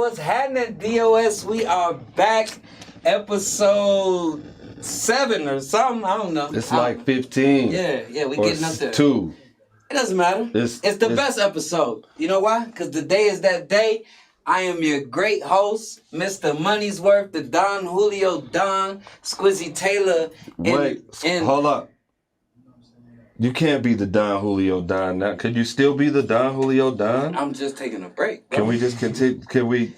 what's happening, DOS? We are back, episode 7 or something. I don't know. It's like 15. Yeah, we getting up there. 2. It doesn't matter. It's the best episode. You know why? Because the day is that day. I am your great host, Mr. Money's Worth, the Don Julio Don SQUIZZY TAYLOR. Hold up. You can't be the Don Julio Don now. Could you still be the Don Julio Don? I'm just taking a break, bro. Can we just continue?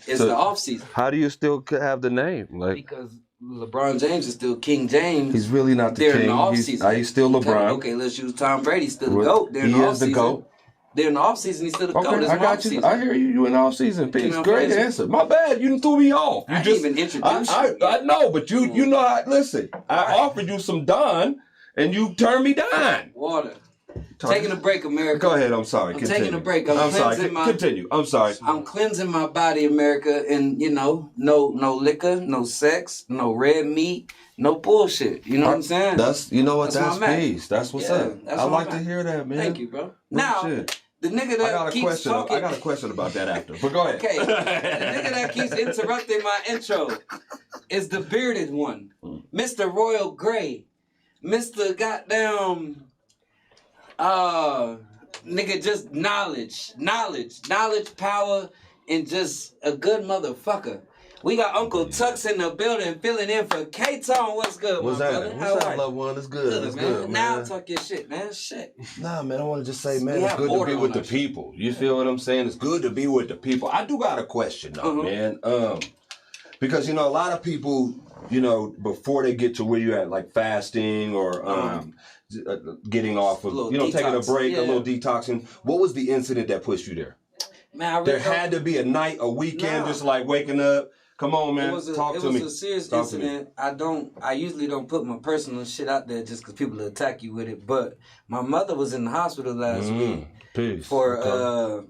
It's the off season. How do you still have the name? Because LeBron James is still King James. He's really not the king. In the off season. He's still LeBron. Okay, let's use Tom Brady. Still the GOAT. He is the GOAT. They're in the off season. He's still the GOAT. I got you. I hear you. You in the off season. Peace. Great answer. My bad. You threw me off. I didn't even introduce you. I know, but you know how. Listen, I offered you some Don, and you turned me down. Water. Taking a break, America. Go ahead. I'm sorry. I'm taking a break. I'm sorry. Continue. I'm sorry. I'm cleansing my body, America, and no liquor, no sex, no red meat, no bullshit. You know what I'm saying? That's That's peace. That's what's up. I like to hear that, man. Thank you, bro. Now, the nigga that keeps talking. I got a question about that after. But go ahead. Okay. The nigga that keeps interrupting my intro is the bearded one, Mr. Royal Gray, Mr. Goddamn. Nigga, just knowledge, power, and just a good motherfucker. We got Uncle Tuxx in the building, filling in for K-Tone. What's good, What's my that? brother? What's that, loved one? It's good. It's good, man. Now talk your shit, man. Shit. Nah, man, I want to just say, man, it's good to be with the people. You feel what I'm saying? It's good to be with the people. I do got a question, though, man. Because, a lot of people, before they get to where you're at, like fasting or getting off of, taking a break, a little detoxing. What was the incident that pushed you there? Man, there had to be a night, a weekend, just like waking up. Come on, man. Talk to me. It was a serious incident. I usually don't put my personal shit out there just because people will attack you with it. But my mother was in the hospital last week for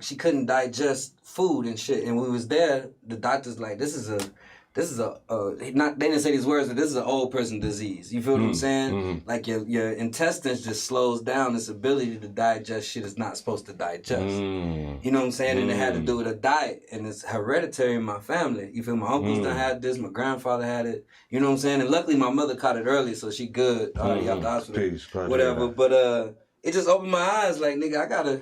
she couldn't digest food and shit. And we was there. The doctor's like, they didn't say these words, but this is an old person disease. You feel what I'm saying? Like your intestines just slows down. This ability to digest shit is not supposed to digest. You know what I'm saying? And it had to do with a diet, and it's hereditary in my family. You feel? My uncles done had this. My grandfather had it. You know what I'm saying? And luckily my mother caught it early, so she good already out the hospital. Whatever. But it just opened my eyes. Like, nigga,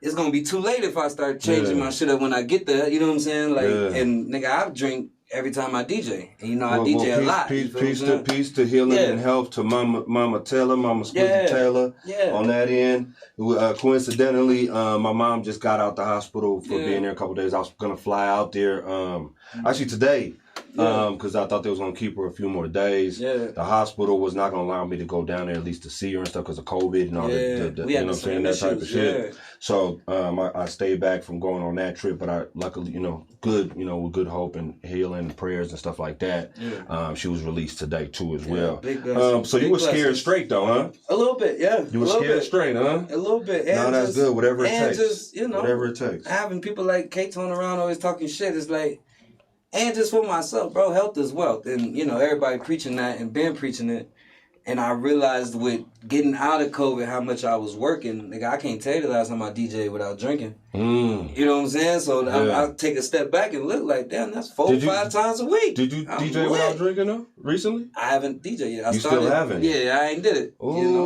it's gonna be too late if I start changing my shit up when I get there. You know what I'm saying? Like, and nigga, I drink every time I DJ. And I DJ a lot. Peace to healing and health to Mama Taylor, Mama SQUIZZY Taylor on that end. Coincidentally, my mom just got out the hospital for being there a couple days. I was gonna fly out there actually today. Because I thought they was gonna keep her a few more days. The hospital was not gonna allow me to go down there at least to see her and stuff because of COVID and all the you know what I'm saying, that type of shit. So I stayed back from going on that trip, but I luckily, good, with good hope and healing and prayers and stuff like that. She was released today too as well. So you were scared straight though, huh? A little bit, yeah. You were scared straight, huh? A little bit. And no, that's good. Whatever it takes. Just, whatever it takes. Having people like K-Tone around always talking shit is like. And just for myself, bro, health is wealth. And, everybody preaching that and been preaching it. And I realized with getting out of COVID how much I was working. Nigga, I can't tell you the last time I DJed without drinking. You know what I'm saying? So I take a step back and look like, damn, that's 4 or 5 times a week. Did you DJ without drinking though, recently? I haven't DJed yet. Still haven't? Yeah, I ain't did it. I'm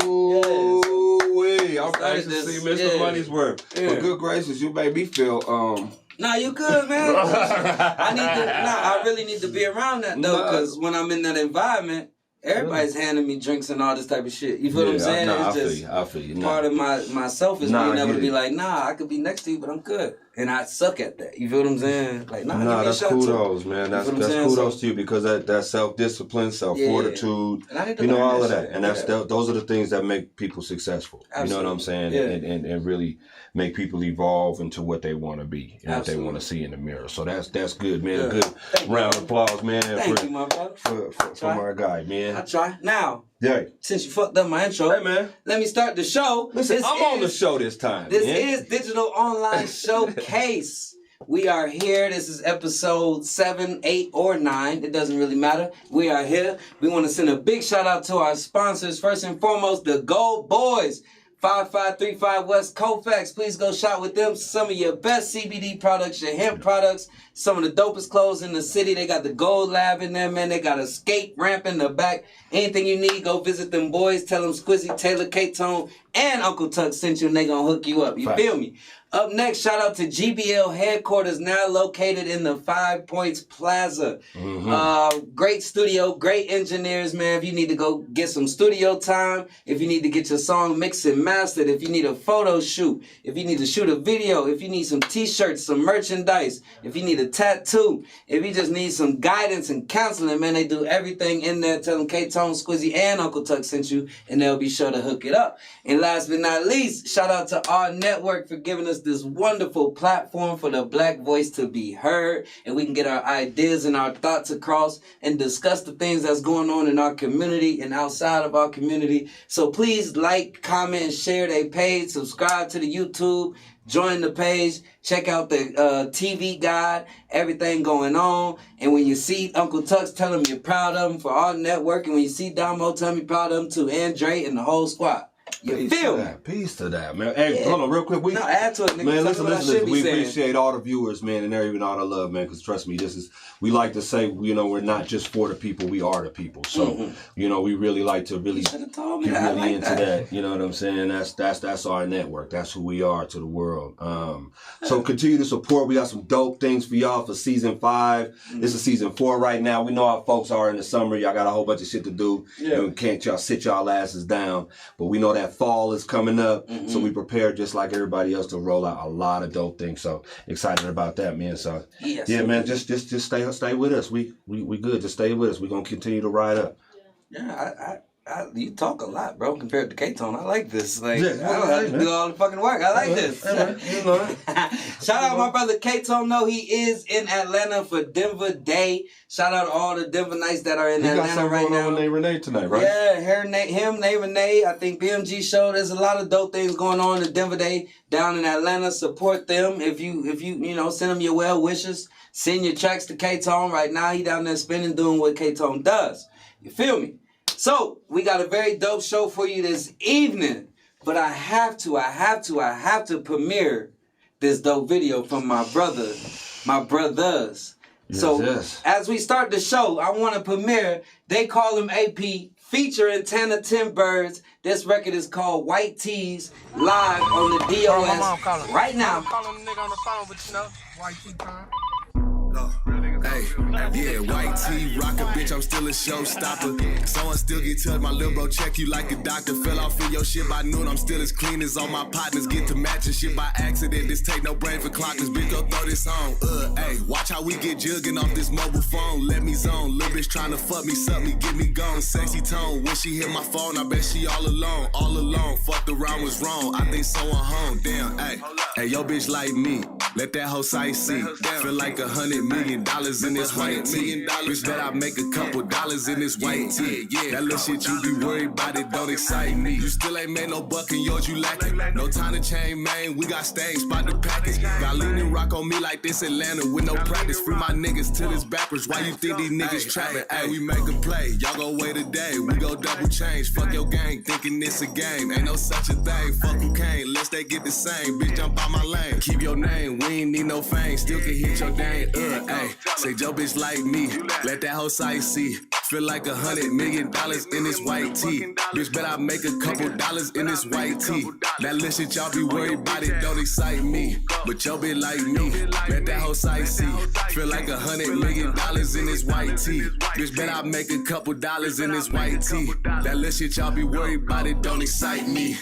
anxious to see Mr. Money's Worth. But good gracious, you made me feel... Nah, you good, man. I really need to be around that though, because when I'm in that environment, everybody's handing me drinks and all this type of shit. You feel what I'm saying? I feel you. Part of my selfish me never to be like, I could be next to you, but I'm good. And I suck at that. You feel what I'm saying? Like, that's kudos, man. That's kudos to you because that self-discipline, self-fortitude, all of that. And those are the things that make people successful. Absolutely. You know what I'm saying? And really make people evolve into what they want to be and what they want to see in the mirror. So that's good, man. Good round of applause, man. Thank you, my brother. For my guy, man. I try. Now, since you fucked up my intro, man, let me start the show. Listen, I'm on the show this time. This is Digital Online Showcase. We are here. This is episode 7, 8, or 9. It doesn't really matter. We are here. We want to send a big shout out to our sponsors. First and foremost, the Gold Boys. 5535 West Colfax. Please go shop with them. Some of your best CBD products, your hemp products, some of the dopest clothes in the city. They got the Gold Lab in there, man. They got a skate ramp in the back. Anything you need, go visit them boys. Tell them Squizzy, Taylor, K-Tone, and Uncle Tuxx sent you, and they gonna hook you up. You feel me? Up next, shout out to GBL headquarters, now located in the 5 Points Plaza. Great studio, great engineers, man. If you need to go get some studio time, if you need to get your song mixed and mastered, if you need a photo shoot, if you need to shoot a video, if you need some t-shirts, some merchandise, if you need a tattoo, if you just need some guidance and counseling, man, they do everything in there. Tell them K-Tone, Squizzy, and Uncle Tuxx sent you, and they'll be sure to hook it up. And last but not least, shout out to AHRR Network for giving us this wonderful platform for the black voice to be heard, and we can get our ideas and our thoughts across and discuss the things that's going on in our community and outside of our community. So please like, comment, and share their page, subscribe to the YouTube, join the page, check out the TV guide, everything going on. And when you see Uncle Tuxx, tell him you're proud of him for AHRR Network, and when you see Damo, tell him you're proud of him too, and Dre and the whole squad. You feel me? Peace to that, man. Hey, hold on real quick. Add to it, nigga. Man, listen. We appreciate all the viewers, man, and even all the love, man, because trust me, we like to say, you know, we're not just for the people, we are the people. So, you know, we really like to really get really into that. You know what I'm saying? That's our network. That's who we are to the world. So continue to support. We got some dope things for y'all for season 5. This is season 4 right now. We know how folks are in the summer. Y'all got a whole bunch of shit to do. You can't y'all sit y'all asses down. But we know that fall is coming up, so we prepared just like everybody else to roll out a lot of dope things. So excited about that, man. So yeah, man, just stay with us. We good. Just stay with us. We're gonna continue to ride up. Yeah, you talk a lot, bro, compared to K-Tone. I like this. Like, I don't have to do all the fucking work. I like this. Shout out my brother K-Tone. No, he is in Atlanta for Denver Day. Shout out to all the Denver Knights that are in Atlanta right now. Nate Renee tonight, right? Yeah, Nate Renee. I think BMG show. There's a lot of dope things going on in Denver Day down in Atlanta. Support them. If you know, send them your well wishes. Send your tracks to K-Tone. Right now, he down there spinning, doing what K-Tone does. You feel me? So, we got a very dope show for you this evening. But I have to premiere this dope video from my brothers. Yes, as we start the show, I want to premiere They Call Him AP featuring Tana Timbirds. This record is called White Tees, live on the DOS right now. I'm calling the nigga on the phone, but you know, White Tee time. Hey, yeah, white tee, rock a bitch, I'm still a showstopper. Someone still get touched, my little bro check you like a doctor. Fell off in your shit by noon, I'm still as clean as all my partners. Get to matching shit by accident, this take no brain for clockers. Bitch, go throw this on, hey, watch how we get jugging off this mobile phone. Let me zone, little bitch trying to fuck me, suck me, get me gone. Sexy tone, when she hit my phone, I bet she all alone. Fucked around was wrong, I think so I'm home, damn, hey, yo bitch like me, let that whole sight see. Feel like $100 million in this white tee. Bitch, bet I make a couple dollars in this white tee. That little shit you be worried about, it don't excite me. You still ain't made no buck and yours you lacking. No time to change, man, we got stains, spot the package. Got lean and rock on me like this Atlanta with no practice. Free my niggas till it's backwards. Why you think these niggas trapping? Hey, we make a play, y'all go wait a day. We go double change, fuck your gang, thinking it's a game. Ain't no such a thing, fuck who came, let's they get the same. Bitch, jump out my lane, keep your name, we ain't need no fame. Still can hit your dang, hey. Say Joe bitch like me, let that whole sight see. Feel like $100 million in this white tee. Bitch, bet I make a couple dollars in this white tee. That little shit y'all be worried about, it don't excite me. But yo bitch like me, let that whole sight see. Feel like $100 million in this white tee. Bitch, bet I make a couple dollars in this white tee. That little shit y'all be worried about, it don't excite me.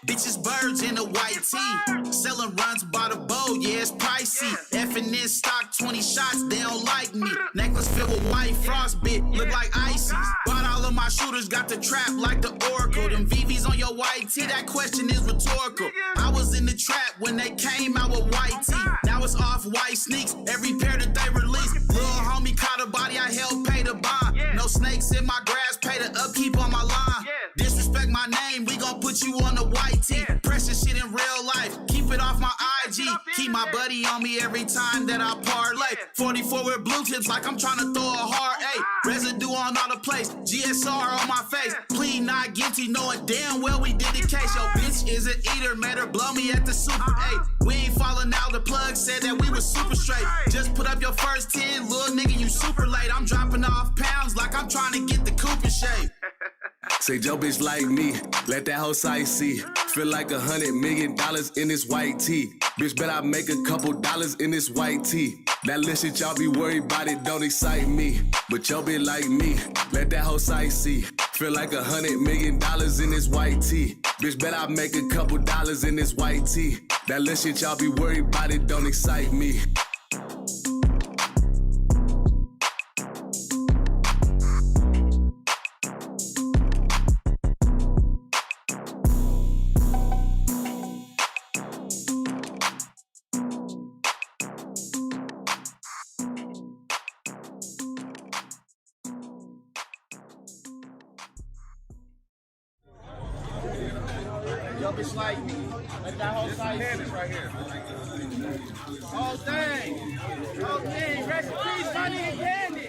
Bitches, birds in a white tee. Selling runs by the bowl, yeah, it's pricey. Effing in stock, 20 shots, they don't like me. Necklace filled with white frostbit, look like icy. Bought all of my shooters, got the trap like the Oracle. Them VVs on your white tee, that question is rhetorical. I was in the trap when they came out with white tee. Now it's off-white sneaks, every pair that they release. Little homie caught a body, I helped pay the bond. No snakes in my grass, pay the upkeep on my line. Disrespect my name, we gon' put you on the white tee. Precious shit in real life, keep it off my IG. Keep my buddy on me every time that I parlay. 44 with blue tips like I'm trying to throw a hard A. Residue on all the place, GSR on my face. Plead not guilty, knowing damn well we did the case. Yo, bitch is an eater, made her blow me at the Super 8. We ain't falling out, the plug said that we was super straight. Just put up your first 10, little nigga, you super late. I'm dropping off pounds like I'm trying to get the coupe in shape. Say Joe bitch like me, let that whole side see. Feel like $100 million in this white tee. Bitch, bet I make a couple dollars in this white tee. That little shit y'all be worried about, it don't excite me. But yo bitch like me, let that whole side see. Feel like $100 million in this white tee. Bitch, bet I make a couple dollars in this white tee. That little shit y'all be worried about, it don't excite me. It's like that whole side is right here. Oh dang! Oh dang! Rest in peace, Honey and Candy.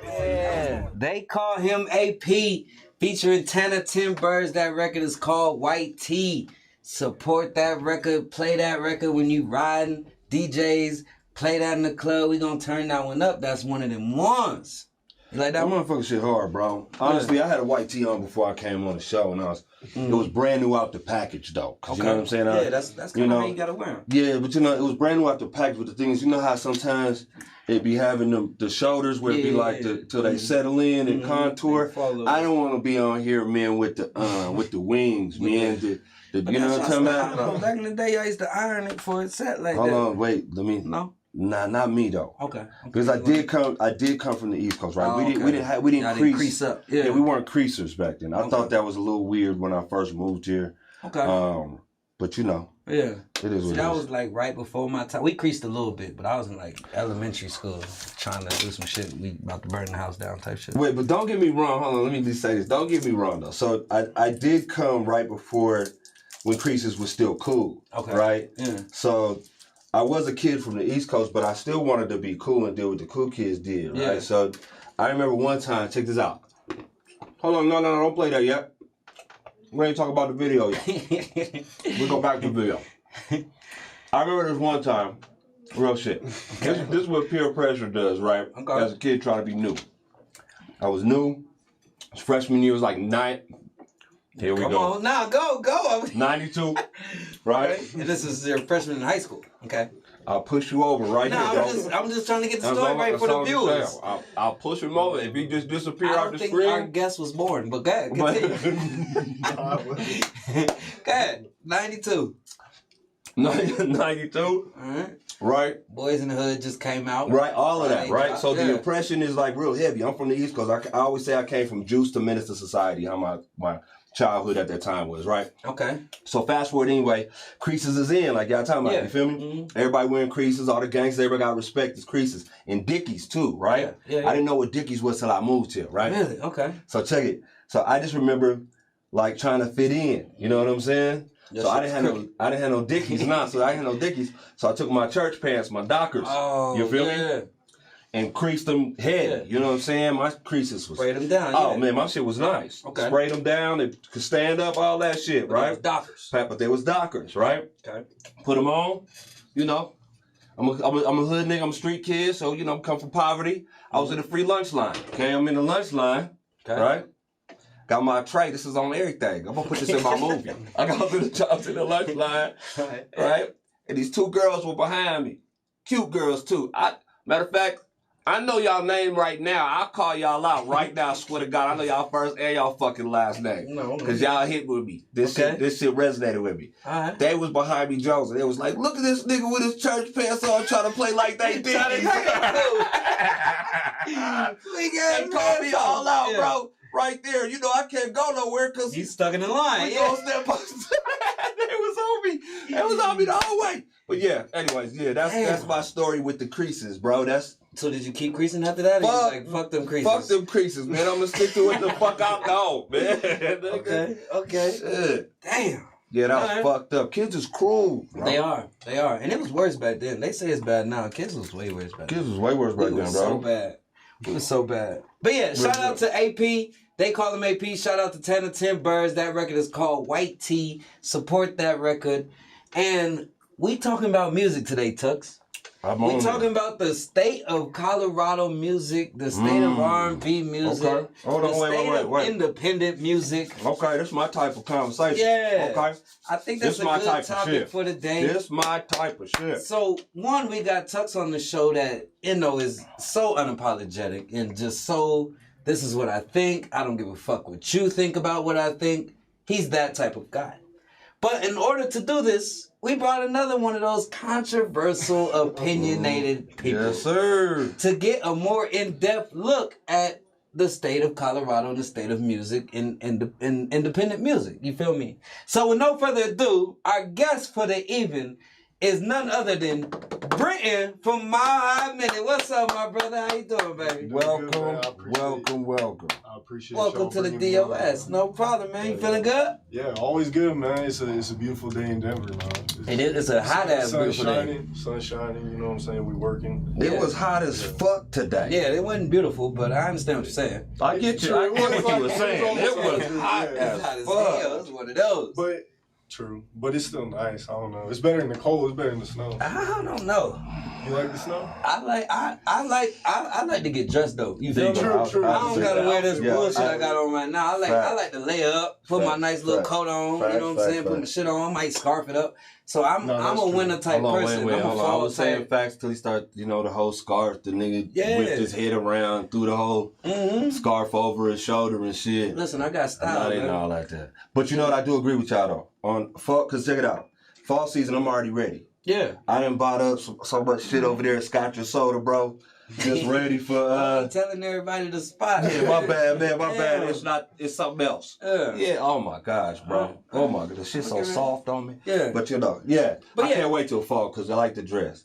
Yeah, they call him AP, featuring Tana Timbers. That record is called White Tee. Support that record, play that record when you riding. DJs, play that in the club. We gonna turn that one up. That's one of them ones. You like that? That motherfucker shit hard, bro. Honestly, I had a white tee on before I came on the show, and it was brand new out the package, though. Okay. You know what I'm saying? Yeah, that's kind of how you gotta wear them. Yeah, but it was brand new out the package. But the thing is, you know how sometimes it be having the shoulders where it be like till they settle in and contour. I don't want to be on here, man, with the wings, man. You know what I'm talking about? Back in the day, I used to iron it for it set like that. Hold on, wait. Let me. No. Nah, not me though. Okay. Because I did come from the East Coast, right? We didn't crease up. Yeah, we weren't creasers back then. I thought that was a little weird when I first moved here. Okay. But you know. Yeah. It is what it is. That was like right before my time. We creased a little bit, but I was in like elementary school trying to do some shit. We about to burn the house down type shit. Wait, but don't get me wrong. Hold on, let me just say this. Don't get me wrong though. So I did come right before when creases was still cool. Okay. Right? Yeah. So I was a kid from the East Coast, but I still wanted to be cool and do what the cool kids did, right? Yeah. So I remember one time, check this out. Hold on, no, don't play that yet. We ain't talking about the video yet. We'll go back to the video. I remember this one time, real shit. Okay. This is what peer pressure does, right? Okay. As a kid trying to be new. I was new. Freshman year was like 9. Here we go. Come on, now go. 92, right? And this is your freshman in high school, okay? I'll push you over right here. I'm just trying to get the story right for the viewers. I'll push him over. If he just disappear off the screen. Our guest was born, but go ahead, continue. Go ahead, 92. 92, all right. Right? Boys in the Hood just came out. Right, all of that, right? So the impression is like real heavy. I'm from the East Coast. I always say I came from Juice to Menace to Society, how my childhood at that time was, right? Okay. So fast forward anyway, creases is in, like y'all talking about, you feel me? Mm-hmm. Everybody wearing creases, all the gangsters, everybody got respect as creases. And Dickies too, right? Yeah. I didn't know what Dickies was till I moved here, right? Really? Okay. So check it. So I just remember like trying to fit in, you know what I'm saying? So I didn't have no Dickies, so I didn't have no Dickies. So I took my church pants, my Dockers, you feel me? And creased them heavy, you know what I'm saying? My creases was... Sprayed them down, Oh, man, my shit was nice. Okay. Sprayed them down, they could stand up, all that shit, right? They was Dockers. But they was Dockers, right? Okay. Put them on, you know. I'm a hood nigga, I'm a street kid, so, you know, I'm come from poverty. I was in the free lunch line, okay? I'm in the lunch line, right? Got my tray, this is on everything. I'm gonna put this in my movie. I got to the lunch line, right? And these two girls were behind me. Cute girls, too. Matter of fact, I know y'all name right now. I'll call y'all out right now. I swear to God, I know y'all first and y'all fucking last name. No. Because y'all hit with me. This shit resonated with me. All right. They was behind me, Jones, and they was like, look at this nigga with his church pants on trying to play like they did. They called me all out, bro. Right there. You know, I can't go nowhere because he's stuck in the line. They was on me. They was on me the whole way. But yeah, anyways, yeah, that's my story with the creases, bro. That's So did you keep creasing after that? Or you like, fuck them creases? Fuck them creases, man. I'm gonna stick to it the fuck out now, man. Okay. Shit. Damn. Yeah, that was fucked up. Kids is cruel, bro. They are. And it was worse back then. They say it's bad now. Kids was way worse back then. Kids was way worse back then, bro. So bad. It was so bad. But yeah, shout out to AP. They call him AP. Shout out to 10 of 10 Birds. That record is called White Tee. Support that record. And we talking about music today, Tux. We talking about the state of Colorado music, the state of R&B music, okay. Hold on, wait. Independent music. Okay, that's my type of conversation. Yeah. Okay. I think that's a good topic for the day. This my type of shit. So, one, we got Tux on the show that, is so unapologetic and just so, this is what I think. I don't give a fuck what you think about what I think. He's that type of guy. But in order to do this, we brought another one of those controversial, opinionated people. Yes, sir. To get a more in-depth look at the state of Colorado and the state of music in independent music. You feel me? So with no further ado, our guest for the evening is none other than Brenton from Mile High Minute. What's up, my brother? How you doing, baby? Welcome. I appreciate Welcome to the DOS. No problem, man. You feeling good? Yeah, always good, man. It's a beautiful day in Denver, man. It's a hot ass beautiful day. Sun shining, you know what I'm saying? We working. It was hot as fuck today. Yeah, it wasn't beautiful, but I understand what you're saying. I get you. I get what you were saying. It was hot as hell. fuck. It's one of those. But true, but it's still nice. I don't know. It's better in the cold. It's better in the snow. I don't know. You like the snow? I like to get dressed though. You feel me? True. I don't gotta wear this bullshit I got on right now. I like to lay up, put my nice little coat on. You know what I'm saying? Put my shit on. Might scarf it up. So I'm a winter type person. Wait, I'm a hold on. I fall was type. saying facts till he started, the whole scarf. The nigga whipped his head around, threw the whole scarf over his shoulder and shit. Listen, I got style, I didn't know all like that. But you know what? I do agree with y'all though. On fall, cause check it out. Fall season, I'm already ready. Yeah. I done bought up so much shit over there at Scotch and Soda, bro. Just ready for telling everybody the spot. Yeah, my bad, man. My bad. It's something else. Yeah. Oh my gosh, bro. Oh my god, the shit's so soft on me. Yeah. But I can't wait till fall because I like to dress.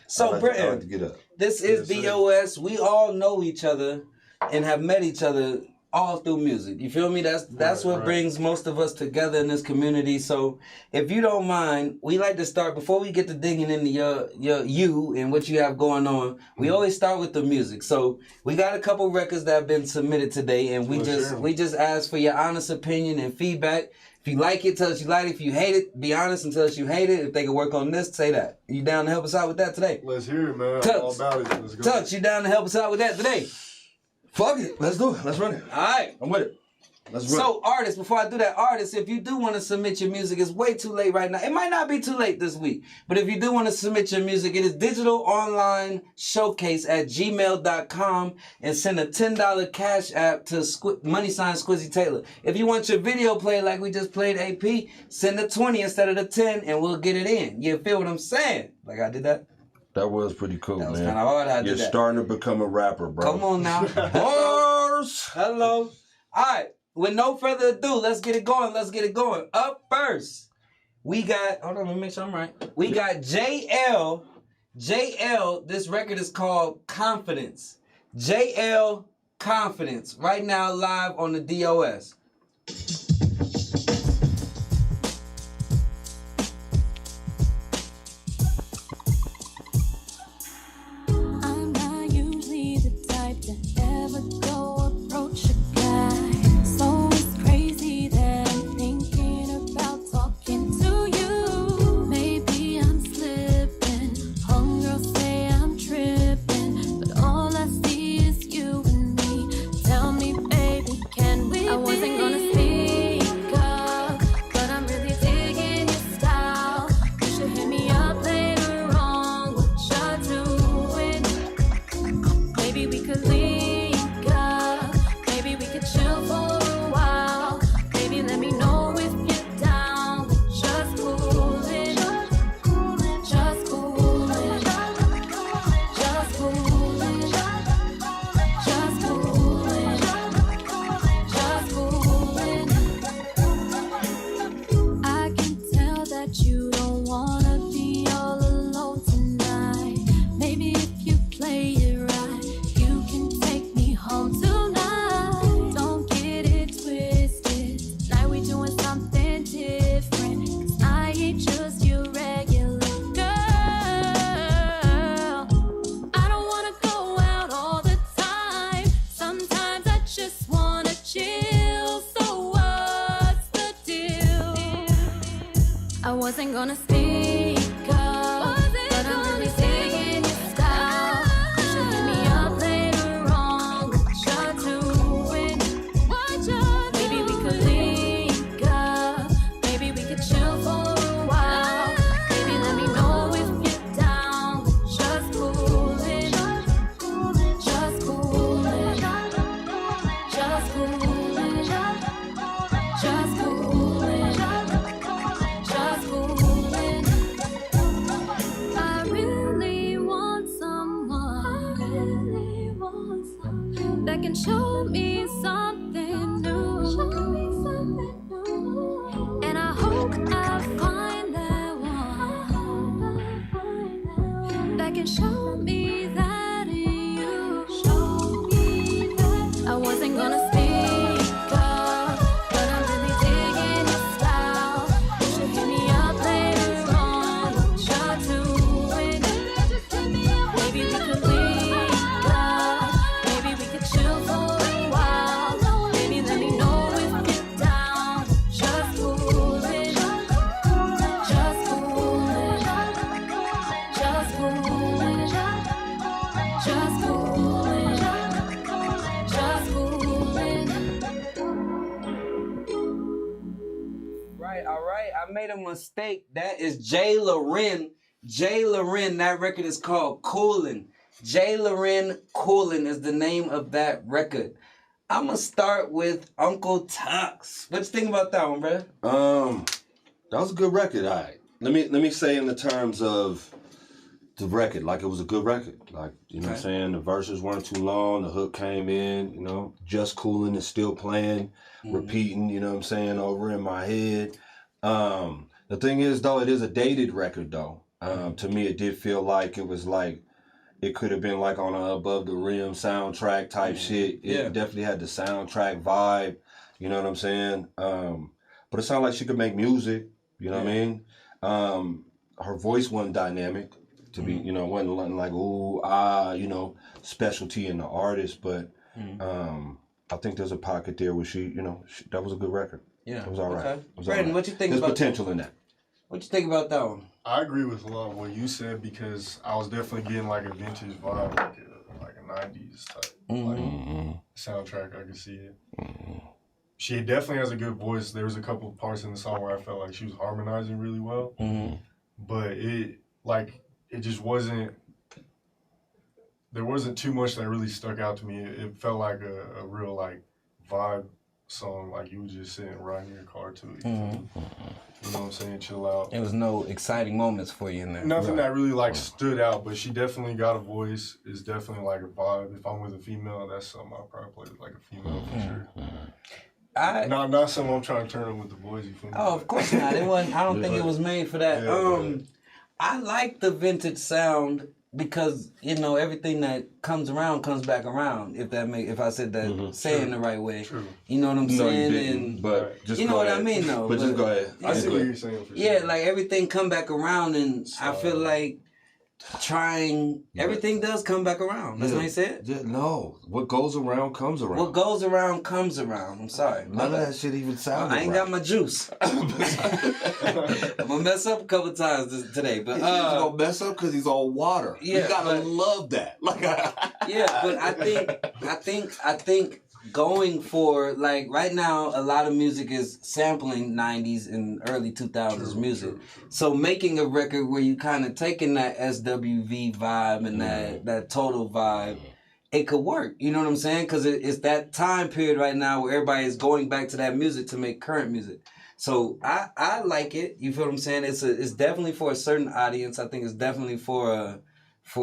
So Brenton, I like to get up. This is DOS. We all know each other and have met each other all through music. You feel me? That's what brings most of us together in this community. So if you don't mind, we like to start before we get to digging into you and what you have going on. We always start with the music. So we got a couple records that have been submitted today, and we just ask for your honest opinion and feedback. If you like it, tell us you like it. If you hate it, be honest and tell us you hate it. If they can work on this, say that. You down to help us out with that today? Let's hear it, man. Tux, all about it. Let's go. Tux, you down to help us out with that today? Fuck it. Let's do it. Let's run it. All right. I'm with it. Let's run. So, artists, before I do that, artists, if you do want to submit your music, it's way too late right now. It might not be too late this week, but if you do want to submit your music, it is digital online showcase at gmail.com and send a $10 cash app to $SQUIZZY TAYLOR. If you want your video played like we just played AP, send a 20 instead of the 10 and we'll get it in. You feel what I'm saying? Like I did that? That was pretty cool, man. That was kind of hard. I did that. You're starting to become a rapper, bro. Come on now. Bars! Hello. All right. With no further ado, let's get it going. Up first, we got, hold on, let me make sure I'm right. We got JL. This record is called Confidence. JL Confidence. Right now, live on the DOS. I'm not usually the type to ever go approach a guy. So it's crazy that I'm thinking about talking to you. Maybe I'm slipping. Homegirls say I'm tripping. But all I see is you and me. Tell me, baby, can we be? I wasn't wasn't gonna speak up, but I'm really digging your style. You should hit me up later on. What you're doing? Maybe we could link up. Maybe we could chill for a while. Maybe let me know if you're down. Just coolin', just coolin', just coolin', just coolin', just coolin'. I really want someone that can show me something new. And I hope I find that one that can show me that in you. I wasn't gonna speak up, but I'm really digging your style. You should hit me up later on. What you're doing? Maybe we could link up. Maybe we could chill for a while. Maybe let me know if you're down. Just coolin', just coolin', just coolin', just coolin', just coolin'. Right, all right. I made a mistake. That is Jay Loren. Jay Loren, that record is called Coolin'. Jay Loren Coolin' is the name of that record. I'm going to start with UNCLE TUXX. What you think about that one, bro? That was a good record, all right. Let me say in the terms of the record, like it was a good record. Like, you know what I'm saying? The verses weren't too long, the hook came in, you know, just cooling and still playing, repeating, you know what I'm saying, over in my head. The thing is, though, it is a dated record, though. To me, it did feel like it was like, it could have been like on a Above the Rim soundtrack type shit. It definitely had the soundtrack vibe, you know what I'm saying? But it sounded like she could make music, you know what I mean? Her voice wasn't dynamic to be, you know, it wasn't like, ooh, ah, you know, specialty in the artist, but I think there's a pocket there where she, you know, that was a good record. Yeah. It was all right. Okay. It was Brandon, all right. what you think There's about potential in that. What you think about that one? I agree with a lot of what you said because I was definitely getting like a vintage vibe, like a 90s type like soundtrack. I could see it. She definitely has a good voice. There was a couple of parts in the song where I felt like she was harmonizing really well, but it just wasn't. There wasn't too much that really stuck out to me. It felt like a real like vibe song, like you were just sitting right in your car to it. You know what I'm saying? Chill out. There was no exciting moments for you in there. Nothing that really like stood out, but she definitely got a voice. It's definitely like a vibe. If I'm with a female, that's something I'll probably play with like a female for sure. Not something I'm trying to turn on with the boys. You feel me? Oh, of course not. It wasn't. I don't think it was made for that. I like the vintage sound because, you know, everything that comes around comes back around. If I said that saying the right way. True. You know what I'm saying? You didn't, And but just you know go what ahead. I mean, though. But just go ahead. I see what you're saying for sure. Yeah, like everything come back around, and I feel like everything does come back around. That's what he said? Yeah, no. What goes around comes around. What goes around comes around. I'm sorry. None of that shit even sounded I ain't got my juice. I'm gonna mess up a couple times today, but he's gonna mess up because he's all water. Yeah, you gotta love that. Like, yeah, but I think going for like right now, a lot of music is sampling '90s and early 2000s music. So making a record where you kind of taking that SWV vibe and that total vibe, it could work. You know what I'm saying? Because it's that time period right now where everybody is going back to that music to make current music. So I like it. You feel what I'm saying? It's definitely for a certain audience. I think it's definitely for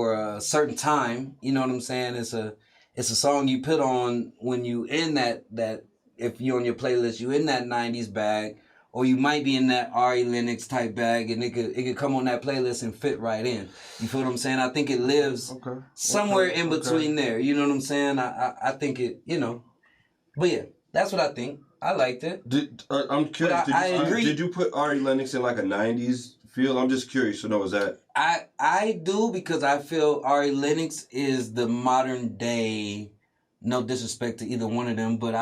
a certain time. You know what I'm saying? It's a song you put on when you in that if you're on your playlist, you in that 90s bag, or you might be in that Ari Lennox type bag, and it could come on that playlist and fit right in. You feel what I'm saying? I think it lives somewhere in between there. You know what I'm saying? I think it, you know. But yeah, that's what I think. I liked it. I'm curious. I agree. Did you put Ari Lennox in like a 90s feel? I'm just curious to know, is that... I do, because I feel Ari Lennox is the modern day, no disrespect to either one of them, but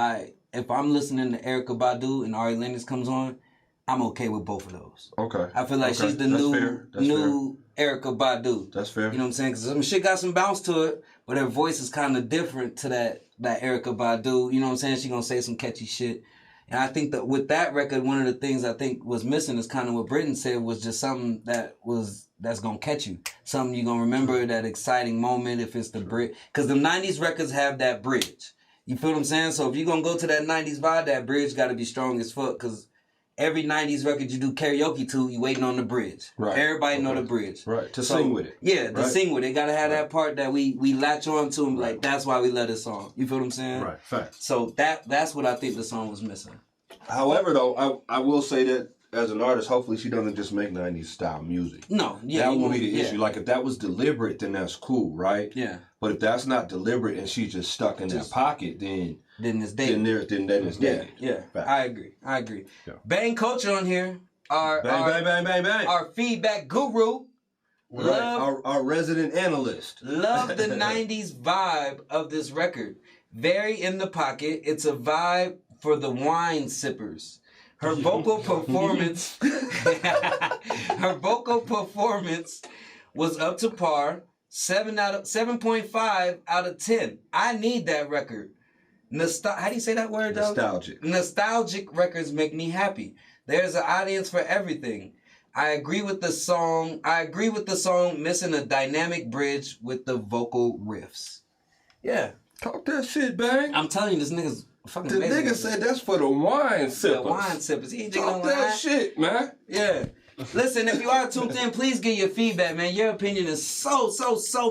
if I'm listening to Erykah Badu and Ari Lennox comes on, I'm okay with both of those. Okay. I feel like she's the new Erykah Badu. That's fair. You know what I'm saying? Because some shit got some bounce to it, but her voice is kind of different to that Erykah Badu. You know what I'm saying? She gonna say some catchy shit. And I think that with that record, one of the things I think was missing is kind of what Britton said, was just something that's gonna catch you. Something you're gonna remember, that exciting moment, if it's the bridge. Because the 90s records have that bridge. You feel what I'm saying? So if you're gonna go to that 90s vibe, that bridge gotta be strong as fuck. Because every 90s record you do karaoke to, you waiting on the bridge. Right. Everybody know the bridge. Right. To sing with it. Yeah, to sing with it. Gotta have that part that we latch on to, and like, that's why we love this song. You feel what I'm saying? Right. Fact. So that's what I think the song was missing. However, though, I will say that as an artist, hopefully she doesn't just make 90s style music. No, yeah. That won't be the issue. Like, if that was deliberate, then that's cool, right? Yeah. But if that's not deliberate and she's just stuck in that pocket, then it's dated. Then it's dated. Yeah. Fact. I agree. Yeah. Bang Culture on here. Bang. Our feedback guru. Right. Our resident analyst. Love the 90s vibe of this record. Very in the pocket. It's a vibe for the wine sippers. Her vocal performance was up to par. 7.5 out of 10. I need that record. How do you say that word, though? Nostalgic. Nostalgic records make me happy. There's an audience for everything. I agree with the song missing a dynamic bridge with the vocal riffs. Yeah. Talk that shit, Bang. I'm telling you, this nigga's fucking the amazing. The nigga said that's for the wine sippers. The wine sippers. He ain't talk that shit, man. Yeah. Listen, if you are tuned in, please give your feedback, man. Your opinion is so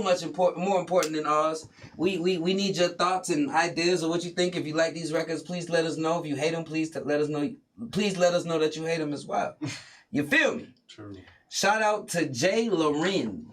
much more important than ours. We need your thoughts and ideas of what you think. If you like these records, please let us know. If you hate them, please let us know. Please let us know that you hate them as well. You feel me? True. Shout out to J. Loren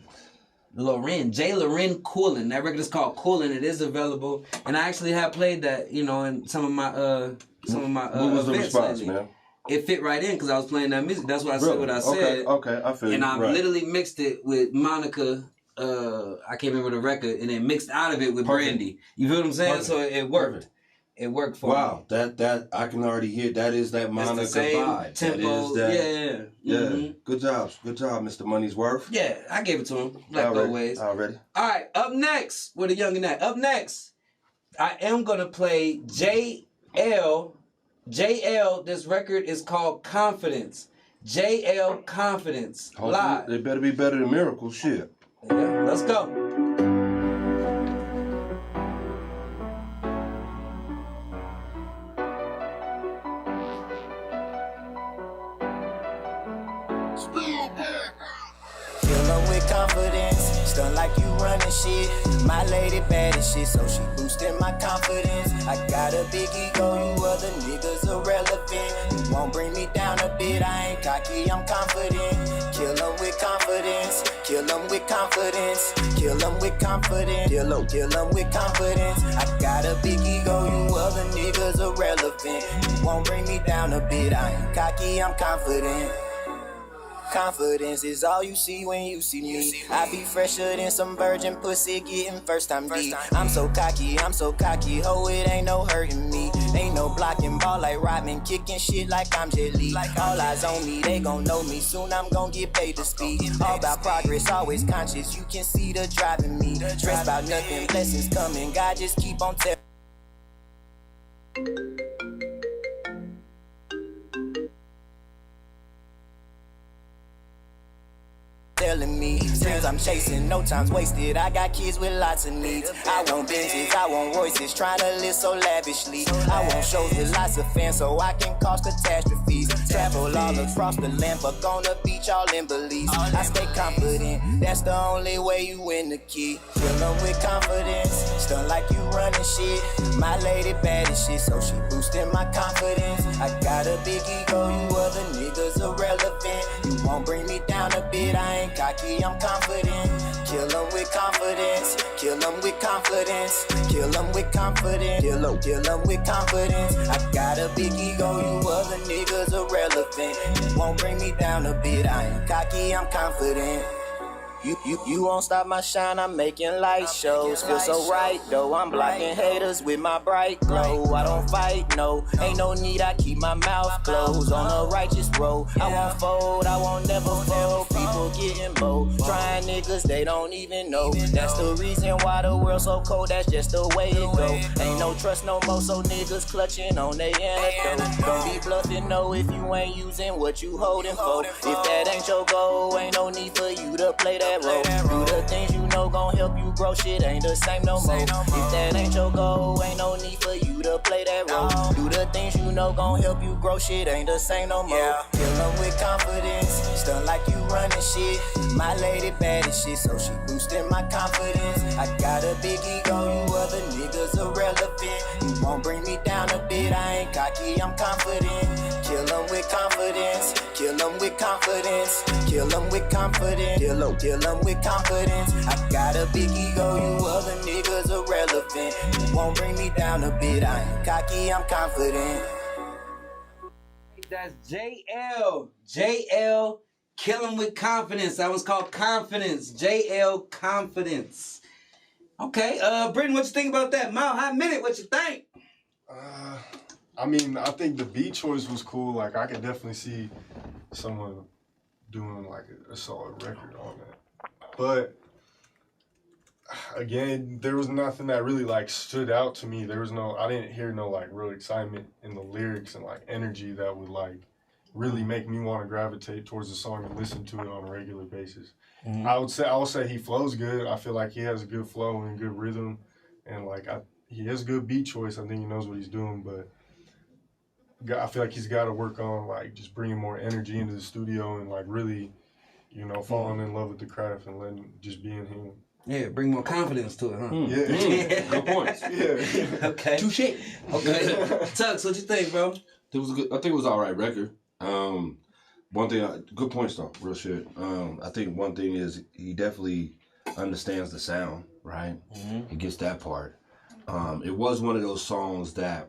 Coolin. That record is called Coolin. It is available, and I actually have played that, you know, in some of my what was the response, lately. Man? It fit right in because I was playing that music. That's why I said what I said. Okay, I feel you. And I literally mixed it with Monica. I can't remember the record, and then mixed out of it with Brandy. You feel what I'm saying? Perfect. So it worked. Perfect. It worked for me. Wow, that I can already hear. That is that Monica vibe. Tempo. That is that, yeah. Mm-hmm. Good job, Mr. Money's Worth. Yeah, I gave it to him. Like always. Already. All right, up next, with a young and that. Up next, I am gonna play JL. This record is called Confidence. JL Confidence. Hopefully, live. They better be better than Miracle. Shit. Yeah, let's go. Confidence, stun like you running shit. My lady bad as shit, so she boosting my confidence. I got a big ego, you other niggas irrelevant. You won't bring me down a bit, I ain't cocky, I'm confident. Kill them with confidence, kill them with confidence, kill them with confidence, kill them with confidence. I got a big ego, you other niggas irrelevant. You won't bring me down a bit, I ain't cocky, I'm confident. Confidence is all you see when you see me. I be fresher than some virgin pussy getting first time D. I'm so cocky, ho, it ain't no hurting me. Ain't no blocking ball like Rodman, kicking shit like I'm Jet Li. All eyes on me, they gon' know me. Soon I'm gon' get paid to speak. All about progress, always conscious. You can see the driving me. Stress about nothing, blessings coming. God just keep on telling. Telling me, since I'm chasing, no time's wasted. I got kids with lots of needs. I want Benzes, I want Royces, trying to live so lavishly. I want shows with lots of fans so I can cause catastrophes. Travel all across the land, but on the beach all in Belize. I stay confident, that's the only way you win the key. Fill them with confidence, stun like you running shit. My lady bad as shit, so she boosting my confidence. I got a big ego, you other niggas irrelevant. You won't bring me down a bit, I ain't cocky, I'm confident. Kill them with confidence, kill them with confidence, kill them with confidence, kill them with confidence. I got a big ego, you other niggas irrelevant. You won't bring me down a bit, I ain't cocky, I'm confident. You won't stop my shine, I'm making light shows. Feel so right though, I'm blocking haters with my bright glow. I don't fight, no, ain't no need, I keep my mouth closed. On a righteous road, I won't fold, I won't never fold. People getting bold, trying niggas they don't even know. That's the reason why the world so cold, that's just the way it go. Ain't no trust no more, so niggas clutching on they antidote. Don't be bluffing, no, if you ain't using what you holding for. If that ain't your goal, ain't no need for you to play that role. Do the things you know gon' help you grow, shit ain't the same no more. If that ain't your goal, ain't no need for you to play that role. Do the things you know gon' help you grow, shit ain't the same no more. Kill them with confidence, stun like you running shit. My lady bad as shit, so she boosting my confidence. I got a big ego, you other niggas irrelevant. You won't bring me down a bit, I ain't cocky, I'm confident. Kill them with confidence, kill them with confidence, kill them with confidence, kill them with confidence. I got a big ego, you other niggas irrelevant. You won't bring me down a bit, I ain't cocky, I'm confident. That's JL, kill him with confidence. That one's called Confidence. JL Confidence. Okay, Britton, what you think about that? Mile High Minute, what you think? I mean, I think the beat choice was cool. Like, I could definitely see someone doing like a solid record on that. But again, there was nothing that really like stood out to me. There was I didn't hear no like real excitement in the lyrics and like energy that would like really make me want to gravitate towards the song and listen to it on a regular basis. Mm-hmm. I would say he flows good. I feel like he has a good flow and good rhythm, and like he has good beat choice. I think he knows what he's doing, but I feel like he's got to work on like just bringing more energy into the studio and like really, you know, falling in love with the craft and letting just being him. Yeah, bring more confidence to it, huh? Yeah. Good points. Yeah. Okay. Touche. Okay. Tux, what you think, bro? It was good. I think it was all right record. One thing, good points though, real shit. I think one thing is he definitely understands the sound, right? Mm-hmm. He gets that part. It was one of those songs that,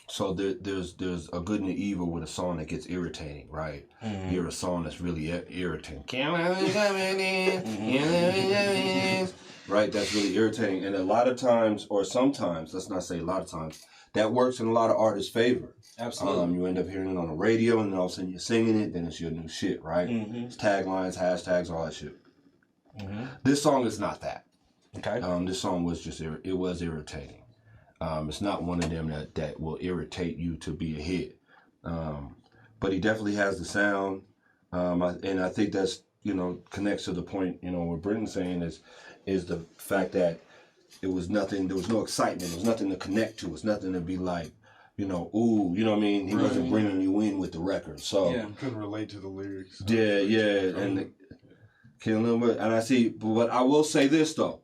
so there's a good and an evil with a song that gets irritating, right? Mm-hmm. You're a song that's really irritating. Right, that's really irritating. And a lot of times, or sometimes, let's not say a lot of times, that works in a lot of artists' favor. Absolutely. You end up hearing it on the radio, and then all of a sudden you're singing it, then it's your new shit, right? Mm-hmm. It's taglines, hashtags, all that shit. Mm-hmm. This song is not that. Okay. This song was just, it was irritating. It's not one of them that will irritate you to be a hit. But he definitely has the sound. And I think that's, you know, connects to the point, you know, what Britton's saying is the fact that it was nothing, there was no excitement, there was nothing to connect to, it was nothing to be like, you know, ooh, you know what I mean? He wasn't bringing you in with the record. So you couldn't relate to the lyrics. Yeah. And I see, but I will say this though.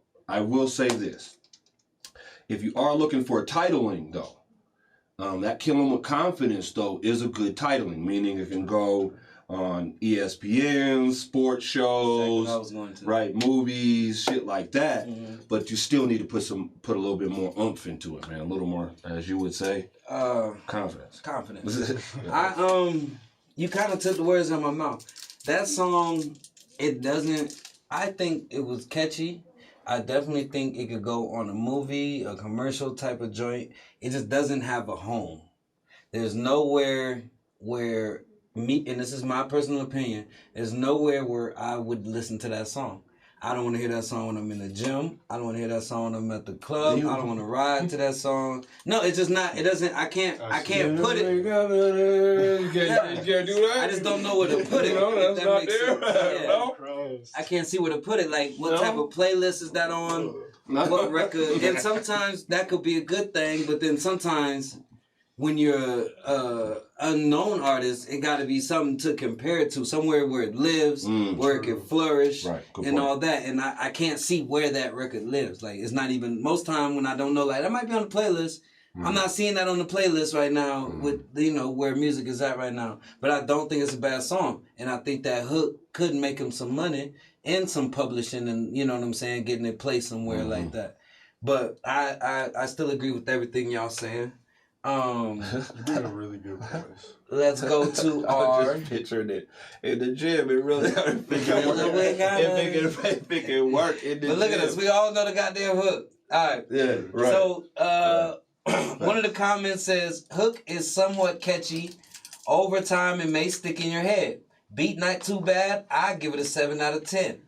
If you are looking for a titling though, that Killing with Confidence though is a good titling, meaning it can go on ESPN, sports shows, right, movies, shit like that. Mm-hmm. But you still need to put a little bit more oomph into it, man. A little more, as you would say, confidence. You kind of took the words out of my mouth. That song, I think it was catchy. I definitely think it could go on a movie, a commercial type of joint. It just doesn't have a home. There's nowhere where and this is my personal opinion, there's nowhere where I would listen to that song. I don't want to hear that song when I'm in the gym. I don't want to hear that song when I'm at the club. I don't want to ride to that song. No, it's just not, it doesn't, I can't put it. You can't do that? I just don't know where to put it. No, that's not there. Yeah. No. I can't see where to put it. Like, what type of playlist is that on? What record? And sometimes that could be a good thing, but then sometimes when you're an unknown artist, it got to be something to compare it to, somewhere where it lives, where it can flourish, and all that. And I can't see where that record lives. Like, it's not even, most time when I don't know, like, that might be on the playlist. I'm not seeing that on the playlist right now with, you know, where music is at right now. But I don't think it's a bad song. And I think that hook could make him some money and some publishing and, you know what I'm saying, getting it placed somewhere like that. But I still agree with everything y'all saying. You got a really good voice. Let's go to I our. was just picturing it in the gym. It really make it work. In the But look gym. at us. We all know the goddamn hook. All right. Yeah, right. So, one of the comments says, hook is somewhat catchy. Over time, it may stick in your head. Beat not too bad. I give it a 7 out of 10.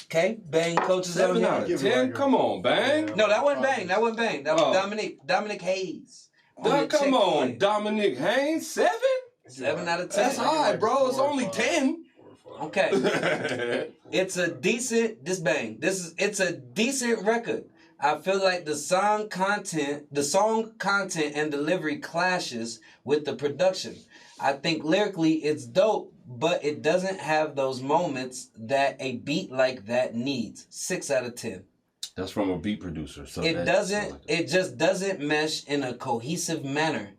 Okay, Bang coaches 7 on out here. of 10. Come on, Bang. No, that wasn't Bang. That wasn't Bang. That was Dominic Hayes. Come on, Dominic Hayes. 7? 7 out of 10. That's high, bro. It's only 10. Okay. It's a decent. It's a decent record. I feel like the song content and delivery clashes with the production. I think lyrically it's dope, but it doesn't have those moments that a beat like that needs. 6 out of 10. That's from a beat producer. So it just doesn't mesh in a cohesive manner.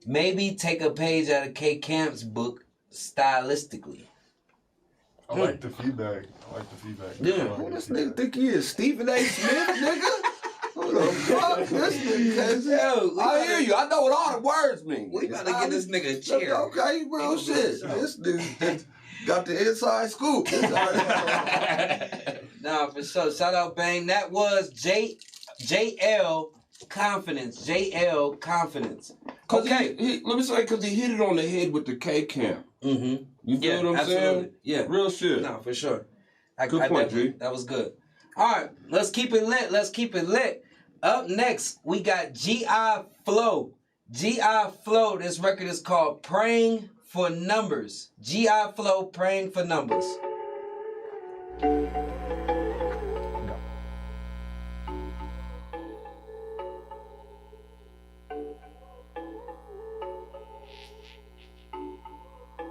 Maybe take a page out of K Camp's book stylistically. I like the feedback. Yeah. Who this nigga think he is? Stephen A. Smith, nigga? Who the fuck? This nigga? Yo, I hear you. I know what all the words mean. We gotta get this nigga a chair. Okay, real shit. This nigga got the inside scoop. Nah, for sure. Shout out Bang. That was JL Confidence. JL Confidence. Okay. Let me say, because he hit it on the head with the K Camp. Mm-hmm. You feel what I'm saying? Yeah. Real shit. No, for sure. Good point, G. That was good. All right, let's keep it lit. Up next, we got G.I. Flow. G.I. Flow, this record is called Praying for Numbers. G.I. Flow, Praying for Numbers.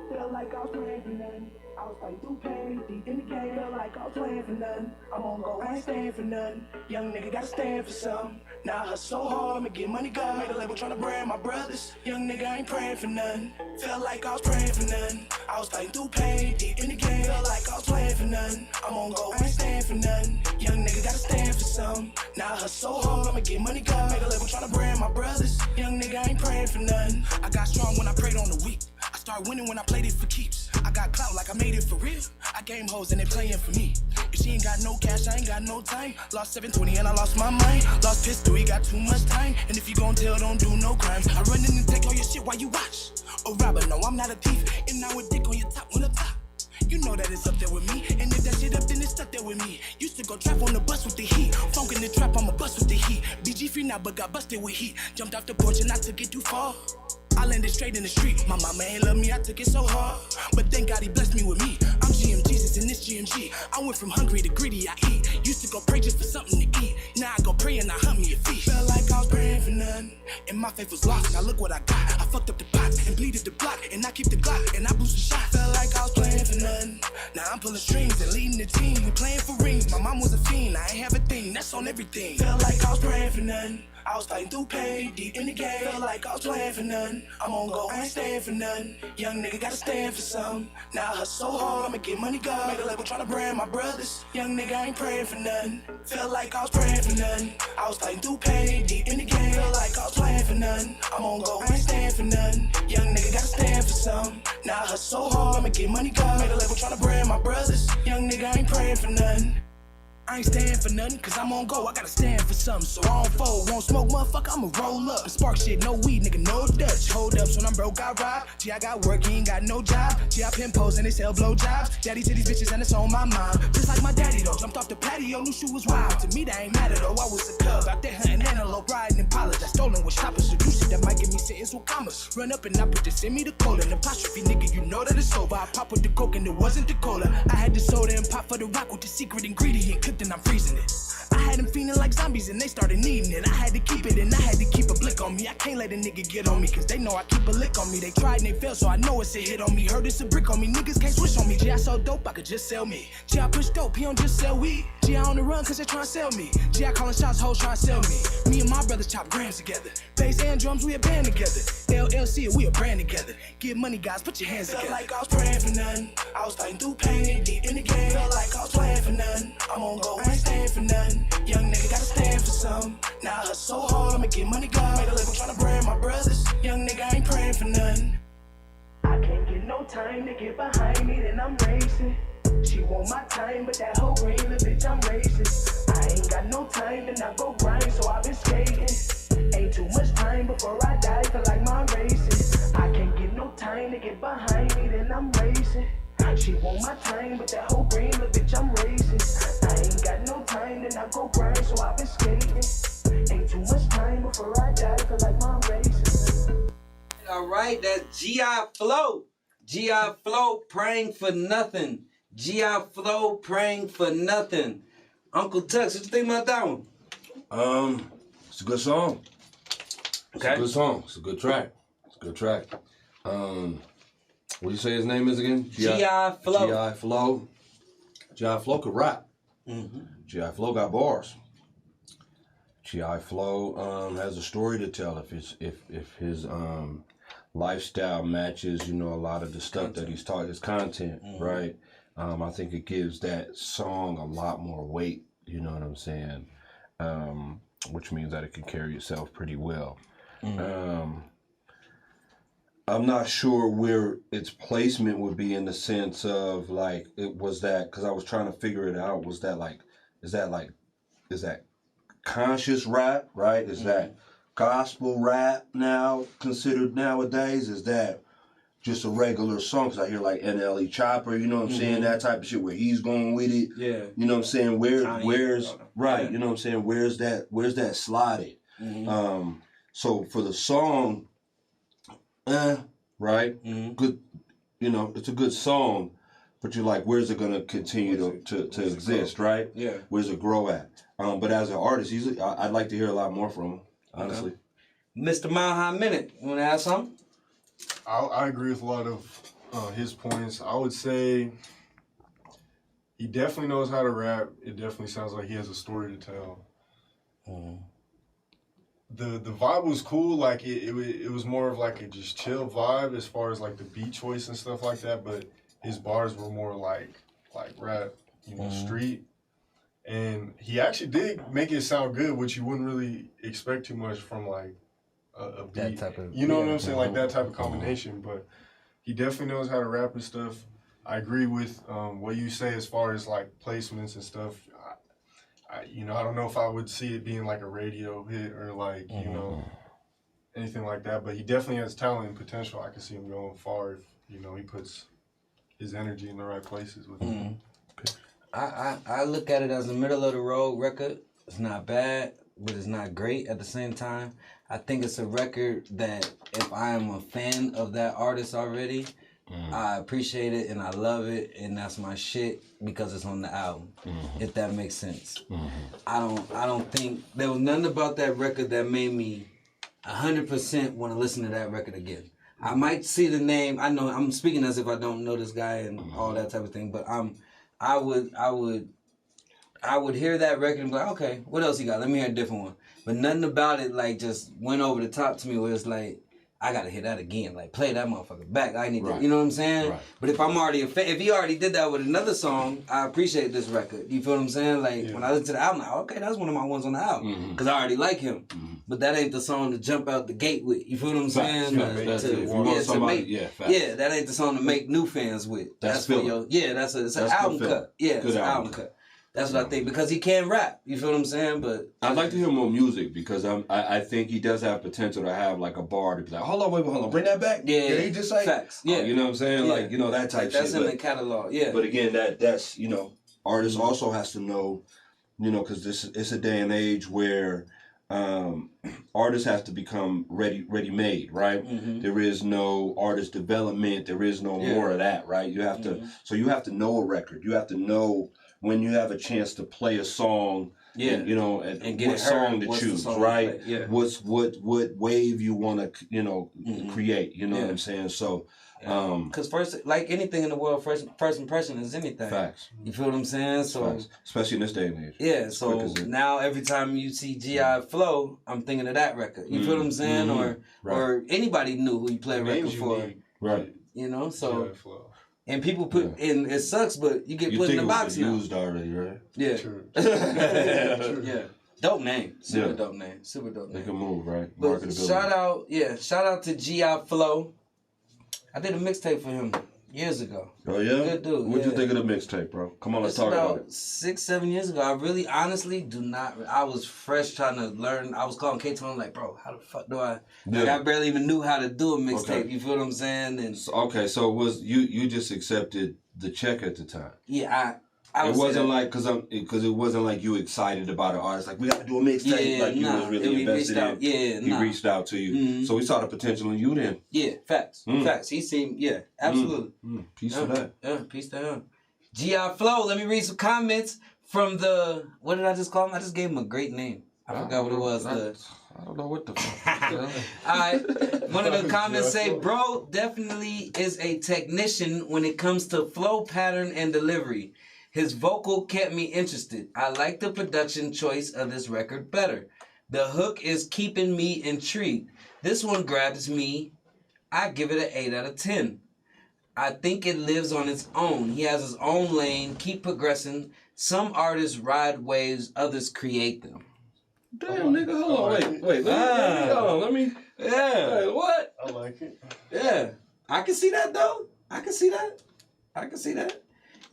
Feel like I was playing for nothing. I was fighting through pain, deep in the game. Feel like I was playing for nothing. I'm on go, I ain't staying for nothing. Young nigga gotta stand for something. Now I hustle so hard, I'ma get money, God. Made a label tryna brand my brothers. Young nigga ain't praying for nothing. Felt like I was praying for nothing. I was fighting through pain, deep in the game. Felt like I was playing for nothing. I'm on go, I ain't staying for nothing. Young nigga gotta stand for something. Now I hustle so hard, I'ma get money, God. Made a label tryna brand my brothers. Young nigga ain't praying for nothing. I got strong when I prayed on the weak. I started winning when I played it for keeps. I got clout like I made it for real. I game hoes and they playing for me. If she ain't got no cash, I ain't got no time. Lost 720 and I lost my mind. Lost pistol, he got too much time. And if you gon' tell, don't do no crimes. I run in and take all your shit while you watch. A robber, no, I'm not a thief. And now with dick on your top, when up top. You know that it's up there with me. And if that shit up, then it's stuck there with me. Used to go trap on the bus with the heat. Funk in the trap, I'm a bus with the heat. BG free now, but got busted with heat. Jumped off the porch and I took it too far. I landed straight in the street. My mama ain't love me, I took it so hard. But thank God he blessed me with me. I'm GM Jesus in this GMG. I went from hungry to greedy, I eat. Used to go pray just for something to eat. Now I go pray and I hunt me a feast. Felt like I was praying for nothing. And my faith was lost. Now look what I got. I fucked up the pot and bleeded the block. And I keep the Glock and I blew some shots. Felt like I was playing for nothing. Now I'm pulling strings and leading the team. We playing for rings. My mom was a fiend. I ain't have a thing. That's on everything. Felt like I was praying for nothing. I was fighting through pain, deep in the game. Felt like I was playing for nothing. I'm on go, I ain't staying for nothing. Young nigga gotta stand for something. Now I hustle so hard, I'ma get money, God. Made a label tryna brand my brothers. Young nigga ain't praying for nothing. Felt like I was praying for nothing. I was fighting through pain, deep in the game. Felt like I was playing for nothing. I'm on go, I ain't staying for nothing. Young nigga gotta stand for something. Now I hustle so hard, I'ma get money, God. Made a label tryna brand my brothers. Young nigga ain't praying for nothing. I ain't staying for nothing, cause I'm on go, I gotta stand for something. So I don't fold, won't smoke, motherfucker, I'ma roll up. Spark shit, no weed, nigga, no Dutch. Hold up, so when I'm broke, I rob. Gee, I got work, he ain't got no job. Gee, I pimp hoes and they sell blow jobs. Daddy to these bitches and it's on my mind. Just like my daddy though, jumped off the patio, knew she was wild. To me, that ain't matter though, I was a cub. Out there hunting antelope, riding in pilots. I stolen with choppers, so do shit that might give me sentence with commas. Run up and I put the send me the cola. An apostrophe, nigga, you know that it's over. I pop with the coke and it wasn't the cola. I had the soda and pop for the rock with the secret ingredient. Cooked and I'm freezing it. I had them feeling like zombies and they started needing it. I had to keep it and I had to keep a blick on me. I can't let a nigga get on me cause they know I keep a lick on me. They tried and they failed so I know it's a hit on me. Heard it's a brick on me, niggas can't switch on me. Gee, I sell dope, I could just sell me. Gee, I push dope, he don't just sell weed. Gee, I on the run cause they tryna sell me. Gee, I callin' shots, hoes tryna sell me. Me and my brothers chop grams together. Bass and drums, we a band together. LLC, we a brand together. Get money, guys, put your hands together. Felt like I was praying for nothing. I was fighting through pain, deep in the game. Felt like I was playing for nothing. I'm on go, I ain't stand for nothing. Young nigga gotta stand for something. Now I hustle so hard, I'ma get money, God. Made a label tryna brand my brothers. Young nigga, I ain't praying for nothing. I can't get no time to get behind me, then I'm racing. She want my time, but that whole green little bitch, I'm racist. I ain't got no time to not go grind, so I've been skating. Ain't too much time before I die, feel like my racing. I can't get no time to get behind me, then I'm racing. She want my time, but that whole green little bitch, I'm racist. I ain't got no time to not go grind, so I've been skating. Ain't too much time before I die, feel like my racing. All right, that's G.I. Flow. G.I. Flow, Praying for Nothing. G.I. Flow, Praying for Nothing. Uncle Tuxx, what you think about that one? It's a good song. Okay. It's a good song. It's a good track. It's a good track. What do you say his name is again? G.I. Flow. G.I. Flow. G.I. Flow could rap. G.I. Flow got bars. G.I. Flow has a story to tell if his lifestyle matches, you know, a lot of the stuff that he's taught, his content, right? I think it gives that song a lot more weight, you know what I'm saying? Which means that it can carry itself pretty well. I'm not sure where its placement would be in the sense of like, it was that, because I was trying to figure it out, was that like, is that conscious rap, right? Is that gospel rap now considered nowadays? Is that just a regular song? Because I hear like NLE Chopper, you know what I'm saying? That type of shit where he's going with it. Yeah. You know what I'm saying? Where's right? You know what I'm saying? Where's that slotted? So for the song, right? Good. You know, it's a good song, but you're like, where's it gonna continue to exist, right? Yeah. Where's it grow at? But as an artist, I'd like to hear a lot more from him, honestly. Mr. Mile High Minute, you want to add something? I agree with a lot of his points. I would say he definitely knows how to rap. It definitely sounds like he has a story to tell. The vibe was cool. Like it was more of like a just chill vibe as far as like the beat choice and stuff like that. But his bars were more like rap, you know, street. And he actually did make it sound good, which you wouldn't really expect too much from like a beat. That type of, you know what I'm saying? Like that type of combination. But he definitely knows how to rap and stuff. I agree with what you say as far as like placements and stuff. I don't know if I would see it being like a radio hit or like, you know, anything like that. But he definitely has talent and potential. I can see him going far if, you know, he puts his energy in the right places with him. I look at it as a middle of the road record. It's not bad, but it's not great at the same time. I think it's a record that if I am a fan of that artist already, I appreciate it and I love it and that's my shit because it's on the album. If that makes sense. I don't think there was nothing about that record that made me 100% want to listen to that record again. I might see the name. I know I'm speaking as if I don't know this guy and all that type of thing, but I would hear that record and be like, okay, what else he got? Let me hear a different one. But nothing about it like just went over the top to me where it's like, I gotta hear that again. Like play that motherfucker back. I need to, you know what I'm saying? Right. But if I'm already a fan, if he already did that with another song, I appreciate this record. You feel what I'm saying? Like when I listen to the album, I'm like, okay, that's one of my ones on the album because I already like him. But that ain't the song to jump out the gate with. You feel what I'm saying? That ain't the song to make new fans with. That's for your, it's an album cut. Yeah, it's an album cut. That's what I think, because he can rap. You feel what I'm saying? But I'd like to hear more music because I think he does have potential to have like a bar to be like, hold on, bring that back. Yeah, he just like, facts. Yeah, you know what I'm saying? Like, you know, that type that's shit. That's in the catalog. Yeah. But again, that's you know, artists also has to know, you know, because it's a day and age where artists have to become ready-made, right? There is no artist development. There is no more of that, right? You have to, so you have to know a record. You have to know when you have a chance to play a song and, you know, and get what song to choose, right? Yeah. What wave you want to, you know, create. You know what I'm saying? So. Because first, like anything in the world, first impression is anything. Facts. You feel what I'm saying? So Facts. Especially in this day and age. Yeah. So now every time you see G.I. Flow, I'm thinking of that record. You feel what I'm saying? Or anybody knew who you played record for. Right. You know. So. And people put in, it sucks, but you get put in the box now. Used already, right? Yeah. True. Yeah. Dope name. Super dope name. Super dope name. They can move, right? But shout out to G.I. Flow. I did a mixtape for him years ago. Oh yeah? Good dude. What'd you think of the mixtape, bro? Come on, let's talk about it. 6-7 years ago. I really honestly do not. I was fresh trying to learn. I was calling K-Tone like, bro, how the fuck do I? Like, I barely even knew how to do a mixtape. Okay. You feel what I'm saying? And so was you just accepted the check at the time? Yeah, it wasn't like because it wasn't like you excited about an artist like we got to do a mixtape like you was really invested in. He reached out to you, so we saw the potential in you then. Yeah, facts. He seemed absolutely. Peace to that. Yeah, peace to him. G.I. Flow. Let me read some comments from the. What did I just call him? I just gave him a great name. I forgot what it was. I don't know what the fuck. All right. One of the comments say, bro, definitely is a technician when it comes to flow pattern and delivery. His vocal kept me interested. I like the production choice of this record better. The hook is keeping me intrigued. This one grabs me. I give it an 8 out of 10. I think it lives on its own. He has his own lane. Keep progressing. Some artists ride waves, others create them. Damn, nigga, hold on. Wait. Let me. Yeah. Wait, what? I like it. Yeah. I can see that, though. I can see that.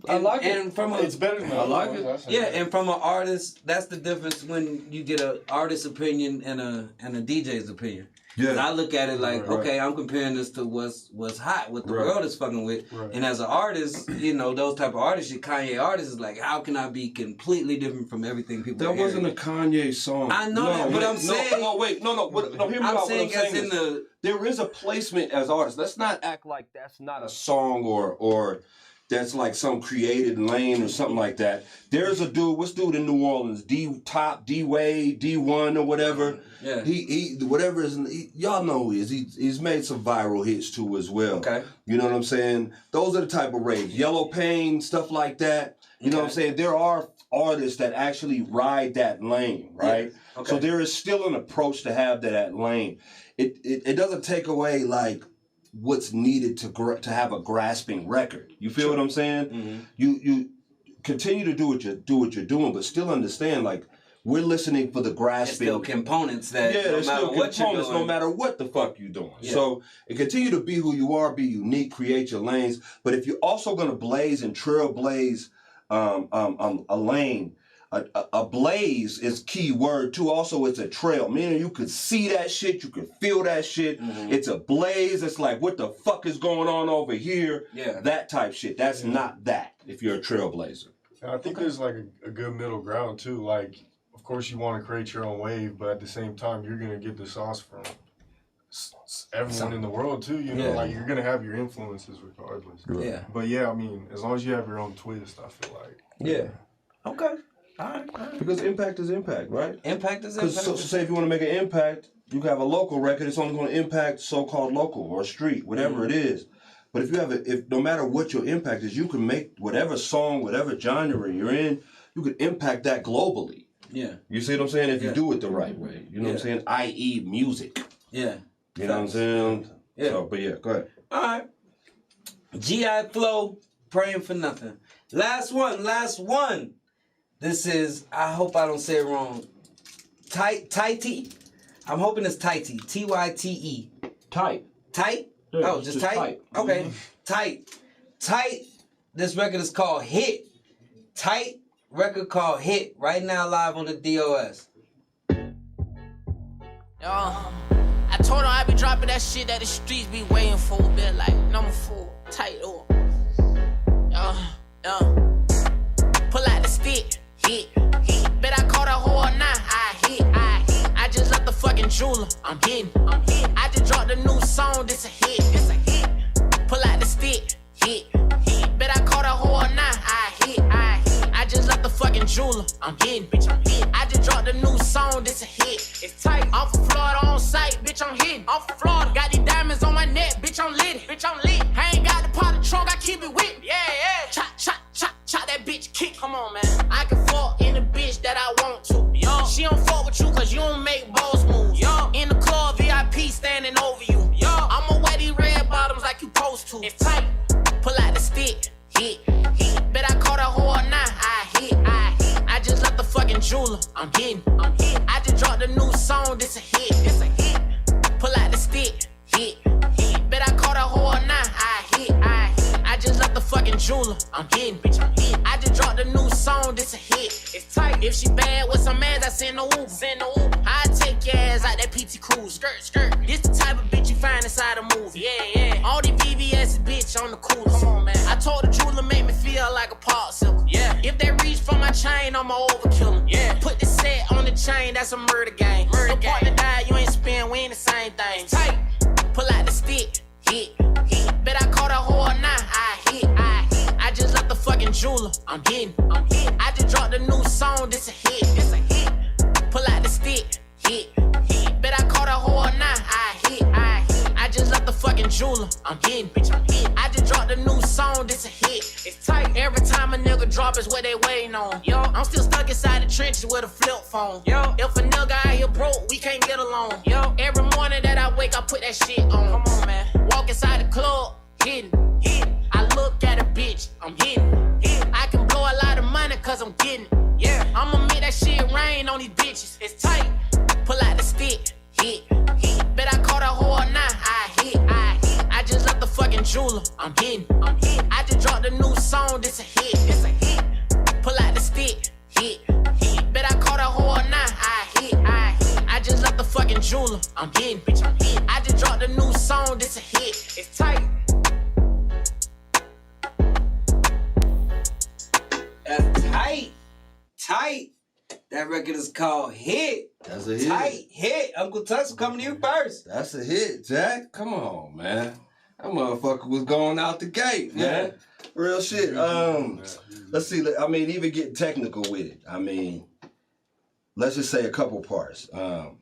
I like it. And from it's better than I like it. Yeah, and from an artist, that's the difference when you get an artist's opinion and a DJ's opinion. Yeah. And I look at it like, okay, I'm comparing this to what's hot, what the world is fucking with. Right. And as an artist, you know, those type of artists, your Kanye artist is like, how can I be completely different from everything people are hearing? That wasn't a Kanye song. I know that, but I'm saying... No, hear me out. What I'm saying is, there is a placement as artists. Let's not act like that's not a song or that's like some created lane or something like that. There's a dude, what's dude in New Orleans? D-Top, D-Wade, D1 or whatever. Yeah. He whatever is, y'all know who he is. He's made some viral hits too as well. Okay. You know what I'm saying? Those are the type of raves. Yellow Pain, stuff like that. You know what I'm saying? There are artists that actually ride that lane, right? Yeah. Okay. So there is still an approach to have that lane. It doesn't take away like what's needed to have a grasping record. You feel what I'm saying? Mm-hmm. You continue to do what you're doing, but still understand like we're listening for the grasping. There's still components that there's still components no matter what the fuck you're doing. Yeah. So continue to be who you are, be unique, create your lanes. But if you're also gonna blaze and trailblaze a lane. A blaze is key word too. Also, it's a trail. Meaning you could see that shit, you could feel that shit. Mm-hmm. It's a blaze. It's like, what the fuck is going on over here? Yeah. That type shit. That's not that if you're a trailblazer. And I think there's like a good middle ground too. Like, of course you want to create your own wave, but at the same time, you're going to get the sauce from everyone in the world too. You know, like you're going to have your influences regardless. Yeah. But yeah, I mean, as long as you have your own twist, I feel like. Yeah. Okay. All right. Because impact is impact, right? Impact is impact. So say if you want to make an impact, you have a local record, it's only going to impact so-called local or street, whatever it is. But if you have if no matter what your impact is, you can make whatever song, whatever genre you're in, you can impact that globally. Yeah. You see what I'm saying? If you do it the right way. You know what I'm saying? I.e. music. Yeah. You know what I'm saying? Yeah. So, but yeah, go ahead. All right. G.I. Flow, praying for nothing. Last one. This is, I hope I don't say it wrong, Tighty. I'm hoping it's Tighty. T-Y-T-E. Tight. Tight? Yeah, oh, just tight? Okay. Mm-hmm. Tight. This record is called Hit. Tight record called Hit. Right now live on the DOS. I told him I be dropping that shit that the streets be waiting for. Bit like number 4. Tight. Pull out the stick. Hit. Bet I caught a whole 9. I hit. I just left the fucking jeweler. I'm hitting. I just dropped a new song. This a hit. Pull out the stick. Hit. Bet I caught a whole 9. I hit. I just left the fucking jeweler. I'm hitting. I It's tight. Pull out the stick. Hit. Bet I caught a whore now. I hit. I just left the fucking jeweler. I'm hitting. I just dropped a new song. This a hit. Pull out the stick. Hit. Bet I caught a whore now. I hit. I just left the fucking jeweler. I'm hitting. I just dropped a new song. This a hit. It's tight. If she bad with some ass, I send no Uber. I take your ass out that PT Cruise. Skirt. This the type of bitch you find inside a movie. Yeah. All these VVS bitch on the coolest. Come on, man. I told the jeweler make me feel like a popsicle. Yeah. If they reach for my chain, I'ma overkill 'em. Yeah. Put the set on the chain, that's a murder game. No partner died, you ain't spin, we ain't the same thing. Tight. Pull out the stick. Hit. Bet I caught a whore now. I hit. I just left the fucking jeweler. I'm hitting. I just dropped a new song. This a hit. Pull out the stick. Hit. Bet I caught a whore now. I hit. I just left the fucking jeweler. I'm hitting. I just dropped a new song. This a hit. It's tight. Every time a nigga drop is what they waiting on. Yo, I'm still stuck inside the trenches with a flip phone. Yo, if a nigga out here broke, we can't get along. Yo, every morning that I wake, I put that shit on. Come on, man. Walk inside the club, hitting. I look at a bitch, I'm hitting. I can blow a lot of money cause I'm getting. Yeah, I'ma make that shit rain on these bitches. It's tight. Pull out the stick, hit. Bet I caught a whore now. I hit. I just left the fucking jeweler. I'm hitting. I just dropped a new song. This a hit. Pull out the stick, hit. Bet I caught a whore now. I hit. I just left the fucking jeweler. I'm hitting. I just dropped a new song. This a hit. It's tight. That's tight. That record is called Hit. That's a hit. Tight hit. Uncle Tuxx, I'm coming to you first. That's a hit, Jack. Come on, man. That motherfucker was going out the gate, man. Yeah. Real shit. Let's see. I mean, even getting technical with it. I mean, let's just say a couple parts.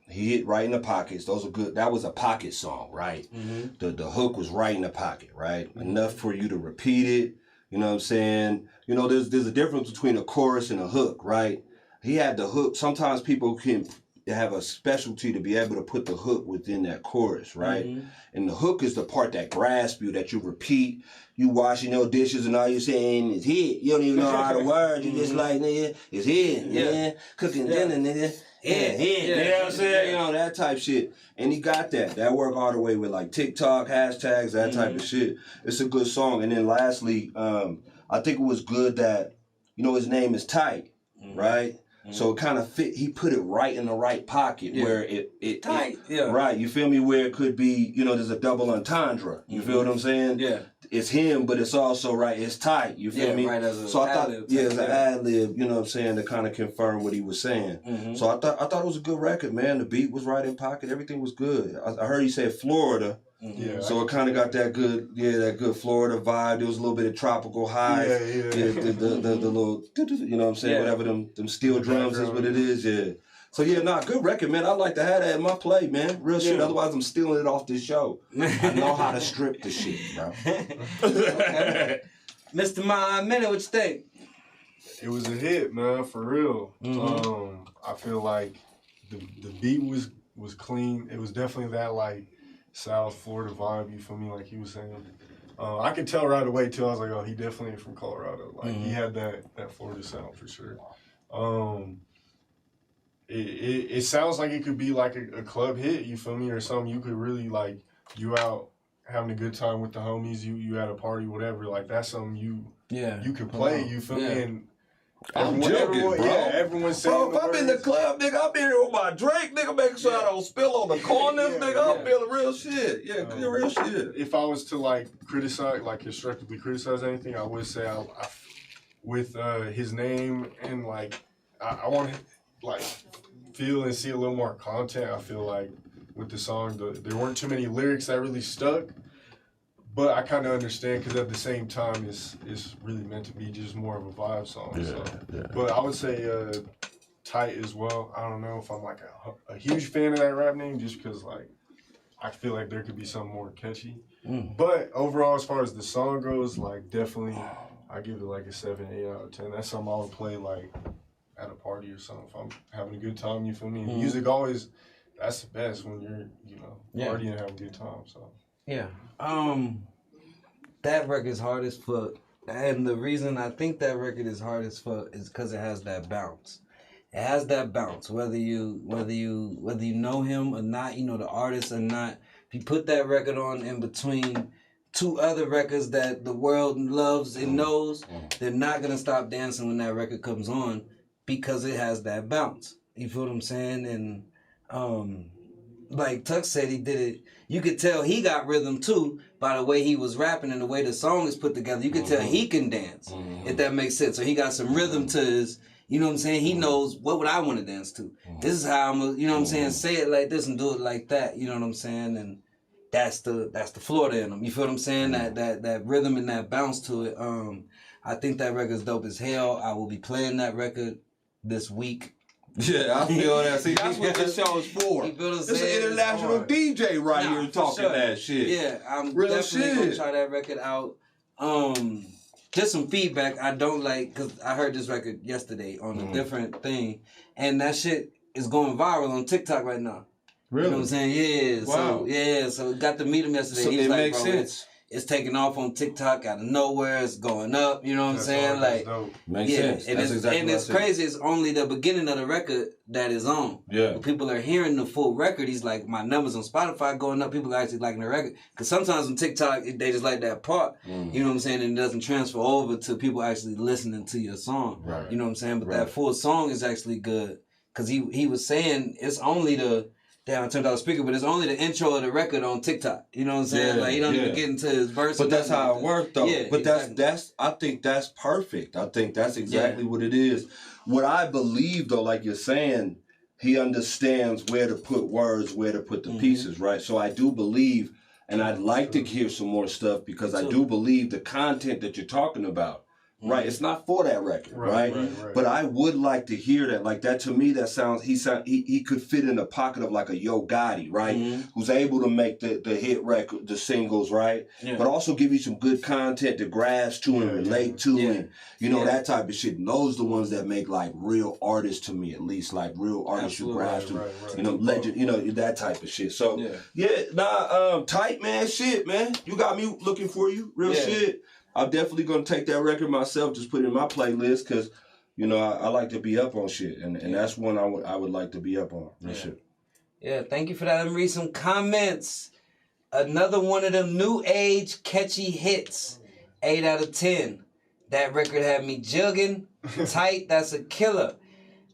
He hit right in the pockets. Those are good. That was a pocket song, right? Mm-hmm. The hook was right in the pocket, right? Mm-hmm. Enough for you to repeat it. You know what I'm saying? You know, there's a difference between a chorus and a hook, right? He had the hook. Sometimes people can have a specialty to be able to put the hook within that chorus, right? Mm-hmm. And the hook is the part that grasps you, that you repeat. You washing your dishes and all you're saying is hit. You don't even know all the words. You just like, nigga, it's hit, man. Cooking dinner, nigga. Hit. You know what I'm saying? You know, that type shit. And he got that. That work all the way with like TikTok, hashtags, that type of shit. It's a good song. And then lastly, I think it was good that, you know, his name is Tight, right? Mm-hmm. So it kind of fit. He put it right in the right pocket where it tight. Right. You feel me? Where it could be, you know, there's a double entendre. You feel what I'm saying? Yeah. It's him, but it's also right. It's tight. You feel me? Right. So I thought, it's an ad lib. You know what I'm saying? To kind of confirm what he was saying. Mm-hmm. So I thought it was a good record, man. The beat was right in pocket. Everything was good. I heard he said Florida. Yeah, so it kind of got that good Florida vibe. There was a little bit of tropical high. The little, you know what I'm saying? Whatever them steel drums is what it is. Yeah. So good record, man. I like to have that in my play, man. Real shit. Otherwise, I'm stealing it off this show. I know how to strip the shit, bro. Okay. Mr. My Minute, what you think? It was a hit, man, for real. Mm-hmm. I feel like the beat was clean. It was definitely that like South Florida vibe, you feel me, like he was saying. I could tell right away too. I was like, oh, he definitely from Colorado. Like he had that Florida sound for sure. It sounds like it could be like a club hit, you feel me, or something. You could really like, you out having a good time with the homies, you at a party, whatever. Like that's something you could play, you feel me. And everyone's saying, bro, if I'm in the club, nigga, I'm in here with my drink, nigga, making sure I don't spill on the corners, nigga. I'm feeling real shit. Real shit. If I was to like criticize, like constructively criticize anything, I would say I with his name and like I want to like feel and see a little more content. I feel like with the song, there weren't too many lyrics that really stuck. But I kind of understand because at the same time, it's really meant to be just more of a vibe song. But I would say Tight as well. I don't know if I'm like a huge fan of that rap name just because like I feel like there could be something more catchy. But overall, as far as the song goes, like definitely I give it like a 7, 8 out of 10. That's something I would play like at a party or something if I'm having a good time. You feel me? Music always, that's the best when you're partying and having a good time. So. Yeah. That record's hard as fuck. And the reason I think that record is hard as fuck is because it has that bounce. It has that bounce. Whether you know him or not, you know the artist or not. If you put that record on in between two other records that the world loves and knows, they're not gonna stop dancing when that record comes on because it has that bounce. You feel what I'm saying? And like Tuck said, he did it. You could tell he got rhythm too by the way he was rapping and the way the song is put together. You could tell he can dance, if that makes sense. So he got some rhythm to his, you know what I'm saying? He knows what would I want to dance to. This is how I'm, you know what I'm saying? Say it like this and do it like that. You know what I'm saying? And that's the Florida in him. You feel what I'm saying? That rhythm and that bounce to it. I think that record's dope as hell. I will be playing that record this week. Yeah, I feel that. See, that's what this show is for. It's an international DJ right here talking that shit. Yeah, I'm Real definitely shit. gonna try that record out. Just some feedback. I don't like, because I heard this record yesterday on a different thing, and that shit is going viral on TikTok right now. Really? You know what I'm saying? Yeah. Wow. So got to meet him yesterday. So He's it like, makes bro, sense. It's taking off on TikTok out of nowhere. It's going up. You know what I'm saying? Like, makes sense. And That's exactly and what it's I said. crazy. It's only the beginning of the record that is on. Yeah. When people are hearing the full record, he's like, my numbers on Spotify going up. People are actually liking the record. Because sometimes on TikTok, they just like that part. You know what I'm saying? And it doesn't transfer over to people actually listening to your song. Right. You know what I'm saying? But that full song is actually good. Because he was saying it's only the... Damn, I turned out the speaker, but it's only the intro of the record on TikTok. You know what I'm saying? Like, he don't even get into his verse. But that's how it worked, though. Yeah, but exactly. that's I think that's perfect. I think that's exactly what it is. What I believe, though, like you're saying, he understands where to put words, where to put the pieces, right? So I do believe, and I'd like to hear some more stuff because I do believe the content that you're talking about, right? It's not for that record, right? But I would like to hear that. Like that to me, that sounds he could fit in the pocket of like a Yo Gotti, right? Who's able to make the hit record, the singles, right? But also give you some good content to grasp to and relate to, and you know that type of shit. And those are the ones that make like real artists to me, at least like real artists you grasp to, you know, legend, you know, that type of shit. So tight man, shit, man. You got me looking for you, real shit. I'm definitely gonna take that record myself, just put it in my playlist, cause you know I like to be up on shit, and that's one I would like to be up on. Shit. Yeah, thank you for that. Let me read some comments. Another one of them new age catchy hits. 8 out of 10. That record had me jugging. Tight. That's a killer.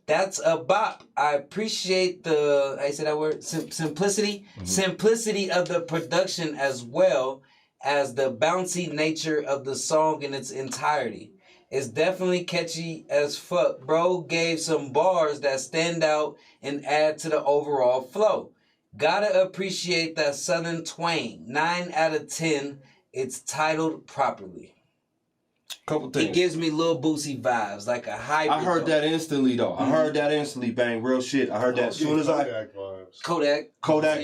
That's a bop. I appreciate the, I say that word, simplicity. Simplicity of the production as well as the bouncy nature of the song in its entirety. It's definitely catchy as fuck. Bro gave some bars that stand out and add to the overall flow. Gotta appreciate that southern twang. 9 out of 10. It's titled properly. Couple things. It gives me Lil Boosie vibes, like a hybrid. I heard that instantly, though. I heard that instantly, bang, real shit. I heard that as soon as I... Kodak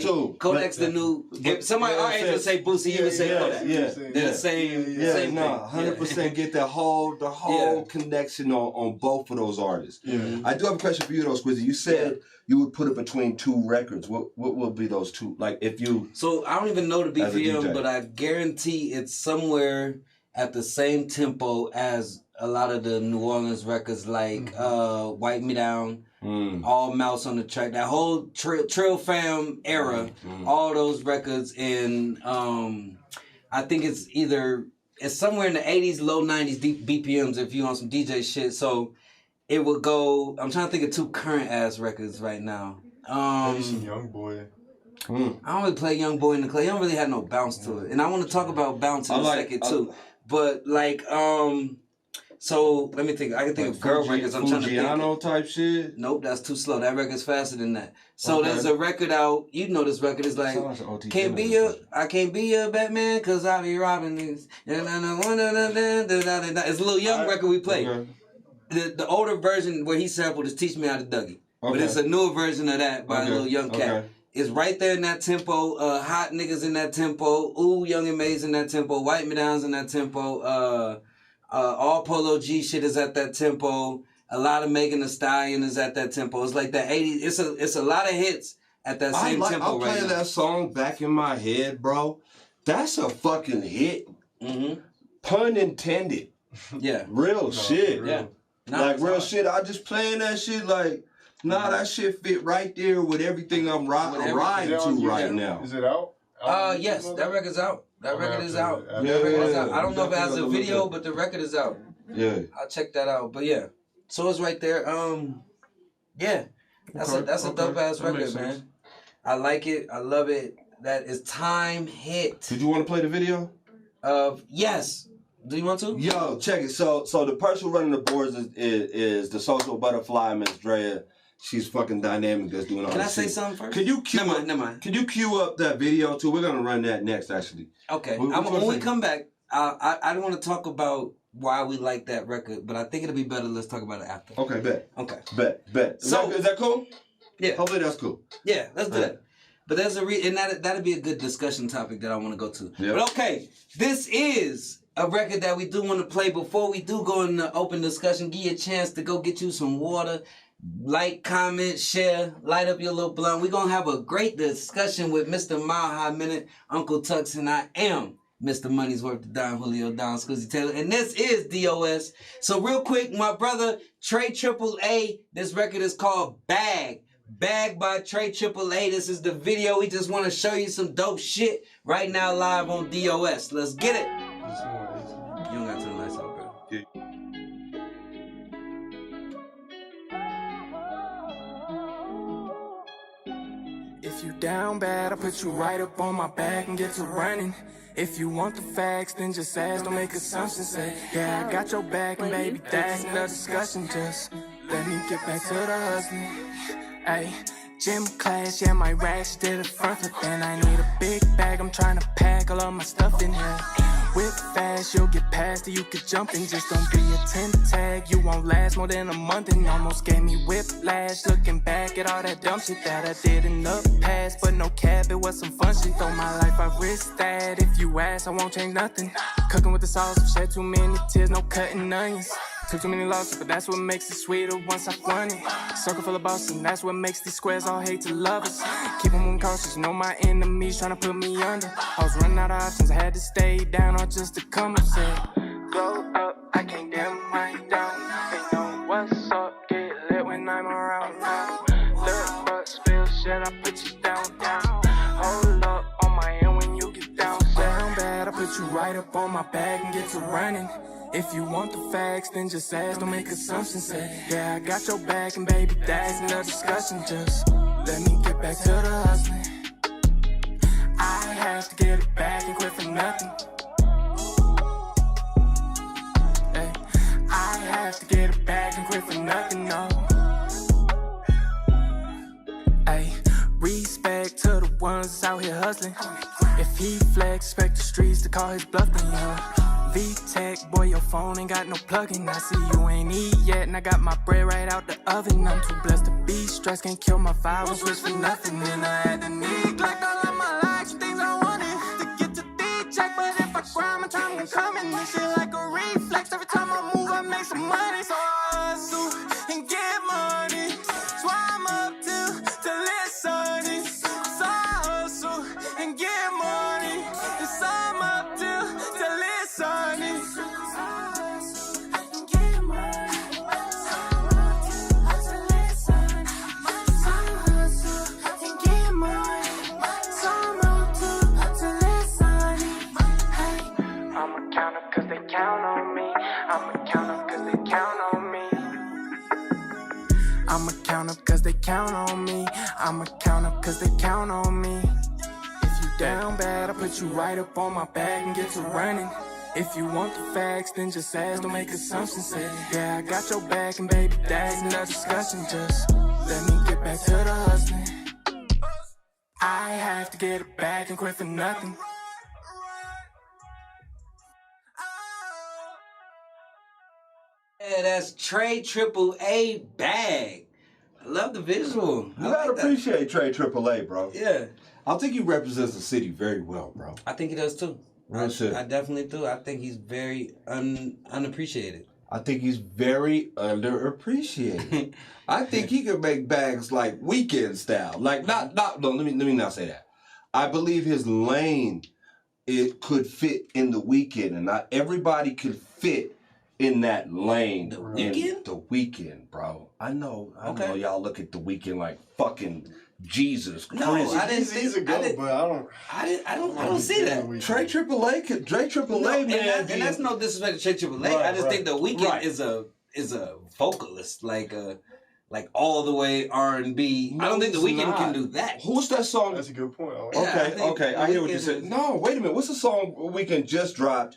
too. Kodak's the new... If somebody our age would say Boosie, you would say Kodak. They're the same thing. 100% get the whole connection on both of those artists. I do have a question for you, though, Squizzy. You said you would put it between two records. What would be those two? Like, if you... So, I don't even know the BPM, but I guarantee it's somewhere at the same tempo as a lot of the New Orleans records, like Wipe Me Down, All Mouse on the Track, that whole Trill Fam era, all those records, and I think it's somewhere in the 80s, low 90s BPMs if you on some DJ shit. So it would go, I'm trying to think of two current ass records right now. Maybe some Young Boy. I don't really play Young Boy in the Clay. I don't really have no bounce to it. And I want to talk about bounce in a second too. But like, so let me think. I can think of girl records. I'm trying to think. Type shit. Nope, that's too slow. That record's faster than that. So there's a record out. You know this record is like, I can't be your Batman because I be robbing these. It's a little young record we play. The older version where he sampled is Teach Me How to Dougie. But it's a newer version of that by a little young cat. It's right there in that tempo. Hot niggas in that tempo. Ooh, Young and Maze in that tempo. Wipe Me Down's in that tempo. All Polo G shit is at that tempo. A lot of Megan Thee Stallion is at that tempo. It's like that 80s. It's a lot of hits at that same tempo I'm playing that song back in my head, bro. That's a fucking hit. Pun intended. Yeah. Real shit. Yeah. Like real shit. I just playing that shit like, nah, that shit fit right there with everything I'm riding to right now. Is it out? Yes, that record's out. That record is out. That record is out. I don't know if it has a video, but the record is out. Yeah. I'll check that out. But yeah. So it's right there. Yeah. That's a dope ass record, man. I like it. I love it. That is time hit. Did you want to play the video? Yes. Do you want to? Yo, check it. So the person running the boards is the social butterfly, Miss Drea. She's fucking dynamic. That's doing all Can I this say shit. something first? Can you cue Never mind. Can you cue up that video too? We're gonna run that next, actually. Okay. When we come back, I don't want to talk about why we like that record, but I think it'll be better. Let's talk about it after. Okay, bet. Okay. Bet. Is that cool? Yeah. Hopefully that's cool. Yeah, let's do that. But there's and that'll be a good discussion topic that I want to go to. Yep. But okay, this is a record that we do want to play. Before we do go in the open discussion, give you a chance to go get you some water. Like, comment, share, light up your little blunt. We're going to have a great discussion with Mr. Mile High Minute, Uncle Tuxx, and I am Mr. Money's Worth the Don Julio Don Squizzy Taylor. And this is DOS. So real quick, my brother, Trey AAA, this record is called Bag. Bag by Trey AAA. This is the video. We just want to show you some dope shit right now live on DOS. Let's get it. You don't got to turn the lights off, bro. Yeah. If you down bad, I'll put you right up on my back and get to running. If you want the facts, then just ask, don't make assumptions. Say, yeah, I got your back, and baby, that's no discussion. Just let me get back to the hustling. Ay, gym class, yeah, my racks did the front flip, and I need a big bag. I'm trying to pack all of my stuff in here. Whip fast, you'll get past it, you could jump in. Just don't be a 10 tag, you won't last more than a month. And almost gave me whiplash, looking back at all that dumb shit that I did in the past. But no cap, it was some fun shit. Throw my life, I risk that. If you ask, I won't change nothing. Cooking with the sauce, I've shed too many tears, no cutting onions. Took too many losses, but that's what makes it sweeter once I won it. Circle full of bosses, and that's what makes these squares all hate to love us. Keep them moving cautious, know my enemies trying to put me under. I was running out of options, I had to stay down or just to come up. Said, glow up, I can't dim my down. They know what's up, get lit when I'm around now. Look, but spill shit, I put you down. Hold up on my end when you get down. Down bad, I put you right up on my back and get to running. If you want the facts, then just ask, don't make assumptions. Say, yeah, I got your back, and baby, that's no discussion. Just let me get back to the hustling. I have to get it back and quit for nothing. Hey, I have to get it back and quit for nothing, no. Hey, respect to the ones that's out here hustling. If he flex, expect the streets to call his bluff, then yeah. V-Tech, boy, your phone ain't got no plug-in. I see you ain't eat yet, and I got my bread right out the oven. I'm too blessed to be stressed, can't kill my vibe, won't switch for nothing. And I had to neglect all of my life, some things I wanted to get to D-Check. But if I grind, my time gon' come in. This shit like a reflex, every time I move, I make some money. So I hustle and get money, so I'm up till it's sunny. So I hustle and get money, yes, I'm up till it's sunny. I'ma count up cause they count on me. I'ma count up cause they count on me. I'ma count up cause they count on me. I'ma count up cause they count on me. If you down bad, I put you right up on my back and get to running. If you want the facts, then just ask, don't make assumptions. Say, yeah, I got your back, and baby, that's no discussion. Just let me get back to the hustling. I have to get it back and quit for nothing. Yeah, that's Trey AAA Bag. I love the visual. You gotta appreciate Trey AAA, bro. Yeah. I think he represents the city very well, bro. I think he does too. I definitely do. I think he's very unappreciated. I think he's very underappreciated. I think he could make bags like Weekend style. Like let me not say that. I believe his lane it could fit in The Weeknd, and not everybody could fit in that lane. The Weeknd? The Weeknd, bro. I know y'all look at The Weeknd like fucking Jesus Christ. No, I didn't see. He's a goat, but I don't see that. Drake AAA, man. And that's no disrespect to Drake AAA. Right, I just think The Weeknd Right. is a vocalist, like all the way R&B. I don't think The Weeknd can do that. Who's that song? That's a good point. Okay, I hear what you said. No, wait a minute. What's the song Weeknd just dropped?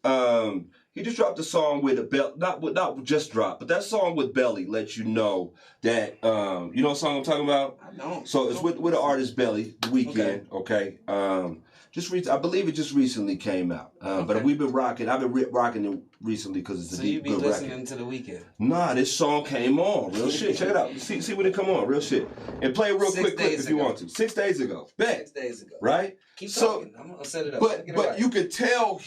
He just dropped a song with a bell, not just dropped, but that song with Belly lets you know that you know what song I'm talking about? I don't. So it's with the artist Belly, The Weeknd. Okay. I believe it just recently came out. But we've been rocking. I've been rocking it recently because it's a you've been good listening record. to The Weeknd. Nah, this song came on. Real shit. Check it out. See when it come on. Real shit. And play a real quick clip if you want to. 6 days ago. Bet. 6 days ago. Right? Keep talking. I'm gonna set it up. But you could tell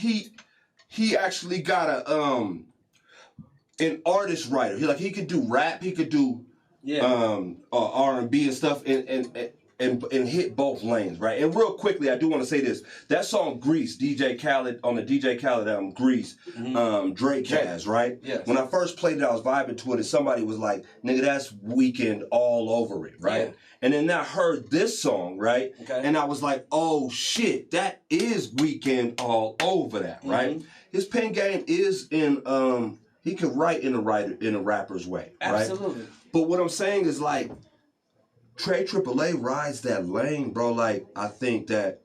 he actually got an artist writer. He could do rap, he could do R&B and stuff and hit both lanes, right? And real quickly, I do want to say this. That song Grease, DJ Khaled, on the DJ Khaled album Grease, Drake has, right? Yes. When I first played it, I was vibing to it and somebody was like, nigga, that's Weeknd all over it, right? Yeah. And then I heard this song, right? Okay. And I was like, oh shit, that is Weeknd all over that, right? His pen game is in he can write in a rapper's way, right? Absolutely. But what I'm saying is like Trey AAA rides that lane, bro. Like I think that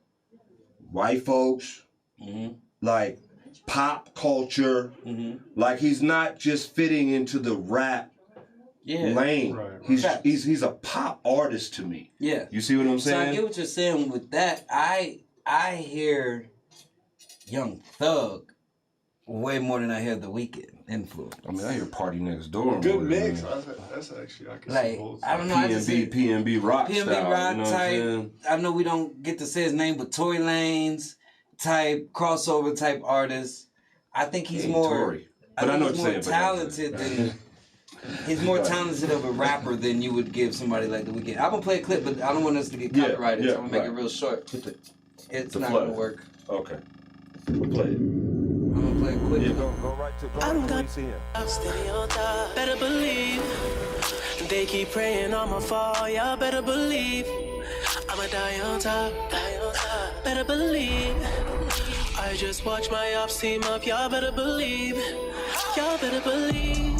white folks, like pop culture, like he's not just fitting into the rap lane. Right. He's a pop artist to me. Yeah. You see what I'm saying? So I get what you're saying with that. I hear Young Thug way more than I hear The Weeknd influence. I mean, I hear Party Next Door. Good mix. That's actually, I can see both. I don't know. PNB rock PNB style. rock you know type. I know we don't get to say his name, but Tory Lanez type, crossover type artist. I think he's more. Tory. But I know he's more talented than. He's more talented of a rapper than you would give somebody like The Weeknd. I'm gonna play a clip, but I don't want us to get copyrighted, so I'm gonna make it real short. It's not gonna work. Okay. We'll play it. I'm gonna play it quick. Yeah, go right to where you see him. I'm steady on top, better believe. They keep praying I'ma fall, y'all better believe. I'ma die on top, better believe. I just watch my ops team up, y'all better believe. Y'all better believe.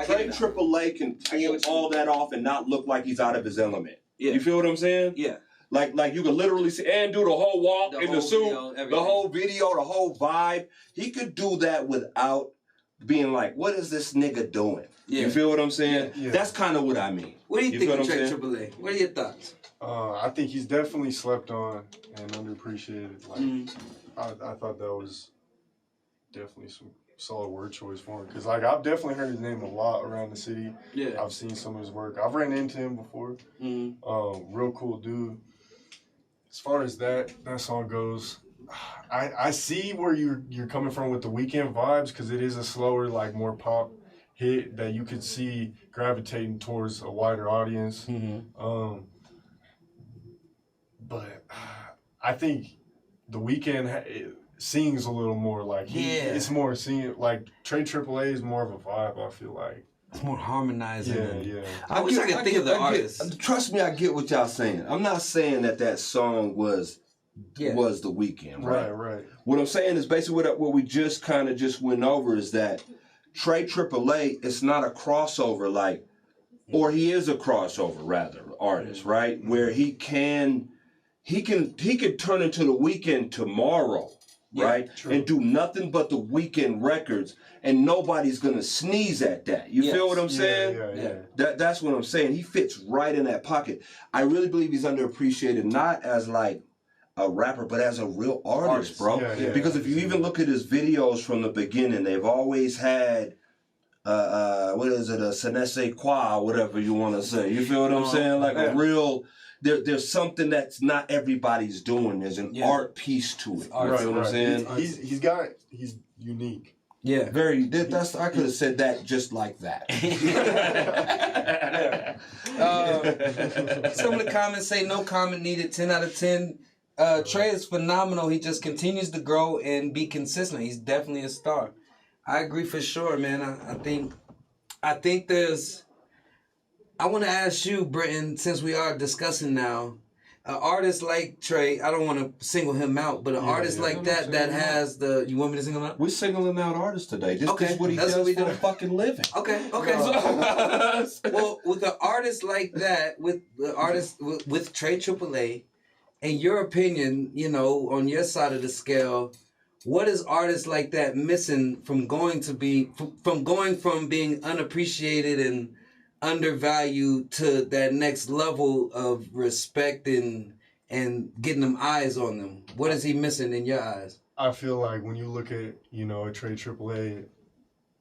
Trey AAA can pull all that off and not look like he's out of his element. Yeah. You feel what I'm saying? Yeah. Like you could literally see and do the whole walk in the suit, the whole video, the whole vibe. He could do that without being like, what is this nigga doing? Yeah. You feel what I'm saying? Yeah. That's kind of what I mean. What do you think of Trey AAA? What are your thoughts? I think he's definitely slept on and underappreciated. Like I thought that was definitely some solid word choice for him, because like I've definitely heard his name a lot around the city. Yeah, I've seen some of his work. I've ran into him before. Real cool dude. As far as that song goes, I see where you're coming from with the Weeknd vibes, because it is a slower, like more pop hit that you could see gravitating towards a wider audience. But I think the Weeknd sings a little more like it's more singing. Like Trey AAA is more of a vibe, I feel like. It's more harmonizing. Yeah. I wish I could think of the artist. Trust me, I get what y'all saying. I'm not saying that song was The Weeknd, right? Right. What I'm saying is basically what we just kind of just went over is that Trey AAA is not a crossover or he is a crossover rather artist, right? Where he can turn into The Weeknd tomorrow. Right? And do nothing but the Weeknd records, and nobody's gonna sneeze at that. You feel what I'm saying? Yeah. That's what I'm saying. He fits right in that pocket. I really believe he's underappreciated, not as like a rapper, but as a real artist, bro. Because if you even look at his videos from the beginning, they've always had what is it, a Senese Qua, whatever you want to say. You feel what I'm saying? Like a real. There's something that's not everybody's doing. There's an art piece to it. You know what I'm saying? He's unique. Yeah. Very. I could have said that just like that. Some of the comments say no comment needed. 10 out of 10. Trey is phenomenal. He just continues to grow and be consistent. He's definitely a star. I agree for sure, man. I think there's. I want to ask you, Britton, since we are discussing now, an artist like Trey. I don't want to single him out, but an artist like that has the. You want me to single him out? We're singling out artists today. This is what he does for a fucking living. Okay. Well, with an artist like that, with the artist with Trey AAA, in your opinion, you know, on your side of the scale, what is artists like that missing from going from being unappreciated and undervalued to that next level of respect and getting them eyes on them? What is he missing in your eyes? I feel like when you look at, you know, a Trey AAA,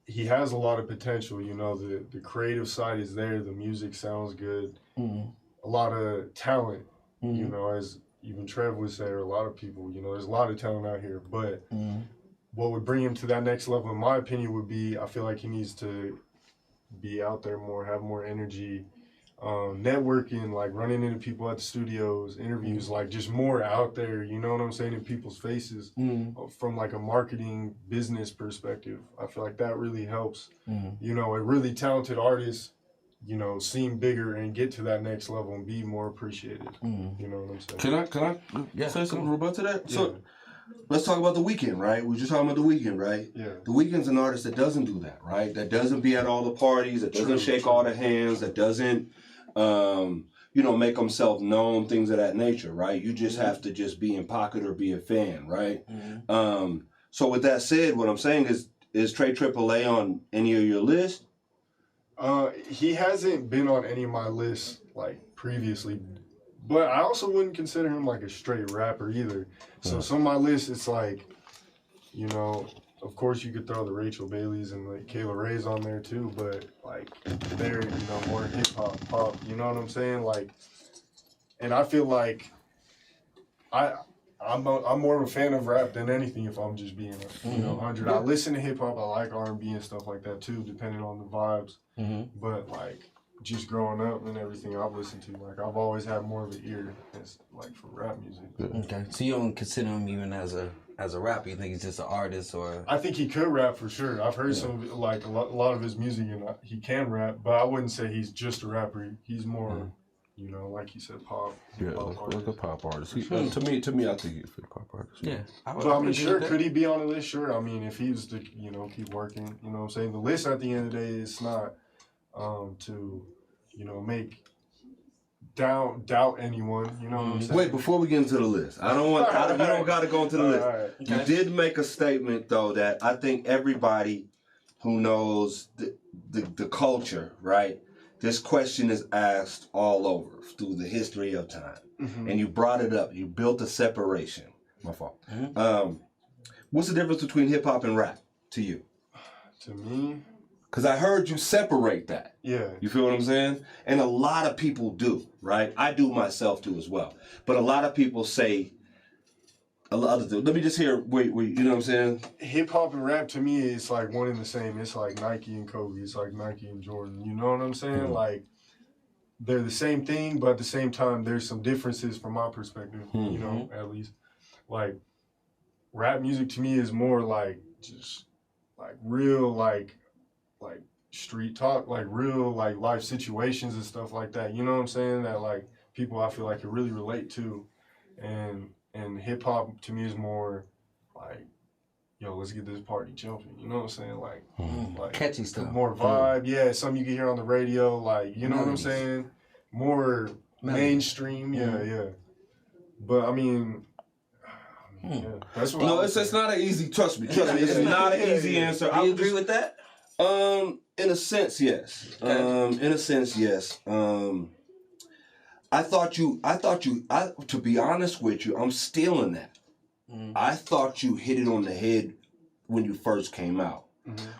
he has a lot of potential. You know, the creative side is there. The music sounds good. Mm-hmm. A lot of talent, you know, as even Trev would say, or a lot of people, you know, there's a lot of talent out here. But what would bring him to that next level, in my opinion, would be, I feel like he needs to be out there more, have more energy, networking, like running into people at the studios, interviews, like just more out there, you know what I'm saying, in people's faces from like a marketing business perspective. I feel like that really helps, you know, a really talented artist, you know, seem bigger and get to that next level and be more appreciated. You know what I'm saying? Can I say something about to that? Yeah. So let's talk about The Weeknd, right? We were just talking about The Weeknd, right? Yeah. The Weeknd's an artist that doesn't do that, right? That doesn't be at all the parties, that doesn't shake all the hands, that doesn't, you know, make himself known, things of that nature, right? You just have to just be in pocket or be a fan, right? So with that said, what I'm saying is Trey AAA on any of your lists? He hasn't been on any of my lists like previously, but I also wouldn't consider him like a straight rapper either. So some of my lists, it's like, you know, of course you could throw the Rachel Baileys and like Kayla Ray's on there too, but like they're, you know, more hip hop, pop, you know what I'm saying? Like, and I feel like I'm more of a fan of rap than anything, if I'm just being, you know, 100. I listen to hip hop, I like R&B and stuff like that too, depending on the vibes. But like, just growing up and everything I've listened to, like I've always had more of an ear as like for rap music. Okay, so you don't consider him even as a rapper? You think he's just an artist, or? I think he could rap for sure. I've heard some of it, like a lot of his music, and he can rap, but I wouldn't say he's just a rapper. He's more, you know, like you said, pop. Yeah, like a pop artist. To me, I think he's a pop artist. Yeah. But I mean, sure, could he be on the list? Sure. I mean, if he was to, you know, keep working, you know what I'm saying? The list at the end of the day is not to, you know, make doubt anyone, you know what I'm saying? Wait, before we get into the list, you don't got to go into the list. Right. You did make a statement, though, that I think everybody who knows the culture, right? This question is asked all over through the history of time. And you brought it up. You built a separation. My fault. What's the difference between hip-hop and rap to you? To me? Because I heard you separate that. Yeah. You feel what I'm saying? And a lot of people do, right? I do myself too as well. But a lot of people say, let me just hear, wait, you know what I'm saying? Hip hop and rap to me is like one and the same. It's like Nike and Kobe. It's like Nike and Jordan. You know what I'm saying? Like, they're the same thing, but at the same time, there's some differences from my perspective, you know, at least. Like, rap music to me is more like just like real, like street talk, like real, like life situations and stuff like that. You know what I'm saying? That like people I feel like can really relate to. And hip hop to me is more like, yo, let's get this party jumping. You know what I'm saying? Like catchy stuff. More vibe. Yeah, something you can hear on the radio. Like, you know what I'm saying? More mainstream. Yeah. But I mean, yeah, that's what it's not an easy. Trust me. It's not an easy answer. Do you agree with that? In a sense, yes. In a sense, yes. I thought to be honest with you, I'm stealing that. I thought you hit it on the head when you first came out.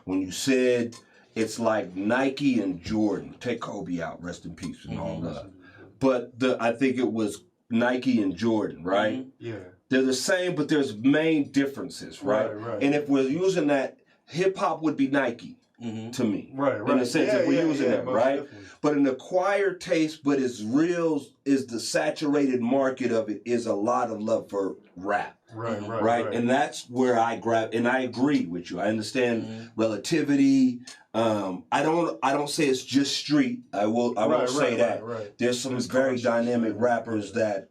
When you said it's like Nike and Jordan. Take Kobe out, rest in peace and all that. But I think it was Nike and Jordan, right? Yeah. They're the same, but there's main differences, right? Right. And if we're using that, hip hop would be Nike. to me. Right. In the sense if we're using that, right? Definitely. But an acquired taste, but it's real, is the saturated market of it is a lot of love for rap. Right. And that's where I grab, and I agree with you. I understand relativity. I don't say it's just street. I won't say that. Right. There's some very dynamic rappers that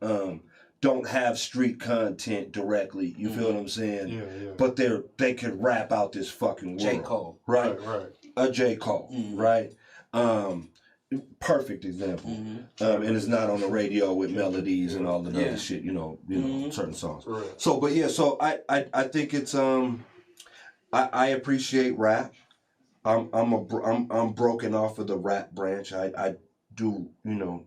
don't have street content directly. You feel what I'm saying? Yeah. But they could rap out this fucking world. J. Cole. Right. A J. Cole. Right. Perfect example. And it's not on the radio with melodies and all the other shit, you know, certain songs. Right. So, but yeah, so I think it's I appreciate rap. I'm broken off of the rap branch. I do, you know,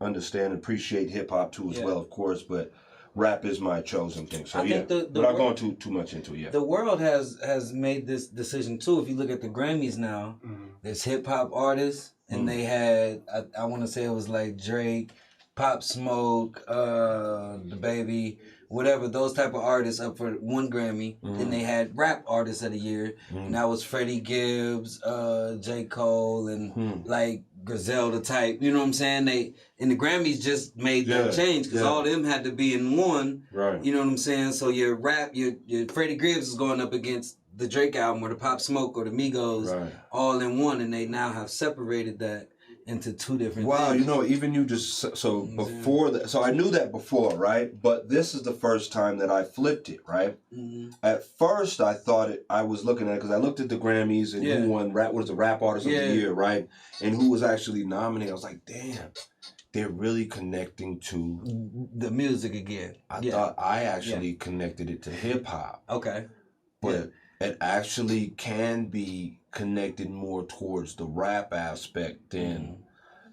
understand and appreciate hip hop too as well, of course, but rap is my chosen thing. So think but I'm going too much into it. Yeah. The world has made this decision too. If you look at the Grammys now, there's hip hop artists, and they had I want to say it was like Drake, Pop Smoke, the Baby, whatever, those type of artists up for one Grammy. Then they had rap artists of the year, and that was Freddie Gibbs, J. Cole, and like Griselda type. You know what I'm saying? They and the Grammys just made that change because all of them had to be in one. Right. You know what I'm saying? So your rap, your Freddie Gibbs is going up against the Drake album or the Pop Smoke or the Migos, all in one, and they now have separated that into two different things. You know, even you just so before that. So I knew that before, right? But this is the first time that I flipped it, right? At first, I thought I was looking at it because I looked at the Grammys and who won what was the rap artist of the year, right? And who was actually nominated. I was like, damn, they're really connecting to the music again. I thought I actually connected it to hip hop. Okay, but it actually can be connected more towards the rap aspect than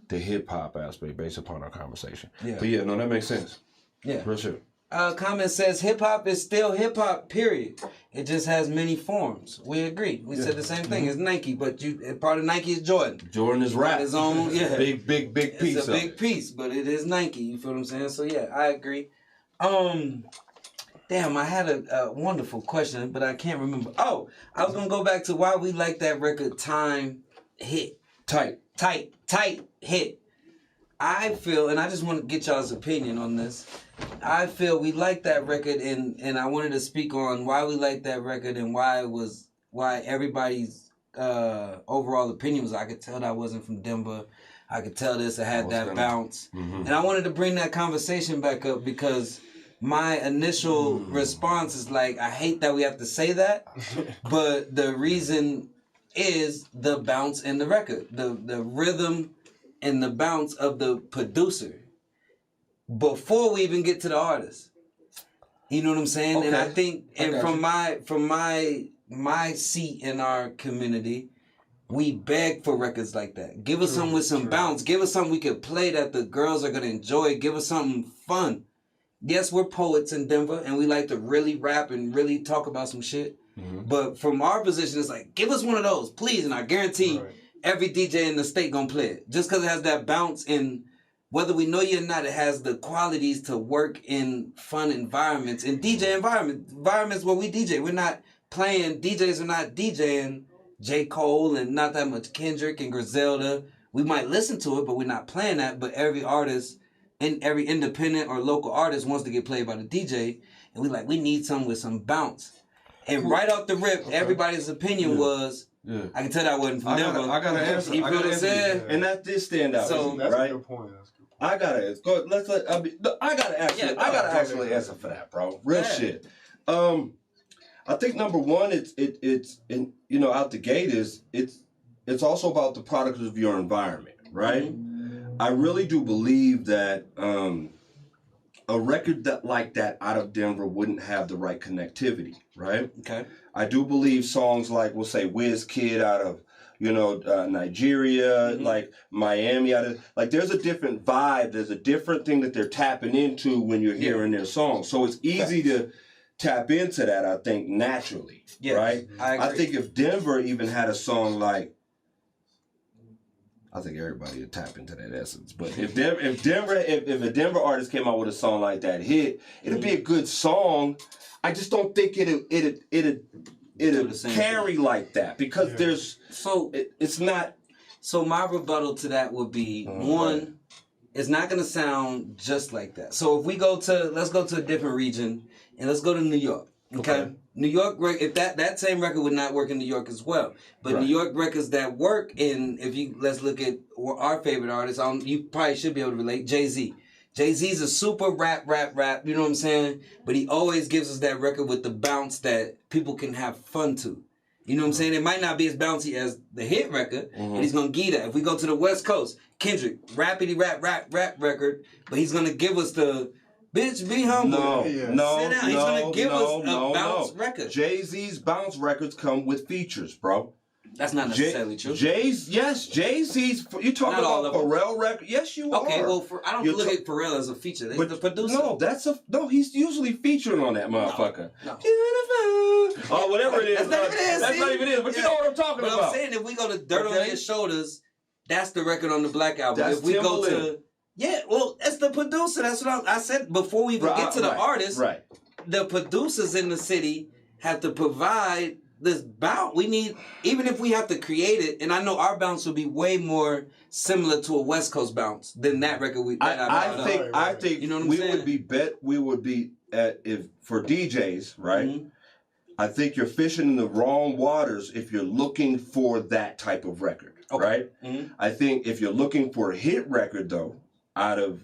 the hip hop aspect based upon our conversation. But yeah, no, that makes sense. Yeah. For sure. Comment says hip hop is still hip hop, period. It just has many forms. We agree. We said the same thing. It's Nike, but part of Nike is Jordan. Jordan is rap. His own, big piece. It's a big piece, but it is Nike. You feel what I'm saying? So yeah, I agree. Damn, I had a wonderful question, but I can't remember. Oh, I was gonna go back to why we like that record. Time hit. Tight hit. I feel, and I just want to get y'all's opinion on this. I feel we like that record, and I wanted to speak on why we like that record and why everybody's overall opinion was. I could tell that I wasn't from Denver. I could tell this. I had that bounce, and I wanted to bring that conversation back up because my initial response is like, I hate that we have to say that, but the reason is the bounce in the record, the rhythm and the bounce of the producer before we even get to the artist. You know what I'm saying? Okay. And I think, and from my seat in our community, we beg for records like that. Give us something with some bounce. Give us something we could play that the girls are gonna enjoy. Give us something fun. Yes, we're poets in Denver, and we like to really rap and really talk about some shit. But from our position, it's like, give us one of those, please. And I guarantee every DJ in the state gonna play it. Just because it has that bounce, and whether we know you or not, it has the qualities to work in fun environments, in DJ environments where we DJ. We're not playing, DJs are not DJing J. Cole and not that much Kendrick and Griselda. We might listen to it, but we're not playing that. But every artist, and every independent or local artist wants to get played by the DJ, and we need something with some bounce. And right off the rip, everybody's opinion was, I can tell that I wasn't from Denver. I got to answer. You feel what I'm saying? And that did stand out. So that's right? a good point. I gotta actually answer for that, bro. Real shit. I think number one, it's out the gate it's also about the product of your environment, right? I really do believe that a record like that out of Denver wouldn't have the right connectivity, right? Okay. I do believe songs like, we'll say, WizKid out of, Nigeria, like Miami, there's a different vibe. There's a different thing that they're tapping into when you're hearing their songs. So it's easy to tap into that, I think, naturally, right? I think if Denver even had a song like, I think everybody would tap into that essence. But if a Denver artist came out with a song like that, it'd be a good song. I just don't think it'd it'll carry like that because there's it's not. So my rebuttal to that would be one, it's not gonna sound just like that. So if we let's go to a different region and let's go to New York. Okay. New York, if that same record would not work in New York as well, but New York records that work in, let's look at our favorite artist. You probably should be able to relate. Jay-Z. Jay-Z's a super rap. You know what I'm saying? But he always gives us that record with the bounce that people can have fun to. You know what I'm saying? It might not be as bouncy as the hit record, but he's gonna give that. If we go to the West Coast, Kendrick, rapidy rap record, but he's gonna give us the bitch be humble. No. Sit down. He's gonna give us a bounce record. Jay-Z's bounce records come with features, bro. That's not necessarily true. Jay-Z's. You talking about Pharrell record? Yes, you are. Okay, well, I don't look at Pharrell as a feature. He's the producer. No, he's usually featuring on that motherfucker. No. Oh, whatever it is. That's not even it. But you know what I'm talking about. But I'm saying if we go to Dirt on Your Shoulders, that's the record on the Black Album. That's if we go Timbaland. to it's the producer. That's what I said before we even get to the artist. Right. The producers in the city have to provide this bounce. We need, even if we have to create it, and I know our bounce will be way more similar to a West Coast bounce than that record I think you know what I'm we saying? would be if for DJs, right? I think you're fishing in the wrong waters if you're looking for that type of record, right? I think if you're looking for a hit record though, out of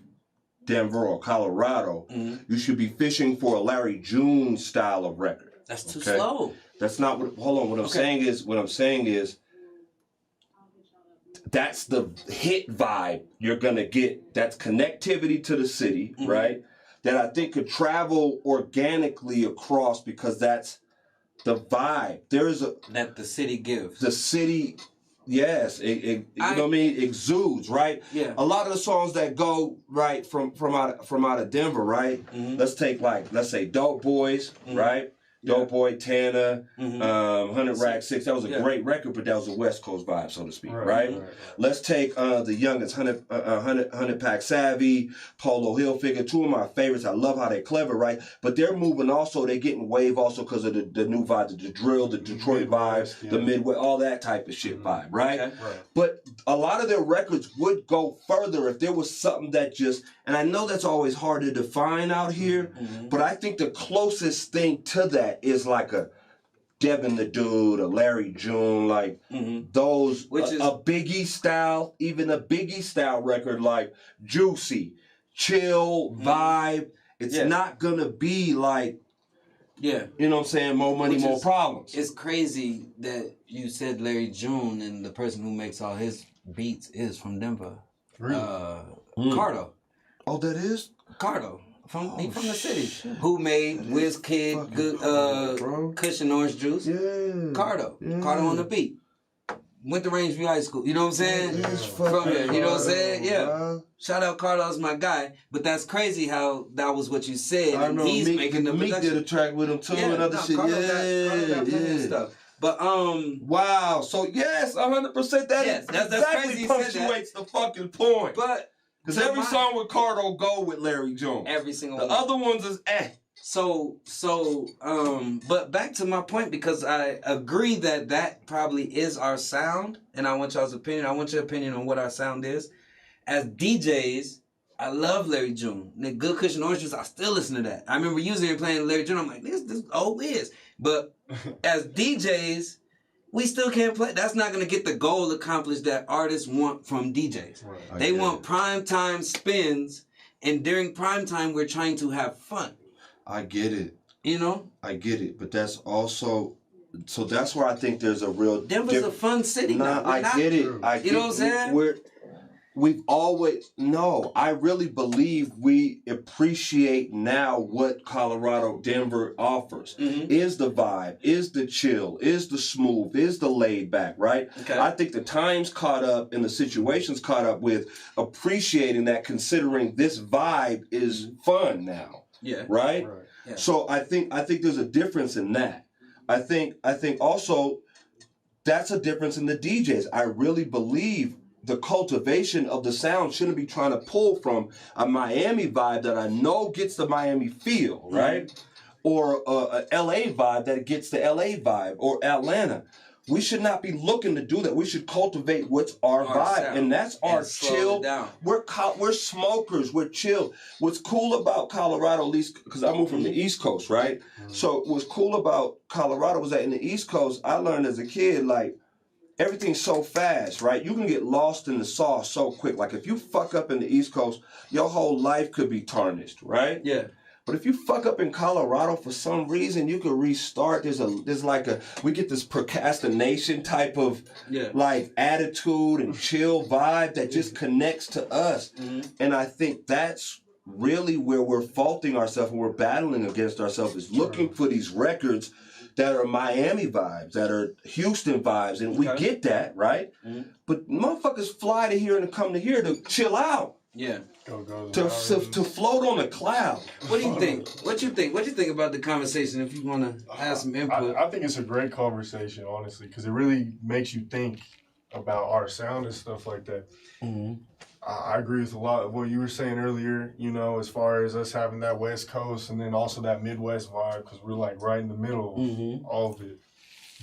Denver or Colorado, you should be fishing for a Larry June style of record. That's too slow. That's not what. Hold on. What I'm saying is, that's the hit vibe you're gonna get. That's connectivity to the city, right? That I think could travel organically across because that's the vibe. That the city gives. The city. Yes, you know what I mean? Exudes, right? Yeah. A lot of the songs that go right from out of Denver, right? Let's say Dope Boys, right? Dope Boy, Tana, 100 Rack 6. That was a great record, but that was a West Coast vibe, so to speak, right? Let's take the youngest 100 Pack Savvy, Polo Hilfiger, two of my favorites. I love how they're clever, right? But they're moving also, they're getting wave also because of the new vibe, the drill, the Detroit vibes, the Midwest, all that type of shit vibe, right? But a lot of their records would go further if there was something that just, and I know that's always hard to define out here, but I think the closest thing to that is like a Devin the Dude, a Larry June, like those, a Biggie style, even a Biggie style record like Juicy, chill, vibe. It's not gonna be like, you know what I'm saying, more money, more problems. It's crazy that you said Larry June and the person who makes all his beats is from Denver. Really? Cardo. Oh, that is? Cardo. From the city. Who made WizKid, good Kush and Orange Juice? Yeah. Cardo. Cardo on the beat. Went to Rangeview High School. You know what I'm saying? From here. You know what I'm saying? Yeah. Bro. Shout out Cardo's my guy. But that's crazy how that was what you said. I know. He's making the Meek production. did a track with him too and other shit. Cardo got stuff. But wow. So yes, 100%. That's exactly crazy punctuates the fucking point. But because every song with Cardo go with Larry Jones. Every single one. The other ones is but back to my point, because I agree that probably is our sound, and I want y'all's opinion. I want your opinion on what our sound is. As DJs, I love Larry June. The Good Kush and Orange Juice, I still listen to that. I remember using it playing Larry June. I'm like, this old is. But as DJs, we still can't play. That's not going to get the goal accomplished that artists want from DJs. Right. They want prime time spins, and during prime time, we're trying to have fun. I get it. You know? I get it. But that's also, so that's where I think there's a real... Denver's a fun city. Nah, I get it. You know what I'm saying? We've always, I really believe we appreciate now what Colorado, Denver offers. Is the vibe, is the chill, is the smooth, is the laid back, right? Okay. I think the time's caught up and the situation's caught up with appreciating that, considering this vibe is fun now. Yeah. Right? Yeah. So I think there's a difference in that. I think also that's a difference in the DJs. I really believe the cultivation of the sound shouldn't be trying to pull from a Miami vibe that I know gets the Miami feel, right? or a LA vibe that gets the LA vibe, or Atlanta. We should not be looking to do that. We should cultivate what's our vibe, sound. and that's our And slow chill. it down. We're smokers. We're chill. What's cool about Colorado, at least because I moved from the East Coast, right? So what's cool about Colorado was that in the East Coast, I learned as a kid, like, everything's so fast, right? You can get lost in the sauce so quick. Like, if you fuck up in the East Coast, your whole life could be tarnished, right? Yeah. But if you fuck up in Colorado for some reason, you could restart. We get this procrastination type of like attitude and chill vibe that just connects to us. And I think that's really where we're faulting ourselves and we're battling against ourselves, is looking for these records that are Miami vibes, that are Houston vibes, and we get that, right? But motherfuckers fly to here and come to here to chill out. Yeah. To float on a cloud. What do you think? What you think about the conversation? If you want to have some input, I think it's a great conversation, honestly, because it really makes you think about our sound and stuff like that. I agree with a lot of what you were saying earlier, you know, as far as us having that West Coast and then also that Midwest vibe, because we're like right in the middle of all of it.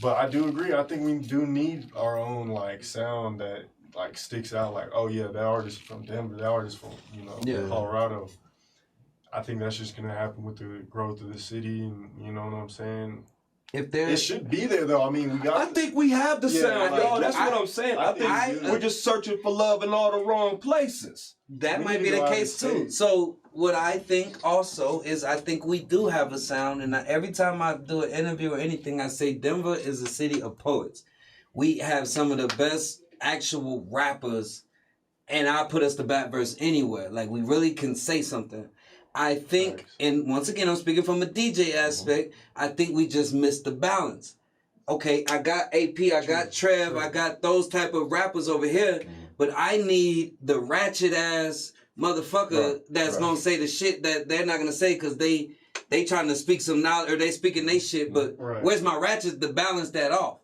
But I do agree. I think we do need our own like sound that like sticks out, like, oh yeah, that artist from Denver, that artist from, you know, Colorado. I think that's just gonna happen with the growth of the city, and you know what I'm saying. It should be there though. I mean, I think we have the sound, y'all. That's what I'm saying. I think we're just searching for love in all the wrong places. That might be the case too. So what I think also is I think we do have a sound, and every time I do an interview or anything, I say Denver is a city of poets. We have some of the best actual rappers, and I put us the bat verse anywhere. Like, we really can say something. I think, and once again, I'm speaking from a DJ aspect, I think we just missed the balance. Okay, I got AP, I got Trev, I got those type of rappers over here, but I need the ratchet ass motherfucker that's gonna say the shit that they're not gonna say because they trying to speak some knowledge, or they speaking they shit, but where's my ratchet to balance that off?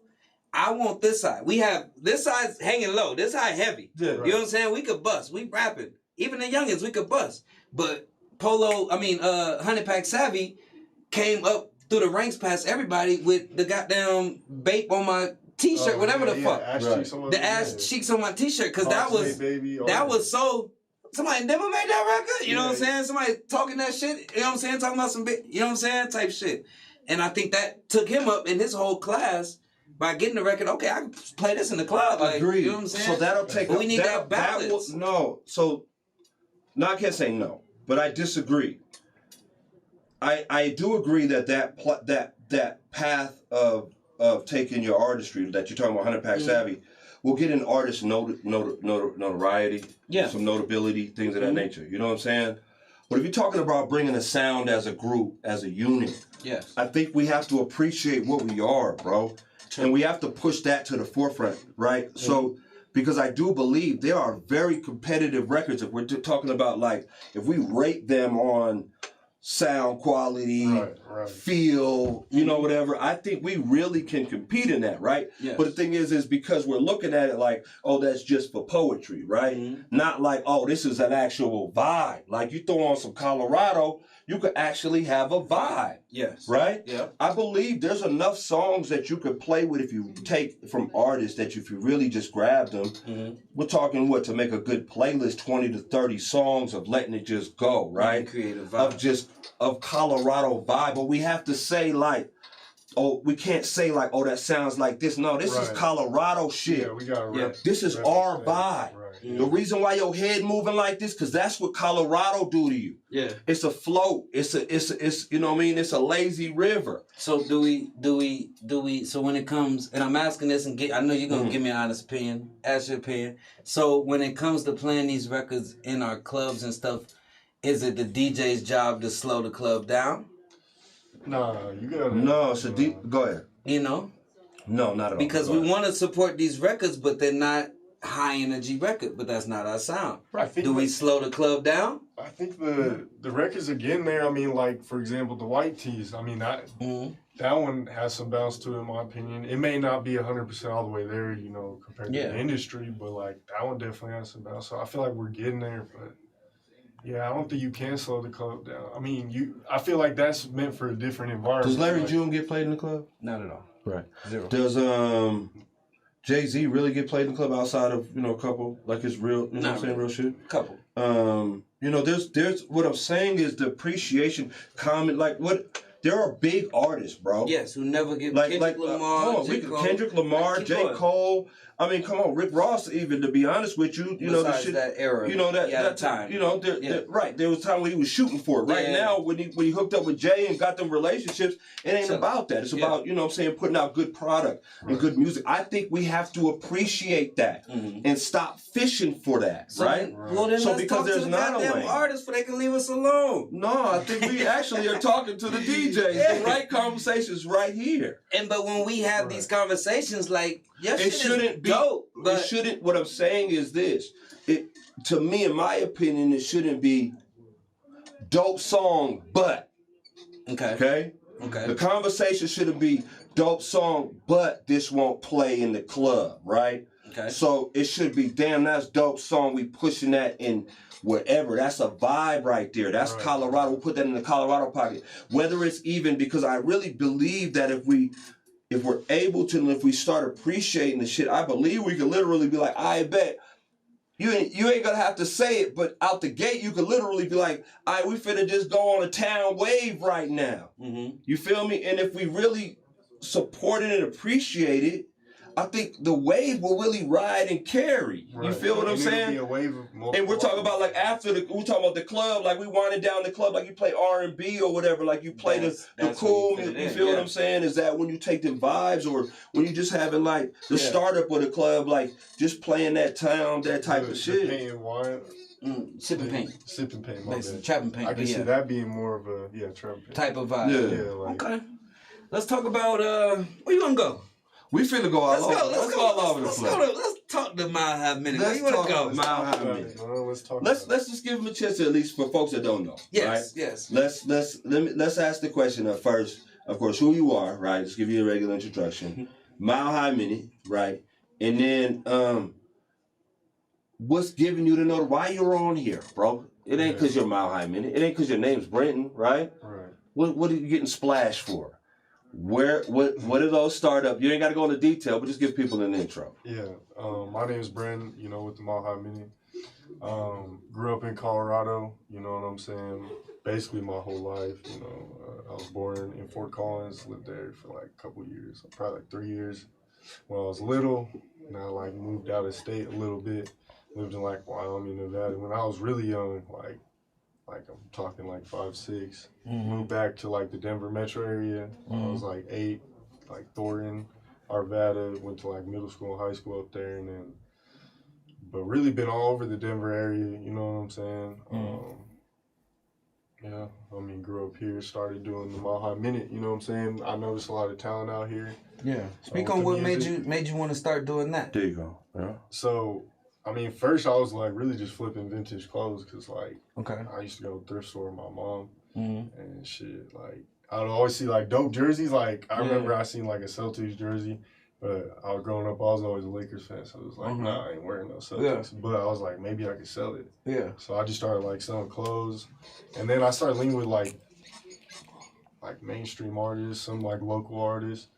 I want this side. We have this side's hanging low, this side heavy. You know what I'm saying? We could bust. We rapping. Even the youngins, we could bust. But Honey Pack Savvy came up through the ranks past everybody with the goddamn bape on my t-shirt, whatever the fuck. The ass cheeks on my t-shirt, because that was so. Somebody never made that record. You know what I'm saying? Somebody talking that shit. You know what I'm saying? Talking about some big, you know what I'm saying? Type shit. And I think that took him up in his whole class by getting the record. Okay, I can play this in the club. Like, Agreed. You know what I'm saying? So that'll take. But we need that balance. No, I can't say no, but I disagree. I do agree that path of taking your artistry that you're talking about, 100 Pack Savvy, will get an artist notoriety, some notability, things of that nature. You know what I'm saying? But if you're talking about bringing a sound as a group, as a unit, I think we have to appreciate what we are, bro. And we have to push that to the forefront, right? So, because I do believe there are very competitive records. If we're talking about, like, if we rate them on sound quality, feel, you know, whatever, I think we really can compete in that, right? But the thing is because we're looking at it like, oh, that's just for poetry, right? Not like, oh, this is an actual vibe. Like, you throw on some Colorado, you could actually have a vibe. Right? I believe there's enough songs that you could play with if you take from artists that if you really just grab them. We're talking to make a good playlist, 20 to 30 songs of letting it just go, right? Create a vibe. Of Colorado vibe. But we have to say, like, oh, we can't say like, oh, that sounds like this. No, this is Colorado shit. Yeah, we gotta this is our vibe. The reason why your head moving like this, because that's what Colorado do to you. It's a float. It's you know what I mean? It's a lazy river. So do we so when it comes, and I'm asking this, and I know you're gonna give me an honest opinion, ask your opinion. So when it comes to playing these records in our clubs and stuff, is it the DJ's job to slow the club down? No, you gotta. No, it's go ahead. You know? No, not at all. Because we want to support these records, but they're not high energy record, but that's not our sound. Do we slow the club down? I think the records are getting there. I mean, like, for example, the White Tees. I mean, that one has some bounce to it, in my opinion. It may not be 100% all the way there, you know, compared to the industry, but like that one definitely has some bounce. So I feel like we're getting there, but Yeah, I don't think you can slow the club down. I mean, I feel like that's meant for a different environment. Does Larry June get played in the club? Not at all. Right. Zero. Does Jay-Z really get played in the club outside of, you know, a couple, like it's real, you know what I'm saying, real shit? Couple. You know, there's what I'm saying is the appreciation, comment, like what, there are big artists, bro. Yes, who never get Kendrick Lamar, Kendrick Lamar, J. Cole. I mean, come on, Rick Ross. Even to be honest with you, you know the shit. That era, you know that time. You know, right. There was a time when he was shooting for it. Right now, when he hooked up with Jay and got them relationships, it ain't about that. It's about, you know what I'm saying, putting out good product and good music. I think we have to appreciate that and stop fishing for that, right? Well, then so let's because talk there's to the not a goddamn lane. artists so they can leave us alone. No, I think we actually are talking to the DJs. The right conversations right here. But when we have these conversations, like, it shouldn't be dope. But it shouldn't. What I'm saying is this: to me, in my opinion, it shouldn't be dope song, but okay. The conversation shouldn't be dope song, but this won't play in the club, right? Okay. So it should be, damn, that's dope song. We pushing that in wherever. That's a vibe right there. That's Colorado. We'll put that in the Colorado pocket. Whether it's even, because I really believe that if we're able to, and if we start appreciating the shit, I believe we could literally be like, I bet you ain't gonna have to say it, but out the gate you could literally be like, all right, we finna just go on a town wave right now. You feel me? And if we really support it and appreciate it, I think the wave will really ride and carry. You feel what I'm saying? And we're talking about like we're talking about the club, like we winding down the club, like you play R&B or whatever, like you play the cool music. You feel what I'm saying? Is that when you take the vibes, or when you just having like the startup of the club, like just playing that town, that type of shit. Paint wine. Sipping paint. Sipping paint, my bad. Trapping paint. I can see that being more of a, trapping paint. Type of vibe. Yeah. Like, okay. Let's talk about, where you wanna go? We finna go all over. Let's go all over the place. Let's talk to Mile High Minute. Where you wanna go? Mile High Minute. Let's just give them a chance, at least for folks that don't know. Yes, right? yes. Let's ask the question first. Of course, who you are, right? Let's give you a regular introduction. Mile High Minute, right? And then what's giving you to know why you're on here, bro? It ain't because you're Mile High Minute. It ain't because your name's Brenton, right? Right. What are you getting splashed for? What are those startup? You ain't got to go into detail, but just give people an intro. Yeah, my name is Brenton, with the Mile High Minute. Grew up in Colorado, you know what I'm saying? Basically my whole life, I was born in Fort Collins, lived there for like a couple years, probably like 3 years. When I was little, and I like moved out of state a little bit, lived in like Wyoming, Nevada. When I was really young, like I'm talking like 5, 6. Moved back to like the Denver metro area. I was like 8, like Thornton, Arvada. Went to like middle school and high school up there, and then, but really been all over the Denver area. You know what I'm saying? Grew up here, started doing the Mile High Minute. You know what I'm saying? I noticed a lot of talent out here. Yeah. Speak on what made you want to start doing that. There you go. Yeah. So, first I was like really just flipping vintage clothes, because like I used to go to the thrift store with my mom and shit. Like I would always see like dope jerseys. Like I remember I seen like a Celtics jersey, but I was growing up, I was always a Lakers fan, so it was like, nah, I ain't wearing no Celtics. Yeah. But I was like, maybe I could sell it. Yeah. So I just started like selling clothes, and then I started linking with like mainstream artists, some like local artists,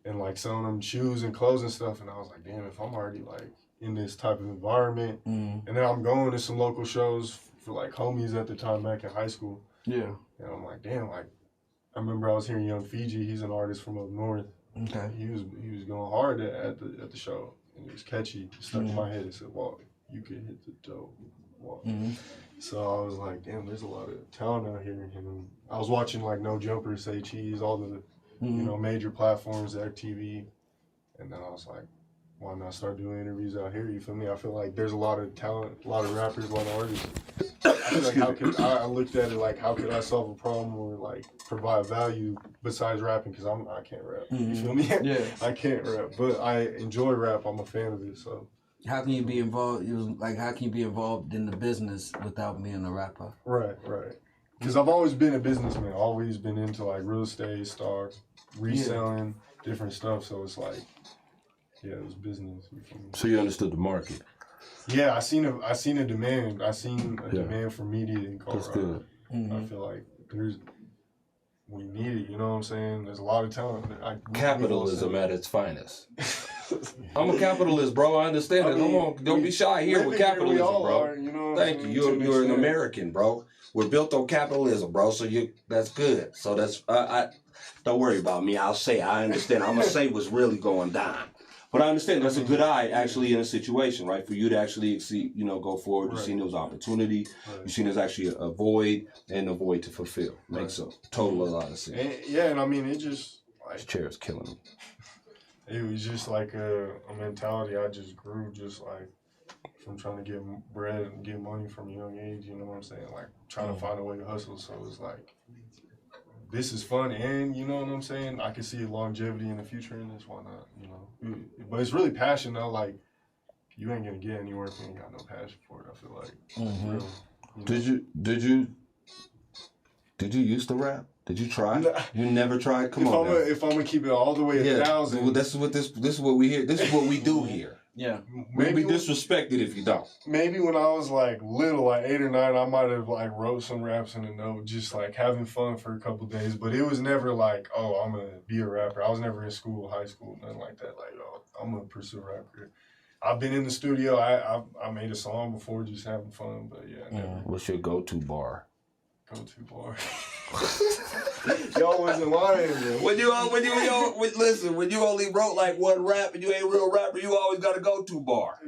and like selling them shoes and clothes and stuff. And I was like, damn, if I'm already like in this type of environment, and then I'm going to some local shows for like homies at the time back in high school. Yeah. And I'm like, damn, like I remember I was hearing Young Fiji. He's an artist from up north. Okay. He was going hard at the show, and it was catchy. It stuck in my head. It said, "Walk, you can hit the dope, walk." So I was like, damn, there's a lot of talent out here. And I was watching like No Jumper, Say Cheese, all the major platforms, TV, and then I was like, why not start doing interviews out here? You feel me? I feel like there's a lot of talent, a lot of rappers, a lot of artists. I feel like I looked at it like, how could I solve a problem or like provide value besides rapping? Because I can't rap. You feel me? Yeah. I can't rap, but I enjoy rap. I'm a fan of it. So how can you be involved? How can you be involved in the business without being a rapper? Right. Because I've always been a businessman. Always been into like real estate, stocks, reselling, different stuff. So it's like, yeah, it was business. So you understood the market. Yeah, I seen a demand. I seen a demand for media in Colorado. That's good. I feel like we need it. You know what I'm saying? There's a lot of talent. Capitalism at its finest. I'm a capitalist, bro. I understand it. Come on, don't be shy here with capitalism, bro. You know Thank you. You're an American, bro. We're built on capitalism, bro. So that's good. So that's I don't worry about me. I'll say I understand. I'm gonna say what's really going down. But I understand that's a good eye actually in a situation, right? For you to actually see, go forward. You've seen there was opportunity. You've seen there's actually a void and a void to fulfill. Makes a total lot of sense. And I mean, it just like this chair is killing me. It was just like a mentality I just grew just like from trying to get bread and get money from a young age. You know what I'm saying? Like trying to find a way to hustle. So it's like, this is fun, and you know what I'm saying? I can see longevity in the future in this, why not, But it's really passion, though. Like, you ain't gonna get anywhere if you ain't got no passion for it, I feel like. Real, Did you used to rap? Did you try? You never tried? Come on. If I'm gonna keep it all the way 1,000. Well, this is what we hear. This is what we do here. Yeah. Maybe disrespected if you don't. Maybe when I was like little, like 8 or 9, I might have like wrote some raps in a note, just like having fun for a couple days. But it was never like, oh, I'm gonna be a rapper. I was never in school, high school, nothing like that. Like, oh, I'm gonna pursue a rap career. I've been in the studio. I made a song before, just having fun. But yeah, never. What's your go-to bar? Go-to bar. Y'all wasn't lying, man. When you only wrote like one rap and you ain't a real rapper, you always got a go-to bar.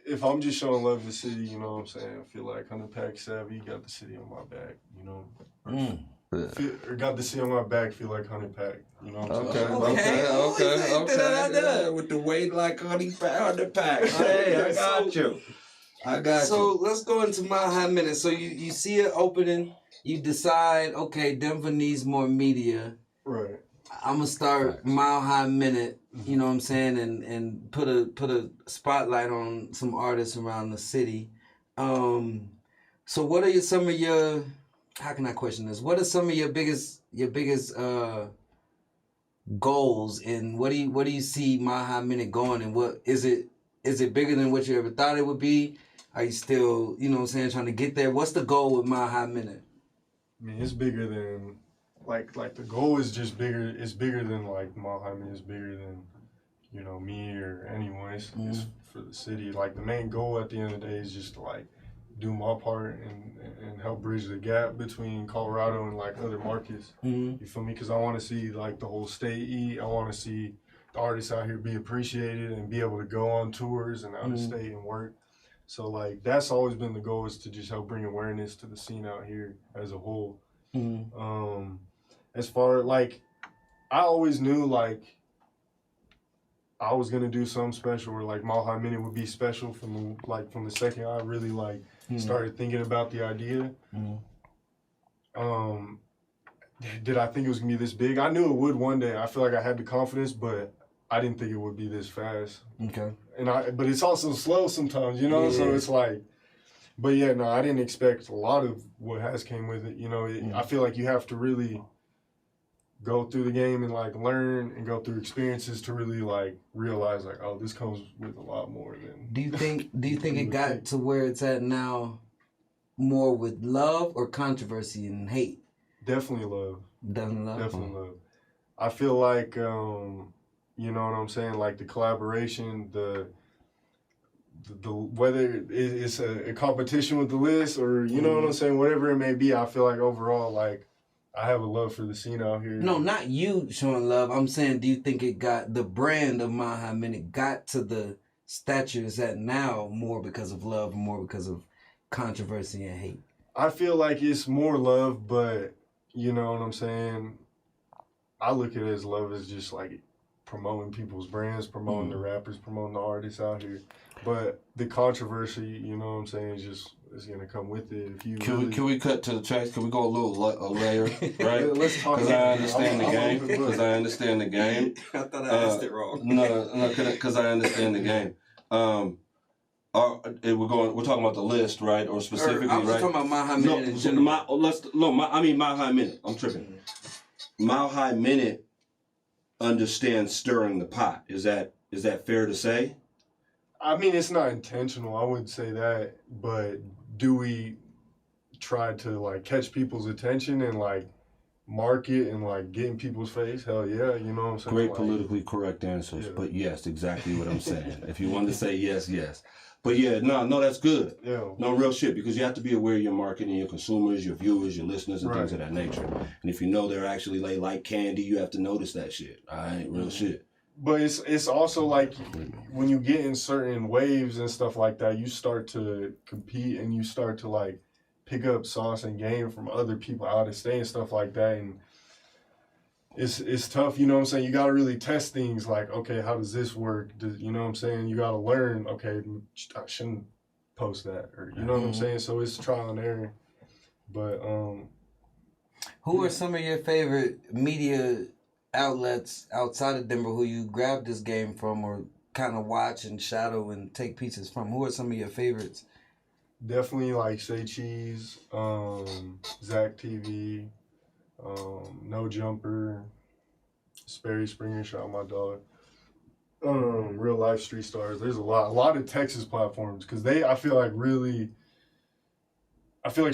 If I'm just showing love to the city, you know what I'm saying? I feel like 100 Pack Savvy got the city on my back, Or got the city on my back, feel like 100 Pack. You know what I'm saying? Okay. With the weight like 100 Pack. Hey, I got you. So let's go into Mile High Minute. So you see it opening. You decide, okay, Denver needs more media. Right. I'm gonna start Mile High Minute, you know what I'm saying, and put a spotlight on some artists around the city. So what are some of your, how can I question this? What are some of your biggest goals, and what do you see Mile High Minute going, and what is it bigger than what you ever thought it would be? Are you still, you know what I'm saying, trying to get there? What's the goal with Mile High Minute? I mean, it's bigger than, like the goal is just bigger. It's bigger than like Mile High Minute. It's bigger than, me or anyone. It's for the city. Like the main goal at the end of the day is just to like do my part and help bridge the gap between Colorado and like other markets. You feel me? Because I want to see like the whole state eat. I want to see the artists out here be appreciated and be able to go on tours and out of state and work. So like that's always been the goal, is to just help bring awareness to the scene out here as a whole. As far like, I always knew like I was gonna do something special, or like Mile High Minute would be special from the second I really like started thinking about the idea. Did I think it was gonna be this big? I knew it would one day. I feel like I had the confidence, but I didn't think it would be this fast. Okay. But it's also slow sometimes, so it's like, but yeah, no, I didn't expect a lot of what has came with it. I feel like you have to really go through the game and like learn and go through experiences to really like realize like, oh, this comes with a lot more than. Do you think it got to where it's at now more with love or controversy and hate? Definitely love. Definitely love. I feel like, you know what I'm saying? Like the collaboration, the whether it's a competition with the list or, you know what I'm saying? Whatever it may be, I feel like overall, like, I have a love for the scene out here. No, not you showing love. I'm saying, do you think it got, the brand of Mile High Minute got to the stature it's at now more because of love and more because of controversy and hate? I feel like it's more love, but you know what I'm saying? I look at it as love as just like promoting people's brands, promoting the rappers, promoting the artists out here. But the controversy, you know what I'm saying, is gonna come with it. If you can we cut to the tracks? Can we go a layer, right? Let's talk. Because I understand the game. Because I understand the game. I thought I asked it wrong. No, because I understand the game. We're talking about the list, right? Or specifically, I was right? talking about Mile High Minute in general. Mile High Minute. I'm tripping. Mile High Minute understands stirring the pot. Is that fair to say? I mean, it's not intentional. I wouldn't say that, but do we try to like catch people's attention and like market and like get in people's face? Hell yeah, you know what I'm saying? Great like, politically correct answers, but yes, exactly what I'm saying. If you want to say yes, yes. But yeah, no, that's good. Yeah. No, real shit, because you have to be aware of your market and your consumers, your viewers, your listeners, and things of that nature. And if you know they're actually like candy, you have to notice that shit. All right, real shit. But it's also like when you get in certain waves and stuff like that, you start to compete and you start to like pick up sauce and game from other people out of state and stuff like that. And it's tough, you know what I'm saying? You got to really test things like, okay, how does this work? You know what I'm saying? You got to learn, okay, I shouldn't post that, or you know what I'm saying? So it's trial and error. But who are some of your favorite media outlets outside of Denver who you grabbed this game from or kind of watch and shadow and take pieces from? Who are some of your favorites? Definitely like Say Cheese, Zach TV, No Jumper, Sperry Springer, shout out my dog. Real life street stars. There's a lot of Texas platforms because I feel like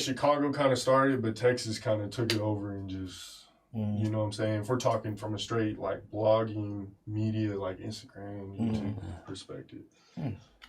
Chicago kind of started, but Texas kind of took it over and just, you know what I'm saying? If we're talking from a straight like blogging media, like Instagram, YouTube perspective.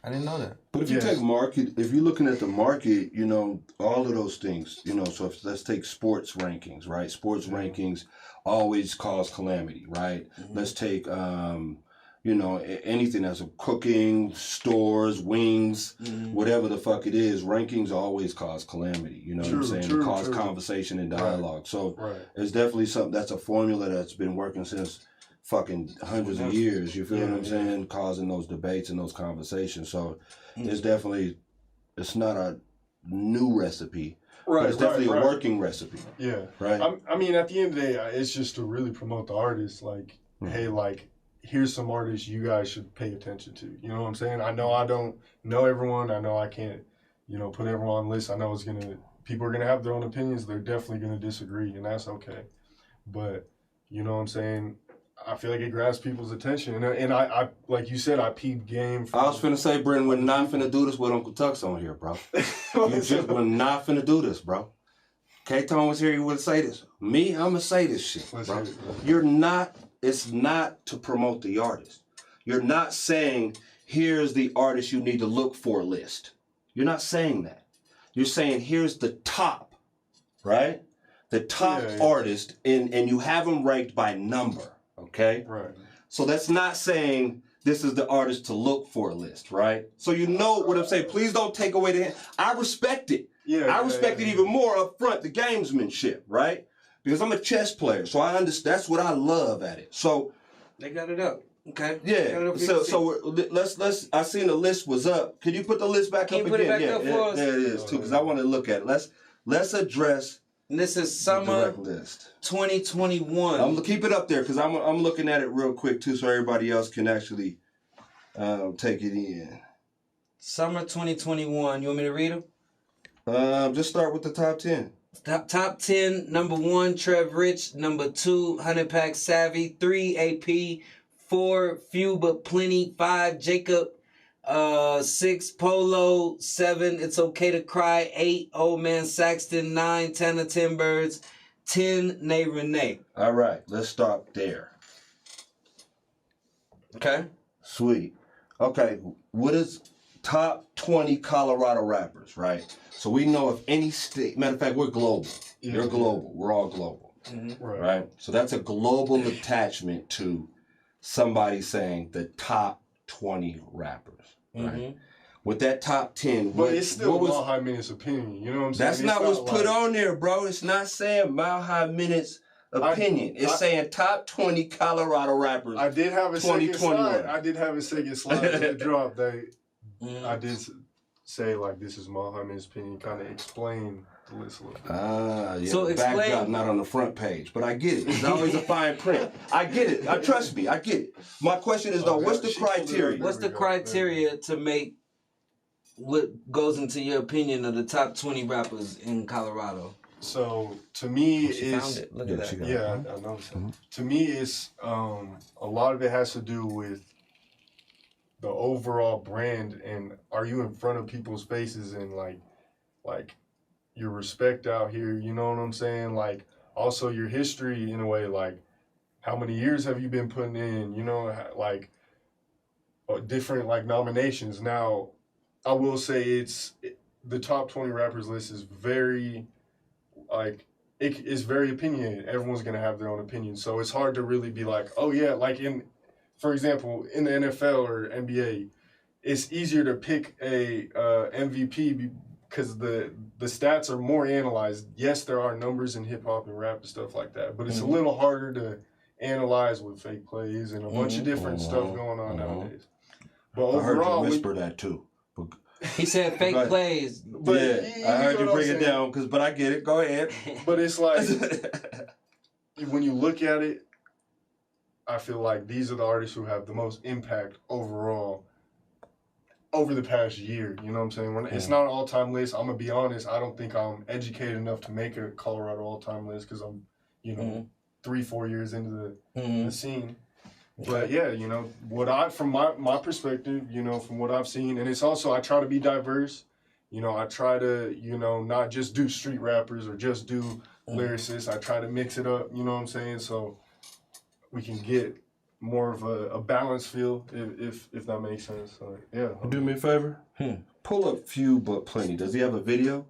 I didn't know that. But if you take market, if you're looking at the market, you know, all of those things, you know, so let's take sports rankings, right? Sports rankings always cause calamity, right? Let's take, you know, anything that's cooking, stores, wings, whatever the fuck it is, rankings always cause calamity, you know what I'm saying? Cause conversation and dialogue. So it's definitely something that's a formula that's been working since fucking hundreds of years, you feel what I'm saying? Causing those debates and those conversations. So it's not a new recipe, but it's definitely a working recipe. Yeah. Right? I mean, at the end of the day, it's just to really promote the artists. Like, hey, like, here's some artists you guys should pay attention to. You know what I'm saying? I know I don't know everyone. I know I can't, you know, put everyone on the list. I know people are going to have their own opinions. They're definitely going to disagree, and that's okay. But, you know what I'm saying? I feel like it grabs people's attention. And I like you said, I peeped game. I was finna say, Brendan, we're not finna do this with Uncle Tuxx on here, bro. We're not finna do this, bro. K-Tone was here, he would say this. Me, I'm gonna say this shit, bro. It's not to promote the artist. You're not saying, here's the artist you need to look for list. You're not saying that. You're saying, here's the top, right? The top artist, and you have them ranked by number. Okay? Right. So that's not saying this is the artist to look for a list, right? So you know what I'm saying. Please don't take away the... I respect it. I respect it even more up front, the gamesmanship, right? Because I'm a chess player, so I understand. That's what I love at it. So... They got it up. Okay. Yeah. So let's... I seen the list was up. Can you put the list back up again? Put it back up for us? There it is, too, because I want to look at it. Let's address... And this is summer 2021. I'm gonna keep it up there because I'm looking at it real quick too, so everybody else can actually take it in. Summer 2021. You want me to read them? Just start with the top 10. Top 10. Number 1, Trev Rich. Number 2, 100 Pack Savvy. 3, AP. 4, Few But Plenty. 5, Jacob. 6, Polo. 7, It's Okay to Cry. 8, Old Man Saxton. 9, Tanner Timbirds. 10, Nay Renee. All right, let's stop there. Okay. Sweet. Okay, what is top 20 Colorado rappers, right? So we know if any state, matter of fact, we're global. You're global. We're all global. Right? So that's a global attachment to somebody saying the top 20 rappers. Right? With that top 10. But it's still Mile High Minute's opinion. You know what I'm saying? That's not what's put on there, bro. It's not saying Mile High Minute's opinion. It's saying top 20 Colorado rappers. I did have a second slide. I did have a second slide at the drop. I did say, like, this is Mile High Minute's opinion, kind of explain the list a little bit. Yeah. So explain. Backdrop, not on the front page, but I get it. It's always a fine print. I get it. Trust me, I get it. My question is, though, what's the criteria? What's the criteria to make what goes into your opinion of the top 20 rappers in Colorado? So to me, it's found it. Look at that. I know. To me, it's a lot of it has to do with the overall brand, and are you in front of people's faces, and like your respect out here, you know what I'm saying? Like also your history in a way, like how many years have you been putting in, you know, like different like nominations. Now, I will say the top 20 rappers list is very like it is very opinionated. Everyone's gonna have their own opinion, so it's hard to really be like, oh yeah, like for example, in the NFL or NBA, it's easier to pick a MVP because the stats are more analyzed. Yes, there are numbers in hip hop and rap and stuff like that, but it's a little harder to analyze with fake plays and a bunch of different stuff going on nowadays. But overall, I heard you whisper that too. He said fake plays. But yeah, I heard you bring it down, but I get it. Go ahead. But it's like, when you look at it, I feel like these are the artists who have the most impact overall over the past year. You know what I'm saying? It's not an all-time list. I'm going to be honest. I don't think I'm educated enough to make a Colorado all-time list because I'm, 3-4 years into the scene. But yeah, from my perspective, from what I've seen, and it's also, I try to be diverse. I try to, not just do street rappers or just do lyricists. I try to mix it up, you know what I'm saying? So we can get more of a balanced feel, if that makes sense. So yeah. Do me a favor? Pull up Few But Plenty. Does he have a video?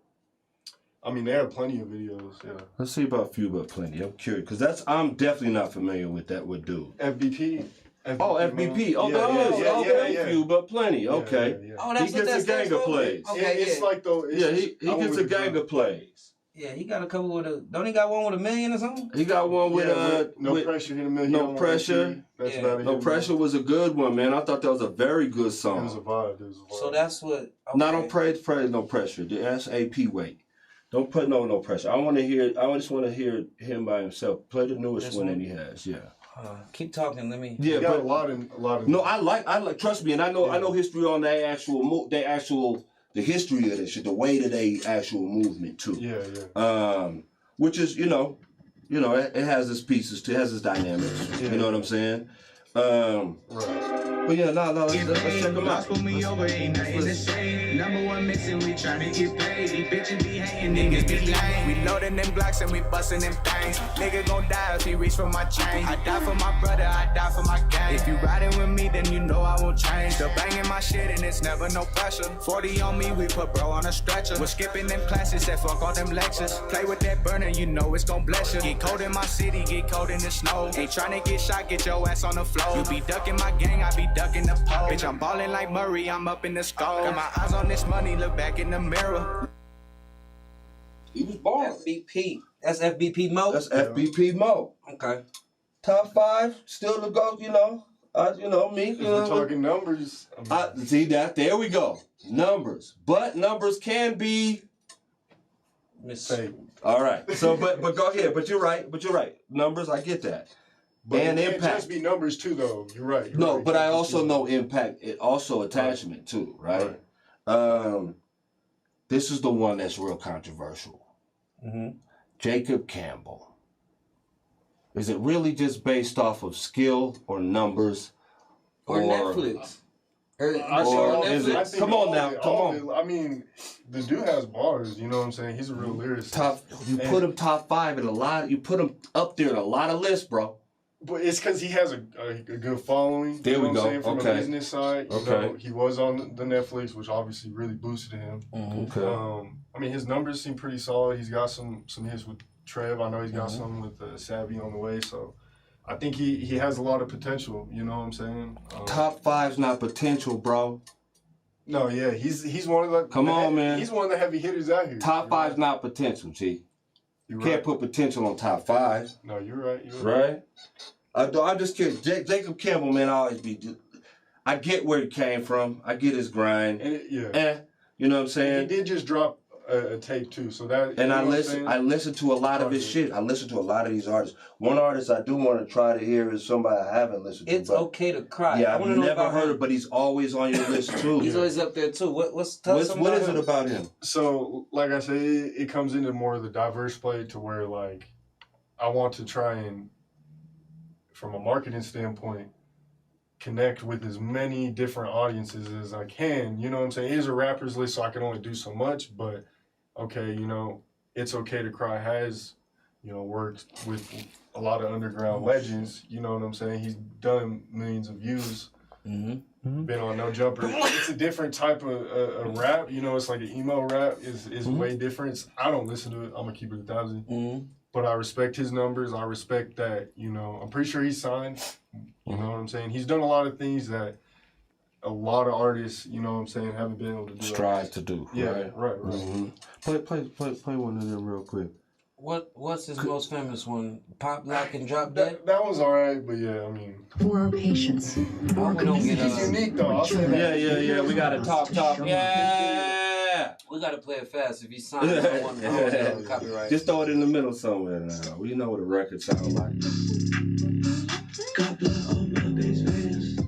I mean, they have plenty of videos, yeah. Let's see about Few But Plenty. I'm curious, because I'm definitely not familiar with that dude. FBP. Oh, FBP. Oh, okay. Few But Plenty. Okay. Oh, that's he gets a gang of plays. Okay, it's like though. He gets a gang of plays. Yeah, he got a couple with don't he got one with $1 million or something? He got one with No Pressure hit $1 million. No Pressure. That's about it. No Pressure was a good one, man. I thought that was a very good song. It was a vibe. So that's what. Okay. Not on Praise, No Pressure. The SAP weight. Don't put no pressure. I just want to hear him by himself. Play the newest one that he has. Yeah. Keep talking. Let me. Yeah, but a lot of. No, I like. Trust me, and I know history on the history of this shit, the way that they actual movement too. Yeah. Which is it has its pieces, it has its dynamics. Yeah. You know what I'm saying? Right. But yeah, let's check them out. Put me over, ain't nothing to say. Number one mixing, we tryna get paid. These bitches be hating, niggas be lame. We loading them Glocks and we busting them things. Nigga gon' die if he reach for my chain. I die for my brother, I die for my gang. If you riding with me, then you know I won't change. Still banging my shit and it's never no pressure. 40 on me, we put bro on a stretcher. We're skipping them classes, that fuck all them lectures. Play with that burner, you know it's gon' bless you. Get cold in my city, get cold in the snow. Ain't tryna get shot, get your ass on the floor. You be ducking my gang, I be ducking the pole. Bitch, I'm ballin' like Murray, I'm up in the skull. Got my eyes on this money, look back in the mirror. He was born. FBP. That's FBP Mo? That's FBP Mo. Okay. Top 5, still to go, me. We're talking numbers. See that? There we go. Numbers. But numbers can be mistaken. All right. So, but go ahead. But you're right. Numbers, I get that. But and it can't impact. just be numbers too, though. You're right. But I also know impact. It also attachment too, right? This is the one that's real controversial. Jacob Campbell. Is it really just based off of skill or numbers, or Netflix? Or is it? Come on now, come on. I mean, the dude has bars. You know what I'm saying? He's a real lyricist. You put him top 5 in a lot. You put him up there in a lot of lists, bro. But it's because he has a good following. There we go. From a business side, he was on the Netflix, which obviously really boosted him. I mean, his numbers seem pretty solid. He's got some hits with Trev. I know he's got some with Savvy on the way. So I think he has a lot of potential. You know what I'm saying? Top 5's not potential, bro. No, yeah, he's one of the. Come on, man. He's one of the heavy hitters out here. Top 5's not potential, G. You can't put potential on top 5. No, you're right. Right? I'm just kidding. Jacob Campbell, man, I get where he came from. I get his grind. You know what I'm saying? He did just drop a tape too, so that. And I listen to a lot of his shit. I listen to a lot of these artists. One artist I do want to try to hear is somebody I haven't listened to. It's Okay to Cry. Yeah, I've never heard it, but he's always on your list too. He's always up there too. What is it about him? So, like I say, it comes into more of the diverse play to where, like, I want to try and, from a marketing standpoint, connect with as many different audiences as I can. You know what I'm saying? Here's a rappers list, so I can only do so much. But okay, you know, It's Okay to Cry has, you know, worked with a lot of underground legends. You know what I'm saying? He's done millions of views. Been on No Jumper. It's a different type of rap. You know, it's like an emo rap. Is way different. I don't listen to it. I'm gonna keep it 1,000. But I respect his numbers. I respect that. You know, I'm pretty sure he's signed. You know what I'm saying? He's done a lot of things that a lot of artists, you know what I'm saying, haven't been able to do. Strive to do. Yeah, right. Play one of them real quick. What's his most famous one? Pop, Lock, and Drop Dead? That one's alright, but yeah, I mean. For our patients. We don't get He's unique though. I'll say that. Yeah. We gotta talk. Yeah. We gotta play it fast. If he signs, I want copyright. Just throw it in the middle somewhere now. We know what a record sounds like. God bless all my bass fans.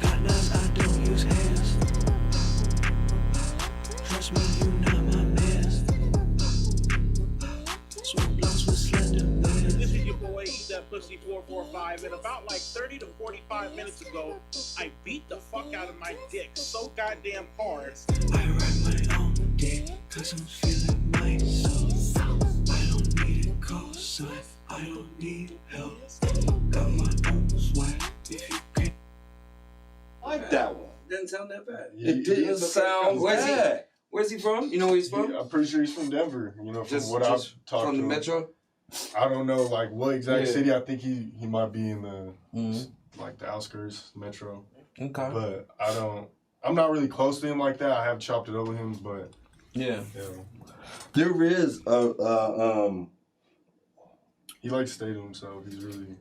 God knows I don't use hands. Trust me, you not my man. Smoke blunts with slender man. This is your boy, Eat That Pussy 445, and about like 30 to 45 minutes ago, I beat the fuck out of my dick so goddamn hard. I ride my own dick, cause I'm feeling myself. I don't need a cosign, I don't need help. Got my own swag, if you can. I like that one. Didn't sound that bad. It didn't sound bad. Where's he from? You know where he's from? Yeah, I'm pretty sure he's from Denver. You know, from what I've talked to from the him. Metro? I don't know, like, what exact city. I think he might be in the, like, the outskirts, Metro. Okay. But I'm not really close to him like that. I have chopped it over him, but. Yeah. There is he likes to stay to himself. He's really.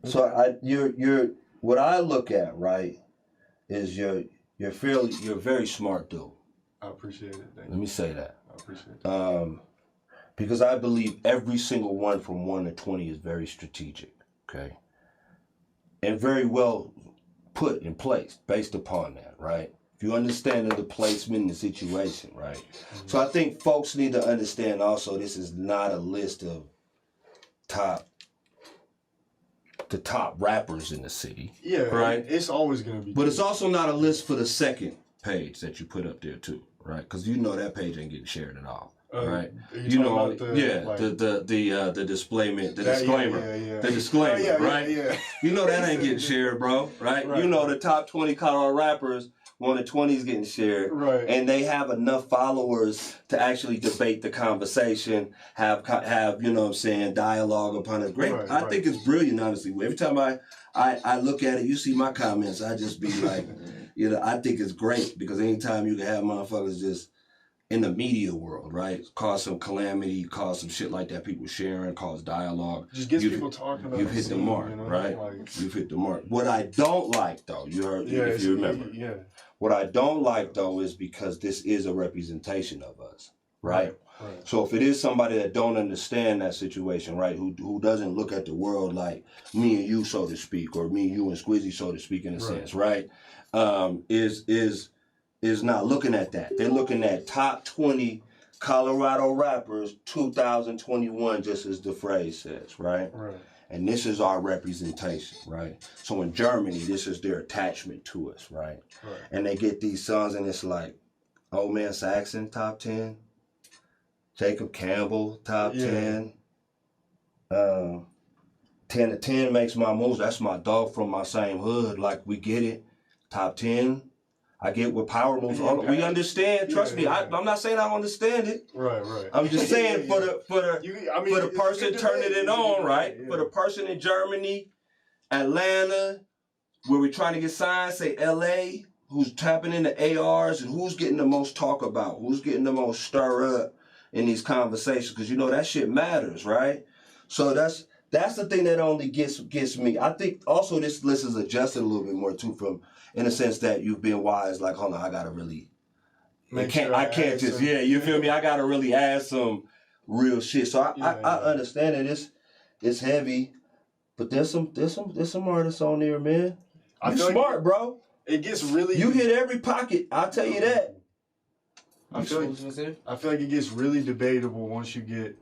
So you're what I look at, right, is you're very smart dude. I appreciate it. Thank Let me say that. I appreciate it. Because I believe every single one from 1 to 20 is very strategic, okay? And very well put in place based upon that, right? If you understand the placement and the situation, right? So I think folks need to understand also this is not a list of the top rappers in the city. Yeah, right? It's always going to be. But it's also not a list for the second page that you put up there too, right? Because you know that page ain't getting shared at all. Right, you know, the disclayment, the disclaimer, the disclaimer, right? Yeah. You know that ain't getting shared, bro, right? You know the top 20 Colorado rappers, 1 to 20 is getting shared, right? And they have enough followers to actually debate the conversation, have you know what I'm saying, dialogue upon it. Great, I think it's brilliant, honestly. Every time I look at it, you see my comments, I just be like, you know, I think it's great because anytime you can have motherfuckers just in the media world, right? Cause some calamity, cause some shit like that, people sharing, cause dialogue. Just gets people talking about You've hit the mark, you know? right? Like, you've hit the mark. What I don't like though, you heard, if you remember. Yeah. What I don't like though is because this is a representation of us, right? Right. So if it is somebody that don't understand that situation, right, who doesn't look at the world like me and you, so to speak, or me, you, and Squizzy, so to speak, in a sense, right? Is not looking at that. They're looking at top 20 Colorado rappers 2021, just as the phrase says, right? Right. And this is our representation, right? So in Germany, this is their attachment to us, right? Right. And they get these songs and it's like, Old Man Saxon, top 10. Jacob Campbell, top 10. 10 to 10 makes my moves. That's my dog from my same hood. Like, we get it. Top 10. I get what power moves are. We understand. Trust me. I'm not saying I don't understand it. Right. I'm just saying for the person turning it on, right? For the person in Germany, Atlanta, where we're trying to get signed, say LA, who's tapping into ARs and who's getting the most talk about, who's getting the most stir up in these conversations, because you know that shit matters, right? So that's the thing that only gets me. I think also this list is adjusted a little bit more too, from in the sense that you've been wise. Like, hold on, I gotta really. I can't just you feel me? I gotta really add some real shit. So I understand it. It's heavy, but there's some artists on there, man. You smart, like bro. It gets really. You hit every pocket. I'll tell you that. I feel like it gets really debatable once you get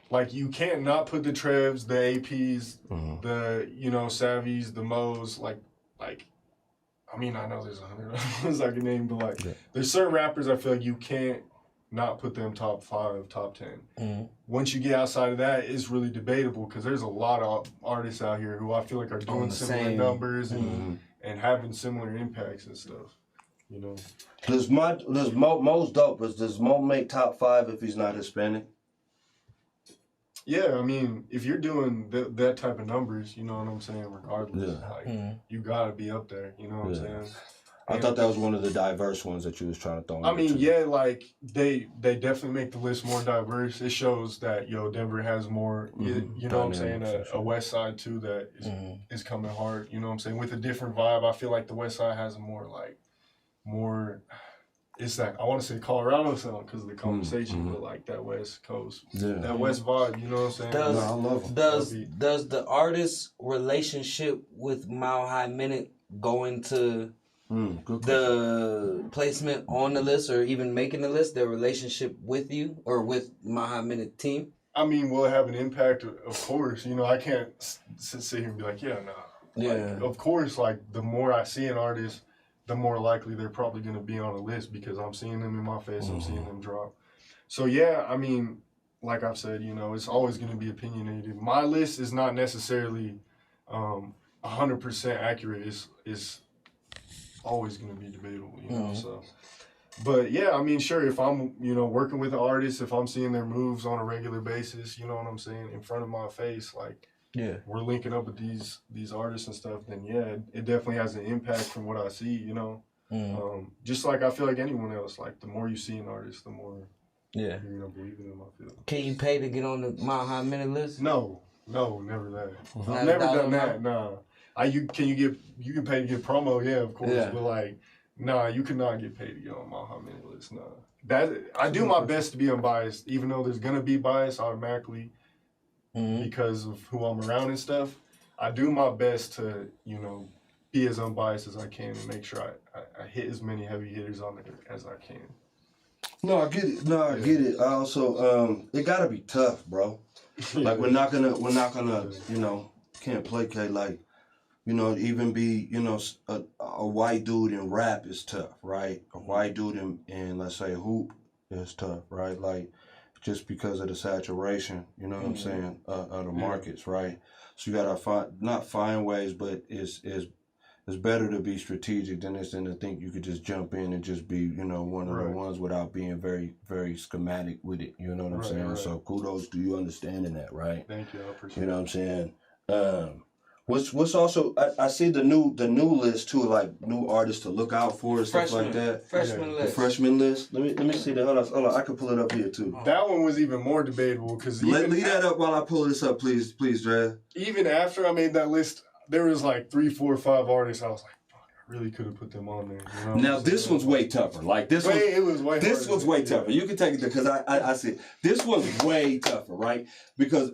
like you can't not put the Trevs, the APs, the Savvies, the Mo's, like I mean, I know there's 100 ones I can name, but like there's certain rappers I feel like you can't not put them top 5, top 10. Once you get outside of that, it's really debatable because there's a lot of artists out here who I feel like are doing similar numbers and having similar impacts and stuff. You know, does Mo's dope? Does Mo make top 5 if he's not Hispanic? Yeah, I mean, if you're doing that type of numbers, you know what I'm saying. Regardless, you gotta be up there. You know what I'm saying. I thought that was one of the diverse ones that you was trying to throw in. I mean, yeah, like they definitely make the list more diverse. It shows that Denver has more. You know what I'm saying? A West Side too that is coming hard. You know what I'm saying? With a different vibe, I feel like the West Side has a more. It's that I want to say Colorado sound because of the conversation, but like that West Coast, that West vibe. You know what I'm saying? I love does the artist's relationship with Mile High Minute go into the placement on the list or even making the list, their relationship with you or with Mile High Minute team? I mean, will it have an impact? Of course. You know, I can't sit here and be like, yeah, nah. Like, of course, like the more I see an artist, the more likely they're probably going to be on a list because I'm seeing them in my face, I'm seeing them drop. So yeah, I mean, like I've said, you know, it's always going to be opinionated. My list is not necessarily 100% accurate. It's always going to be debatable, you know, so. But yeah, I mean, sure, if I'm, working with an artist, if I'm seeing their moves on a regular basis, you know what I'm saying, in front of my face, like, we're linking up with these artists and stuff, then yeah, it definitely has an impact from what I see, you know. Just like I feel like anyone else, like the more you see an artist, the more you're gonna believe in them, I feel. Can you pay to get on the Mile High Minute list? No, never that. I've never done that, nah. You can pay to get promo, yeah, of course, but like, nah, you cannot get paid to get on my High Minute list, nah. I do my best to be unbiased, even though there's gonna be bias automatically because of who I'm around and stuff. I do my best to, be as unbiased as I can and make sure I hit as many heavy hitters on there as I can. No, I get it. I get it. I also, it gotta be tough, bro. Like we're not gonna, can't placate like, even be, a white dude in rap is tough, right? A white dude in let's say hoop is tough, right? Like just because of the saturation, you know what I'm saying, of the markets, right? So you gotta not find ways, but it's better to be strategic than to think you could just jump in and just be, one of the ones without being very, very schematic with it. You know what I'm saying? Right. So kudos to you understanding that, right? Thank you, I appreciate it. You know what I'm saying? What's also I see the new list too, like new artists to look out for and stuff like that. Freshman list. The freshman list. Let me see that. Hold on. I can pull it up here too. That one was even more debatable because leave that up while I pull this up, please, Dre. Even after I made that list, there was like 3, 4, 5 artists. I was like, fuck, I really could have put them on there. You know now this one's way tougher. Like this one's way tougher. You can take it because I see it. This one's way tougher, right? Because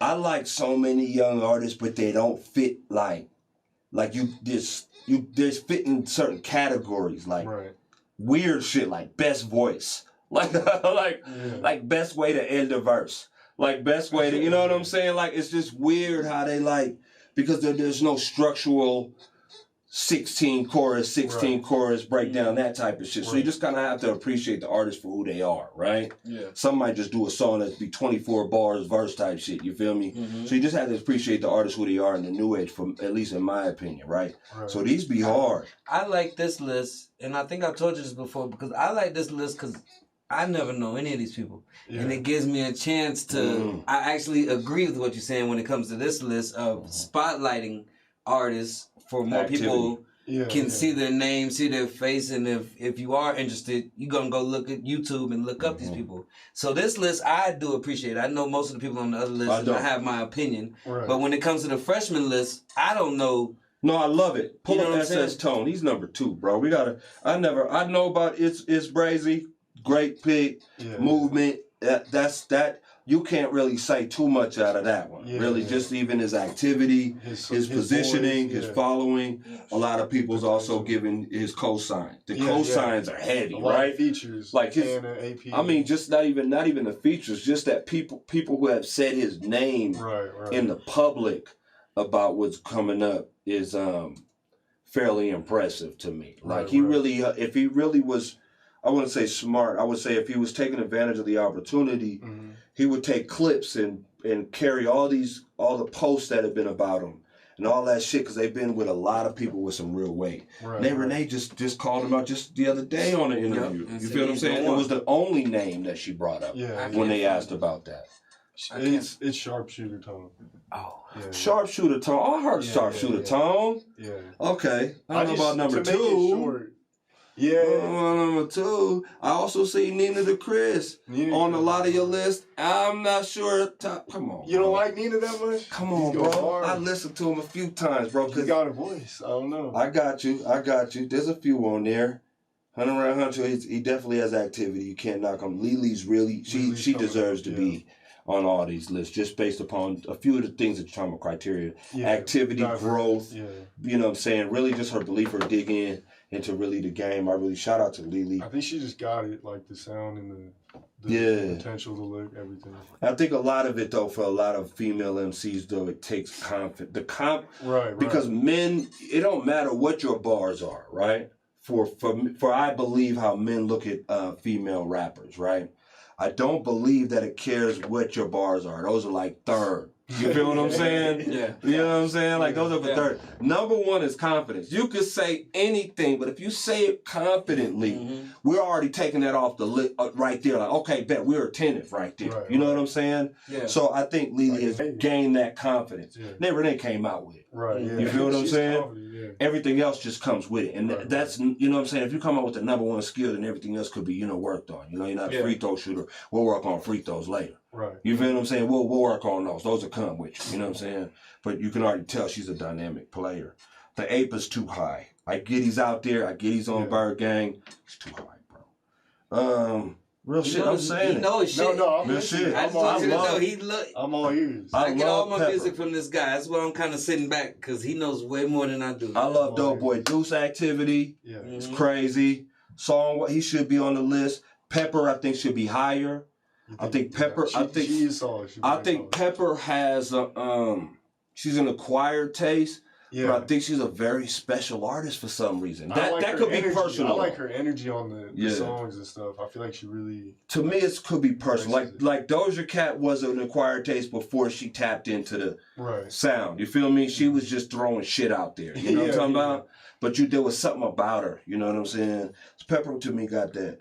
I like so many young artists, but they don't fit like you just fit in certain categories, like weird shit, like best voice, like best way to end a verse, like best way to, you know what I'm saying? Like it's just weird how they because there's no structural 16 chorus breakdown, that type of shit. So you just kind of have to appreciate the artist for who they are, right? Yeah. Some might just do a song that's be 24 bars verse type shit, you feel me? So you just have to appreciate the artist who they are in the new age, at least in my opinion, right? So these be hard. I like this list, and I think I told you this before, because I like this list because I never know any of these people. Yeah. And it gives me a chance to, I actually agree with what you're saying when it comes to this list of spotlighting artists for more people can see their name, see their face, and if you are interested, you're going to go look at YouTube and look up these people. So this list, I do appreciate. I know most of the people on the other list, and I have my opinion. Right. But when it comes to the freshman list, I don't know. No, I love it. Pull up SS Tone. He's number 2, bro. I know about It's Brazy, great pick, movement. That's you can't really say too much out of that one. Really, just even his activity, his positioning, his following. A lot of people's also giving his cosign. The cosigns are heavy, right? Features like his, AP. I mean, just not even the features, just that people who have said his name in the public about what's coming up is fairly impressive to me. Like he really, if he really was, I wouldn't say smart. I would say if he was taking advantage of the opportunity, he would take clips and carry all the posts that have been about him and all that shit, because they've been with a lot of people with some real weight. Renee just called him out just the other day on an interview. You feel what I'm saying? It was the only name that she brought up when they asked about that. It's sharpshooter tone. Oh, sharpshooter tone. Oh, I heard sharpshooter tone. Yeah. Okay. I don't know about number two. Number two. I also see Nina the Chris on a lot of your list. I'm not sure. Come on. You don't like Nina that much? Come on, bro. I listened to him a few times, bro. He got a voice. I don't know. I got you. There's a few on there. Hunter around Hunter, he definitely has activity. You can't knock him. Lily's really, she deserves to be on all these lists just based upon a few of the things that you're talking about criteria. Activity, growth, you know what I'm saying? Really just her belief, her dig into really the game. I really shout out to Lily. I think she just got it, like the sound and the potential to look, everything. I think a lot of it though, for a lot of female MCs though, it takes confidence. Because men, it don't matter what your bars are, right? For I believe how men look at female rappers, right? I don't believe that it cares what your bars are. Those are like third. You feel what I'm saying? Yeah. You know what I'm saying? Like those are for third. Number one is confidence. You could say anything, but if you say it confidently, we're already taking that off the list right there. Like, okay, bet we're attentive right there. You know what I'm saying? Yeah. So I think Lily has gained that confidence. Renee came out with it. You feel what I'm saying? Everything else just comes with it. And that's, you know what I'm saying? If you come out with the number one skill, then everything else could be, you know, worked on. You know, you're not a free throw shooter. We'll work on free throws later. You feel what I'm saying? We'll work on those. Those will come with you. You know what I'm saying? But you can already tell she's a dynamic player. The ape is too high. I get he's out there. I get he's on Bird Gang. It's too high, bro. Real shit. I'm saying he knows shit. No, real shit. I just want you to know I'm all ears. I get all my music from this guy. That's why I'm kind of sitting back, because he knows way more than I do. I love Dope Boy Deuce activity. It's crazy. Song, he should be on the list. Pepper, I think, should be higher. I think Pepper. I think Pepper has she's an acquired taste, but I think she's a very special artist for some reason. That could be personal. I like her energy on the songs and stuff. I feel like she really. To me, it could be personal. Like Doja Cat was an acquired taste before she tapped into the sound. You feel me? She was just throwing shit out there. You know what I'm talking about? But there was something about her. You know what I'm saying? Pepper to me got that.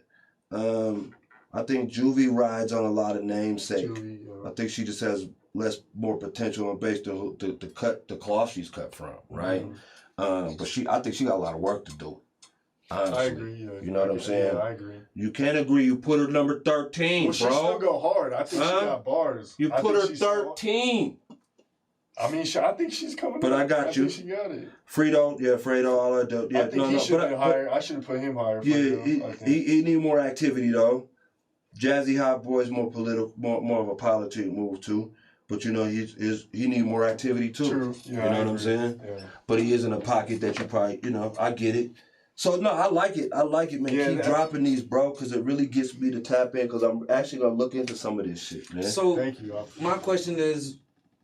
I think Juvie rides on a lot of namesake. I think she just has more potential and based on the cloth she's cut from, right? But I think she got a lot of work to do. Honestly. I agree. You know what I'm saying? Yeah, I agree. You can't agree. You put her number 13, well, she still go hard. I think she got bars. You put her 13. I mean, I think she's coming. But up. I got you. Think she got it. Fredo, all that dope. Yeah, I think he should have been higher. I should have put him higher. He need more activity though. Jazzy Hot Boy's more political, more of a politic move too. But you know, he need more activity too. True. Yeah, you know what I'm saying? Yeah. But he is in a pocket that you probably, you know, I get it. So no, I like it, man. Yeah, keep dropping these, bro, because it really gets me to tap in. Because I'm actually gonna look into some of this shit, man. So thank you. My question is,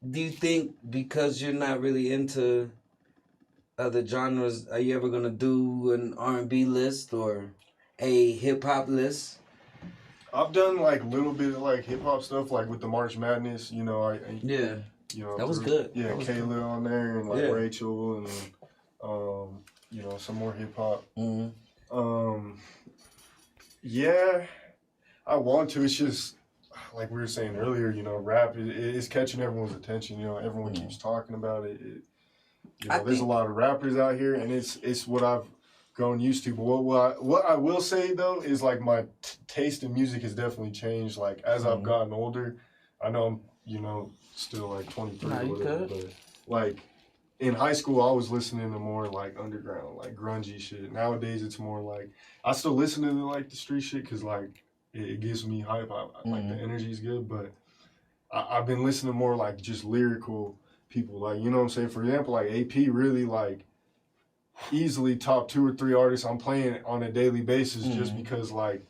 do you think because you're not really into other genres, are you ever gonna do an R&B list or a hip hop list? I've done like a little bit of like hip hop stuff, like with the March Madness. You know, you know, that was good. Yeah, Kayla on there and like Rachel and you know, some more hip hop. Yeah, I want to. It's just like we were saying earlier. You know, rap is catching everyone's attention. You know, everyone keeps talking about it. You know, there's a lot of rappers out here, and it's what I've grown used to. But what I will say though is like my taste in music has definitely changed. Like as I've gotten older, I know I'm, you know, still like 23 or whatever, but like in high school I was listening to more like underground, like grungy shit. Nowadays it's more like I still listen to like the street shit because like it gives me hype. Like the energy is good, but I've been listening to more like just lyrical people, like, you know what I'm saying? For example, like AP really like easily top 2 or 3 artists I'm playing on a daily basis just because like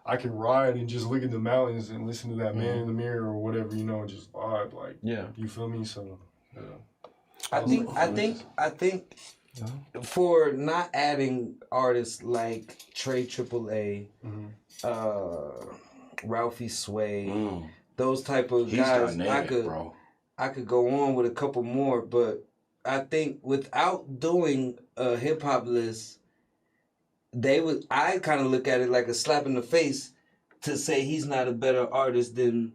I can ride and just look at the mountains and listen to that Man in the Mirror or whatever, you know, and just vibe, like, you feel me? So, yeah. I think for not adding artists like Trey AAA, Ralphie Sway, those type of guys, dynamic, I could go on with a couple more, but I think without doing a hip hop list, I kind of look at it like a slap in the face to say he's not a better artist than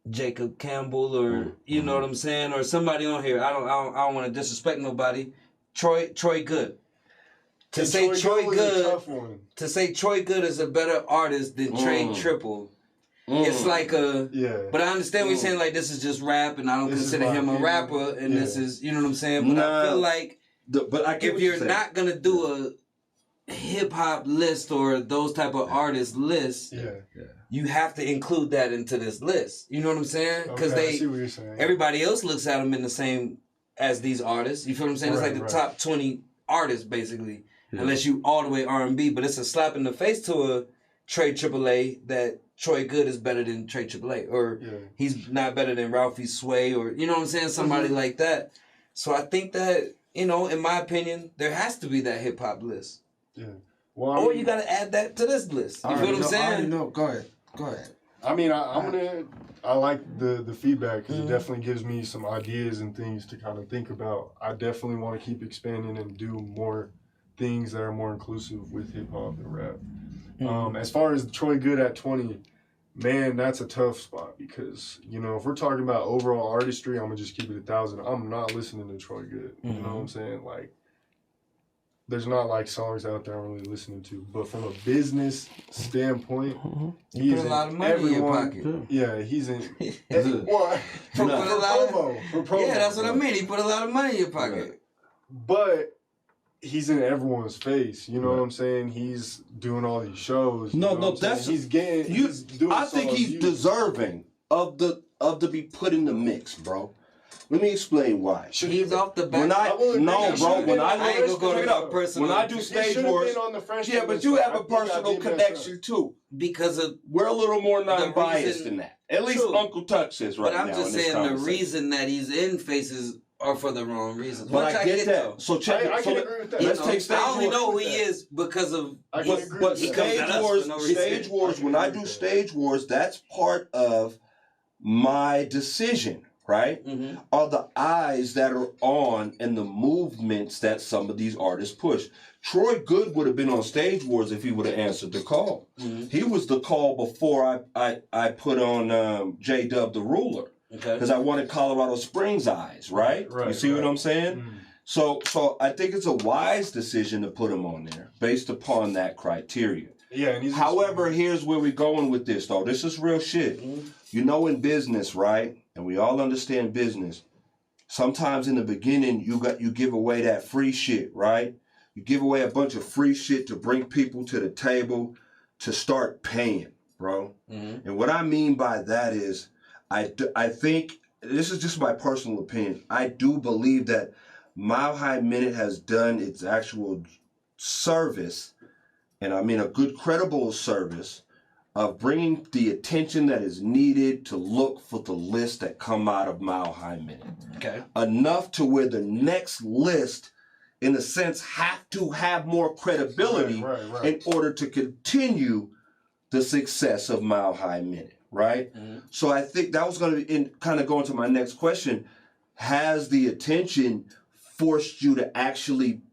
Jacob Campbell or you know what I'm saying, or somebody on here. I don't want to disrespect nobody. Troy Good. To say Troy Good is a better artist than Trey Triple. It's like but I understand what you're saying, like this is just rap and I don't consider him a rapper and this is, you know what I'm saying, but I feel like if you're not going to do a hip hop list or those type of artist lists, you have to include that into this list. You know what I'm saying? Because everybody else looks at them in the same as these artists. You feel what I'm saying? It's like the top 20 artists basically, unless you all the way R&B, but it's a slap in the face to a Trey AAA that Troy Good is better than Trey AAA, or he's not better than Ralphie Sway, or you know what I'm saying, somebody like that. So I think that, you know, in my opinion, there has to be that hip hop list. Yeah. Well, or you got to add that to this list. You feel what I'm saying? No, go ahead. I mean, I like the feedback because it definitely gives me some ideas and things to kind of think about. I definitely want to keep expanding and do more things that are more inclusive with hip hop and rap. As far as Troy Good at 20, man, that's a tough spot because, you know, if we're talking about overall artistry, I'm going to just keep it 1,000. I'm not listening to Troy Good. You know what I'm saying? Like, there's not like songs out there I'm really listening to. But from a business standpoint, he put a lot of money in your pocket. Yeah, he's in. For promo. Yeah, that's what I mean. He put a lot of money in your pocket. But he's in everyone's face, you know what I'm saying? He's doing all these shows. That's he's getting. He's doing. I think he's deserving of the be put in the mix, bro. Let me explain why. He's off the back. When I do Stage Wars, but you have a personal connection too. Because of we're a little more non-biased than that. At least UNCLE TUXX is right now. But I'm just saying the reason that he's in faces are for the wrong reasons. But I get that. Though. So check it. So let's take Stage Wars. I only know who he is because of. But Stage Wars. When I do Stage Wars, that's part of my decision. Right? Are the eyes that are on and the movements that some of these artists push. Troy Good would have been on Stage Wars if he would have answered the call. He was the call before I put on J-Dub the Ruler. Because I wanted Colorado Springs eyes, right? You see what I'm saying? So I think it's a wise decision to put him on there based upon that criteria. Yeah. However, here's where we're going with this, though. This is real shit. You know, in business, right? And we all understand business. Sometimes in the beginning, you give away that free shit, right? You give away a bunch of free shit to bring people to the table to start paying, bro. And what I mean by that is, I think, this is just my personal opinion, I do believe that Mile High Minute has done its actual service, and I mean a good credible service, of bringing the attention that is needed to look for the lists that come out of Mile High Minute. Enough to where the next list, in a sense, have to have more credibility in order to continue the success of Mile High Minute, right? So I think that was going to kind of go into my next question. Has the attention forced you to actually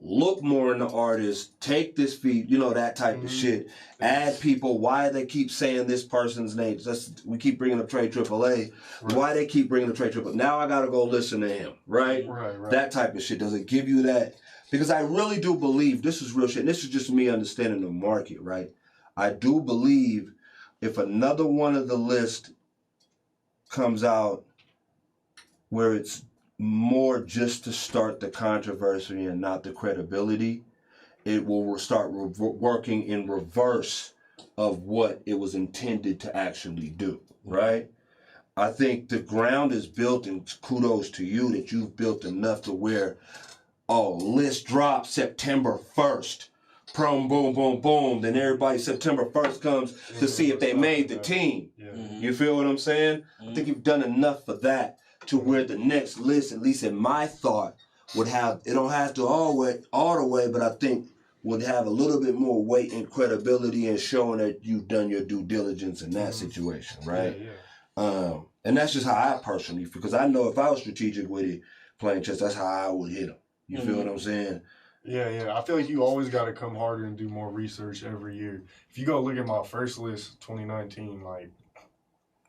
look more in the artist, take this feed, you know, that type of shit, add people, why they keep saying this person's name? We keep bringing up Trey AAA, why they keep bringing up Trey AAA? Now I got to go listen to him, right? That type of shit. Does it give you that? Because I really do believe, this is real shit, and this is just me understanding the market, right? I do believe if another one of the list comes out where it's more just to start the controversy and not the credibility, it will start working in reverse of what it was intended to actually do, right? I think the ground is built, and kudos to you that you've built enough to where, list drop September 1st. Boom, boom, boom, boom. Then everybody September 1st comes to see if they made the team. You feel what I'm saying? I think you've done enough for that to where the next list, at least in my thought, would have, it don't have to all the way, but I think would have a little bit more weight and credibility and showing that you've done your due diligence in that situation, right? And that's just how I personally, because I know if I was strategic with it, playing chess, that's how I would hit them. You feel what I'm saying? Yeah. I feel like you always got to come harder and do more research every year. If you go look at my first list, 2019, like,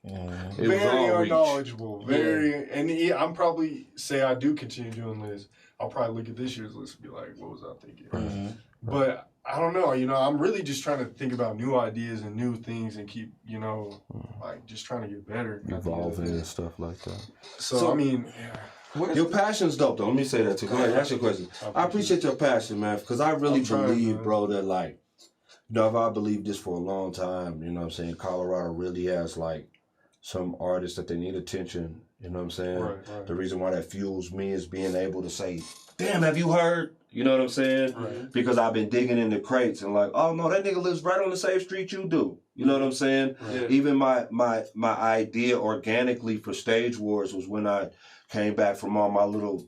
very unknowledgeable, and I'm probably, say I do continue doing this, I'll probably look at this year's list and be like, what was I thinking? But I don't know, I'm really just trying to think about new ideas and new things and keep, like just trying to get better. Evolving and stuff like that. So I mean, your passion's dope though. Let me say that too. Go ahead, ask your question. I appreciate your passion, man, because I really believe, bro, that like, I believed this for a long time, you know what I'm saying? Colorado really has like some artists that they need attention, you know what I'm saying? Right. The reason why that fuels me is being able to say, damn, have you heard? You know what I'm saying? Right. Because I've been digging in the crates and like, oh no, that nigga lives right on the same street you do. You know what I'm saying? Right. Even my idea organically for Stage Wars was when I came back from all my little,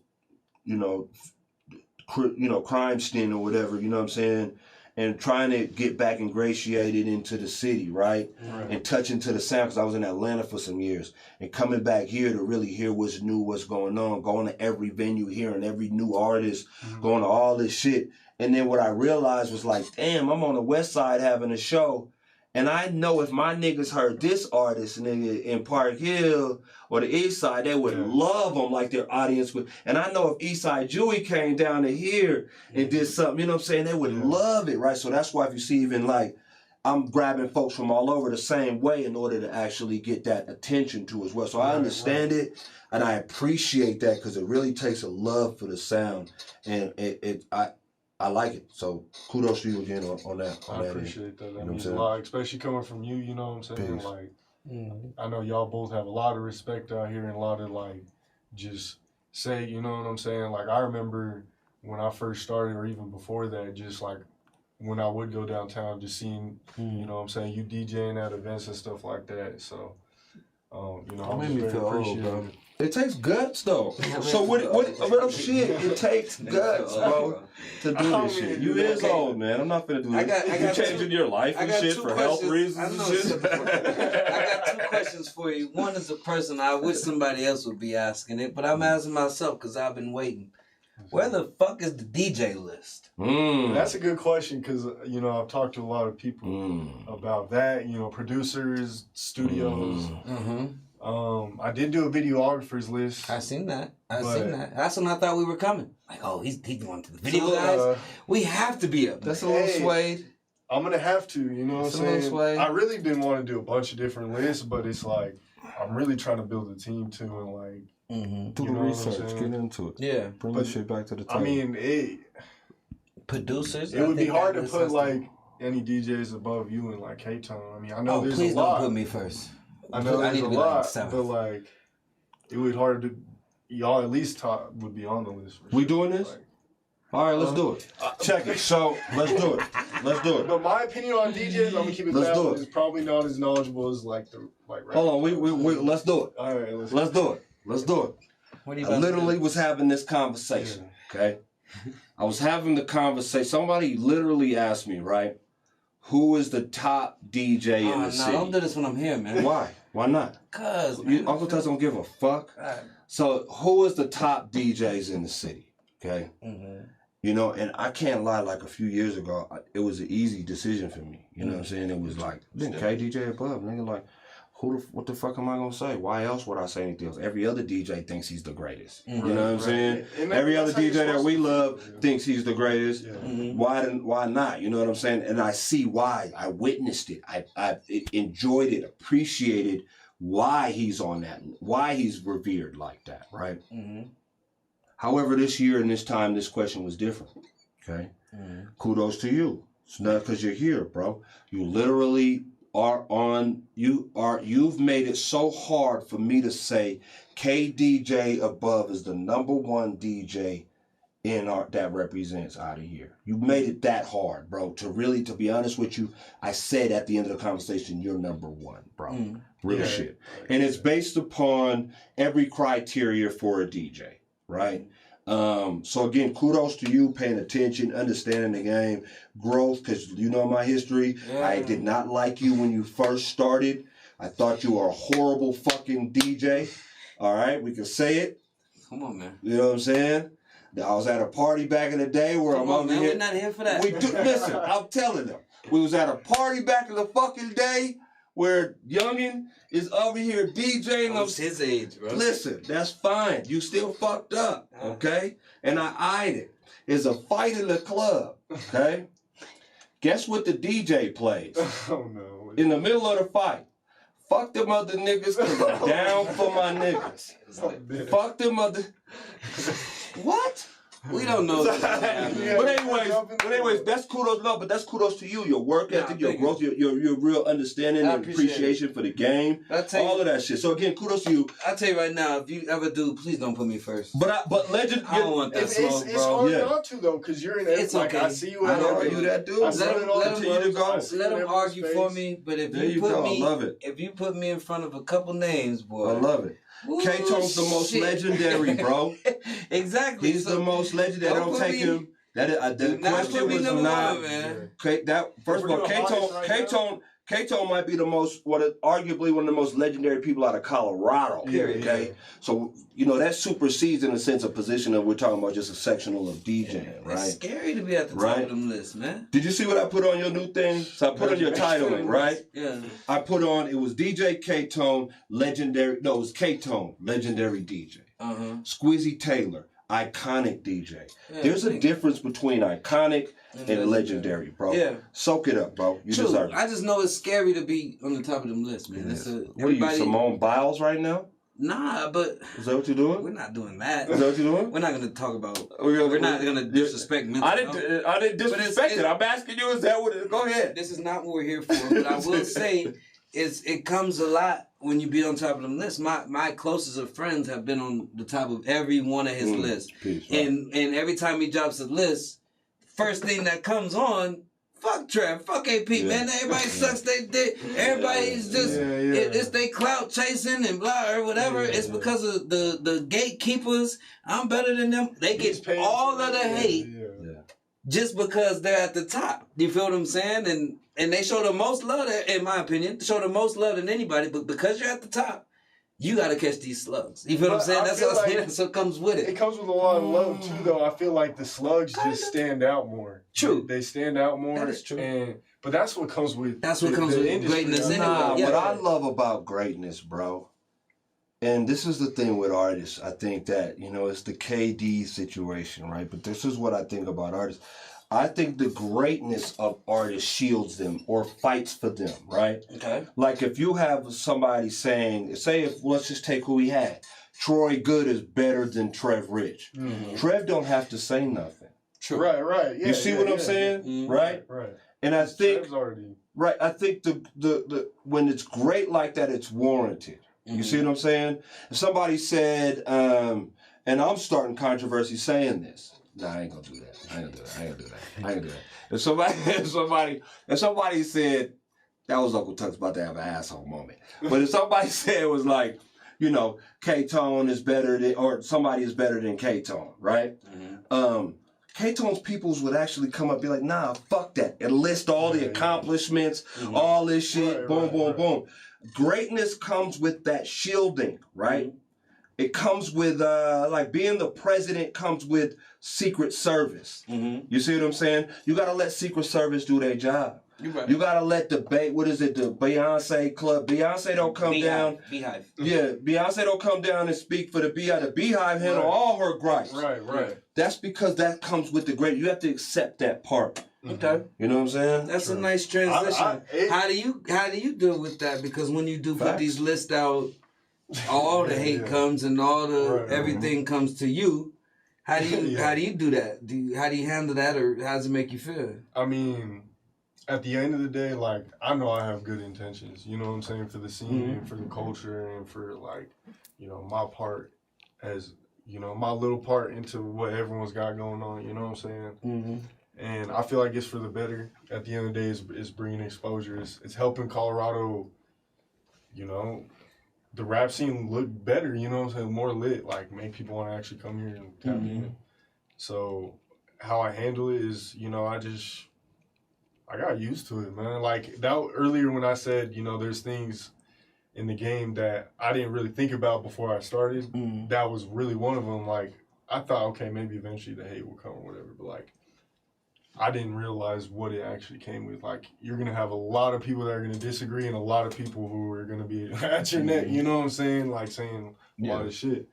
crime sting or whatever, you know what I'm saying? And trying to get back ingratiated into the city, right? And touch into the sound, because I was in Atlanta for some years. And coming back here to really hear what's new, what's going on, going to every venue, hearing every new artist, going to all this shit. And then what I realized was like, damn, I'm on the west side having a show. And I know if my niggas heard this artist, nigga, in Park Hill or the East Side, they would love them like their audience would. And I know if East Side Jewy came down to here and did something, you know what I'm saying, they would love it, right? So that's why if you see even like, I'm grabbing folks from all over the same way in order to actually get that attention to as well. So I understand it and I appreciate that because it really takes a love for the sound. And I like it. So kudos to you again on that. I appreciate that. That means a lot, especially coming from you, you know what I'm saying? Peace. Like, I know y'all both have a lot of respect out here and a lot of like, just say, you know what I'm saying? Like, I remember when I first started or even before that, just like when I would go downtown, just seeing, you know what I'm saying, you DJing at events and stuff like that. So, I'm made me just feel very old, bro. appreciative. It takes guts, though. So what shit, it takes guts, bro, to do this shit. You is old, man. I'm not finna do this. You changing your life and shit for health reasons and shit. I got two questions for you. One is a person I wish somebody else would be asking it, but I'm asking myself because I've been waiting. Where the fuck is the DJ list? That's a good question because, I've talked to a lot of people about that, producers, studios. I did do a videographer's list. I seen that. That's when I thought we were coming. Like, oh, he's going to the video guys. We have to be up. That's a little swayed. I'm going to have to, you know what I'm saying? I really didn't want to do a bunch of different lists, but it's like, I'm really trying to build a team too and like, do the research, get into it. Yeah. Bring this shit back to the table. I mean, producers. It would be hard to put like any DJs above you in like K-Town. I mean, I know there's a lot. Please don't put me first. I know there's a lot, but like, it would be hard to. Y'all at least would be on the list. For we sure. doing this? Like, all right, let's do it. Check it. So let's do it. Let's do it. But my opinion on DJs, I'm gonna keep it valid, is probably not as knowledgeable as like the like. Hold on, we let's do it. All right, let's do it. Let's do it. What are you I literally was having this conversation. Okay, I was having the conversation. Somebody literally asked me, right? Who is the top DJ in the city? Don't do this when I'm here, man. Why? Why not? Cause Uncle Tuxx don't give a fuck. So who is the top DJs in the city? Okay. And I can't lie. Like a few years ago, it was an easy decision for me. You know what I'm saying? It was like, okay, DJ above, nigga. Like, what the fuck am I gonna say? Why else would I say anything else? Every other DJ thinks he's the greatest. You know what I'm saying? Every other DJ that we love thinks he's the greatest. Why not? You know what I'm saying? And I see why. I witnessed it. I enjoyed it, appreciated why he's on that, why he's revered like that, right? However, this year and this time, this question was different. Okay? Kudos to you. It's not because you're here, bro. You literally you've made it so hard for me to say KDJ Above is the #1 DJ that represents out of here. You made it that hard, bro. To be honest with you, I said at the end of the conversation, you're #1, bro. Real shit. And it's based upon every criteria for a DJ, right? So again, kudos to you paying attention, understanding the game, growth, because you know my history. Yeah. I did not like you when you first started. I thought you were a horrible fucking DJ. All right, we can say it. Come on, man. You know what I'm saying? I was at a party back in the day where I'm over here. We're not here for that. Listen, I'm telling them. We was at a party back in the fucking day where Youngin is over here DJing. What's his age, bro? Listen, that's fine. You still fucked up, okay? And I eyed it. There's a fight in the club, okay? Guess what the DJ plays? Oh, no. In the middle of the fight. Fuck them other niggas, cause I'm down for my niggas. Fuck them other... What? We don't know. But anyways, that's kudos. No, but that's kudos to you. Your work ethic, your growth, your real understanding and appreciation for the game. All of that shit. So again, kudos to you. I'll tell you right now, if you ever do, please don't put me first. But legend, I don't want that smoke, it's hard not to though, because you're in. It's like, okay. I see you. I know you that dude. Let them argue for me. But if you put me in front of a couple names, boy, I love it. K-Tone's the most legendary, bro. Exactly. He's the most legendary. Don't take him. The question was not. First of all, K-Tone might be the most, arguably one of the most legendary people out of Colorado. Okay, so that supersedes in a sense a position of we're talking about just a sectional of DJing, right? It's scary to be at the top of them lists, man. Did you see what I put on your new thing? So I put on your titling, right? Yeah. I put on, it was DJ K-Tone, legendary. No, it was K-Tone, legendary DJ. SQUIZZY TAYLOR, iconic DJ. There's a difference between iconic and legendary, bro. Yeah. Soak it up, bro. You deserve it. I just know it's scary to be on the top of them lists, man. What are you, Simone Biles right now? Nah, but... Is that what you're doing? We're not doing that. Is that what you're doing? We're not going to talk about... We're not going to disrespect mental health. I didn't disrespect it. I'm asking you, is that what it is? Go ahead. This is not what we're here for, but I will say it comes a lot when you be on top of them lists. My closest of friends have been on the top of every one of his lists. Peace, right? And every time he drops a list, first thing that comes on, fuck Trev, fuck AP, man. Everybody sucks they dick. Everybody's just, it's they clout chasing and blah or whatever. It's because of the gatekeepers. I'm better than them. They get all of the hate just because they're at the top. You feel what I'm saying? And they show the most love, in my opinion, show the most love than anybody. But because you're at the top, you got to catch these slugs. You feel what I'm saying? That's what comes with it. It comes with a lot of love, too, though. I feel like the slugs just stand out more. True. They stand out more. That is true. But that's what comes with industry. Greatness anyway. What I love about greatness, bro, and this is the thing with artists, I think that, it's the KD situation, right? But this is what I think about artists. I think the greatness of artists shields them or fights for them, right? Okay. Like if you have somebody saying, let's just take who we had. Troy Good is better than Trev Rich. Mm-hmm. Trev don't have to say nothing. True. Right. Yeah, you see what I'm saying? Mm-hmm. Right? And I think, I think the when it's great like that, it's warranted. Mm-hmm. You see what I'm saying? If somebody said, and I'm starting controversy saying this. Nah, I ain't gonna do that. I ain't gonna do that. If somebody said, that was Uncle Tuxx about to have an asshole moment. But if somebody said it was like, K-Tone is better than, or somebody is better than K-Tone, right? Mm-hmm. K-Tone's peoples would actually come up and be like, nah, fuck that. And list all the accomplishments, all this shit, boom. Greatness comes with that shielding, right? Mm-hmm. It comes with, like being the president comes with Secret Service. Mm-hmm. You see what I'm saying? You got to let Secret Service do their job. You got to let the Beyonce club. Beyonce don't come down. Beehive. Yeah, Beyonce don't come down and speak for the Beehive. The Beehive handle all her gripes. Right. That's because that comes with the great. You have to accept that part. Okay. You know what I'm saying? That's a nice transition. How do you deal with that? Because when you do put these lists out, all the hate comes and all the everything comes to you. How do you do that? How do you handle that, or how does it make you feel? I mean, at the end of the day, like, I know I have good intentions, you know what I'm saying, for the scene and for the culture and for, like, you know, my part as, you know, my little part into what everyone's got going on, you know what I'm saying? And I feel like it's for the better. At the end of the day, it's bringing exposure. It's helping Colorado, you know, the rap scene look better, you know what I'm saying, more lit, like, make people want to actually come here and tap in. So how I handle it is, you know, I got used to it, man. Like, that earlier when I said, you know, there's things in the game that I didn't really think about before I started, that was really one of them. Like, I thought, okay, maybe eventually the hate will come or whatever, but, like, I didn't realize what it actually came with. Like, you're going to have a lot of people that are going to disagree and a lot of people who are going to be at your neck, you know what I'm saying? Like, saying a lot of shit.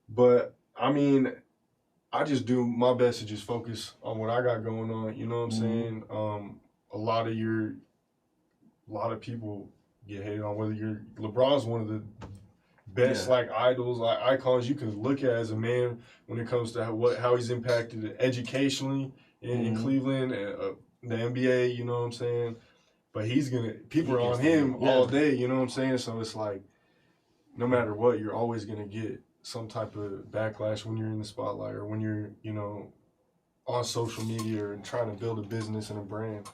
But, I mean, I just do my best to just focus on what I got going on, you know what I'm saying? A lot of people get hated on, whether LeBron's one of the best like idols, like icons you can look at as a man when it comes to how he's impacted educationally in Cleveland and the NBA, you know what I'm saying? But people are on him all day, you know what I'm saying? So it's like, no matter what, you're always gonna get some type of backlash when you're in the spotlight or when you're, you know, on social media and trying to build a business and a brand.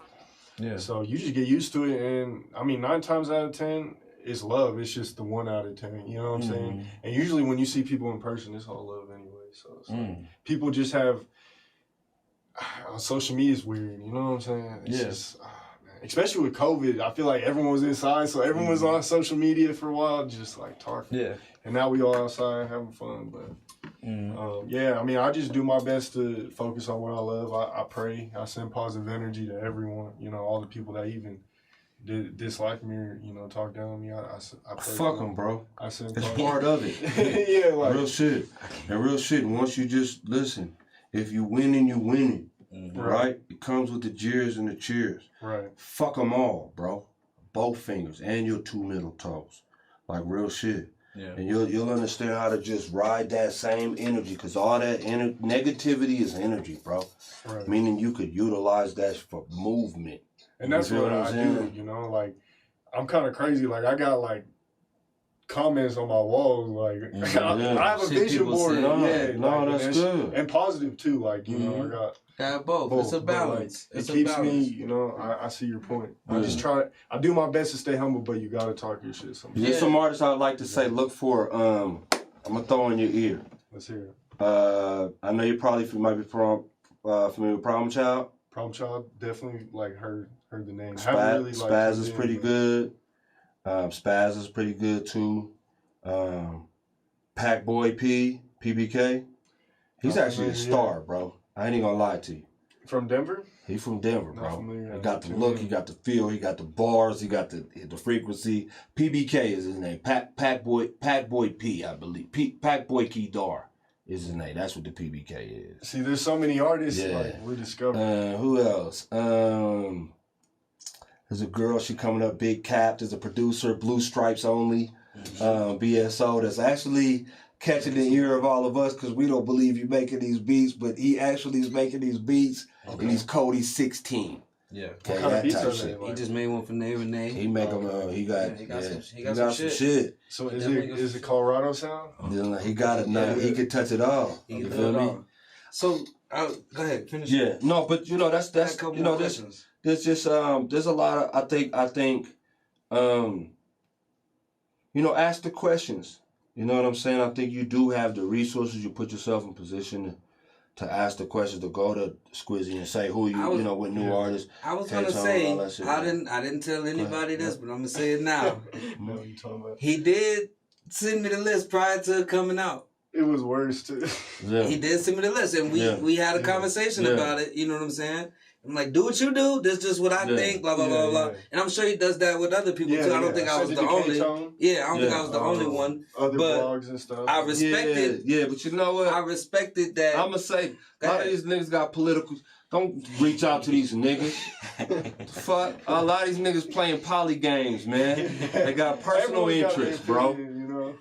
Yeah. So you just get used to it, and I mean, 9 times out of 10, it's love. It's just the 1 out of 10. You know what I'm saying? And usually when you see people in person, it's all love anyway. So it's like, people just have on social media is weird. You know what I'm saying? It's just, man. Especially with COVID, I feel like everyone was inside, so everyone was on social media for a while, just like talking. Yeah. And now we all outside having fun, but. Yeah, I mean, I just do my best to focus on what I love. I pray. I send positive energy to everyone. You know, all the people that even dislike me or, you know, talk down on me. I pray. Fuck them, bro. I send it's part of it. Yeah, like. Real shit. And real shit, once you just listen, if you winning, you winning. Right? It comes with the jeers and the cheers. Right. Fuck them all, bro. Both fingers and your 2 middle toes. Like, real shit. Yeah. And you'll understand how to just ride that same energy, because all that negativity is energy, bro. Right. Meaning you could utilize that for movement. And that's what I do, you know? Like, I'm kind of crazy. Like, I got, like, comments on my walls. Like, I have a vision board. That's good. And positive, too. Like, you know, I got both. It's a balance. Like, it keeps me, you know, I see your point. I do my best to stay humble, but you got to talk your shit sometimes. There's some artists I'd like to say, look for, I'm going to throw in your ear. Let's hear it. I know you probably might be familiar with Problem Child. Problem Child, definitely, like, heard the name. Spaz is pretty good. Spaz is pretty good, too. Pac Boy P, PBK. He's actually a star, bro. I ain't even gonna lie to you. From Denver? He's from Denver, bro. He got the look, he got the feel, he got the bars, he got the frequency. PBK is his name. Pac Boy P, I believe. Pac Boy Kedar is his name. That's what the PBK is. See, there's so many artists like we're discovering. Who else? There's a girl, she coming up, Big Cap. There's a producer, Blue Stripes Only, BSO, that's actually catching the ear of all of us, because we don't believe you making these beats, but he actually is making these beats, and he's Cody 16. Yeah. Okay, that type shit. He just made one for Nay Renee. He make them. He got some shit. So is it Colorado sound? He got it now. He can touch it all. You feel me? So go ahead, finish. Yeah. No, but you know that's you know there's just there's a lot of I think you know, ask the questions. You know what I'm saying? I think you do have the resources. You put yourself in position to ask the questions, to go to Squizzy and say who you know, with new artists. I was gonna say I didn't tell anybody this, but I'm gonna say it now. No, you talking about? He did send me the list prior to it coming out. It was worse too. Yeah. He did send me the list, and we had a conversation about it. You know what I'm saying? I'm like, do what you do. This is just what I think. Blah blah blah blah. And I'm sure he does that with other people too. I don't think I was the only. Yeah, I don't think I was the only one. Other blogs and stuff. I respected. Yeah, but you know what? I respected that. I'ma say a lot of these niggas got political. Don't reach out to these niggas. Fuck, a lot of these niggas playing poly games, man. They got personal interests, bro.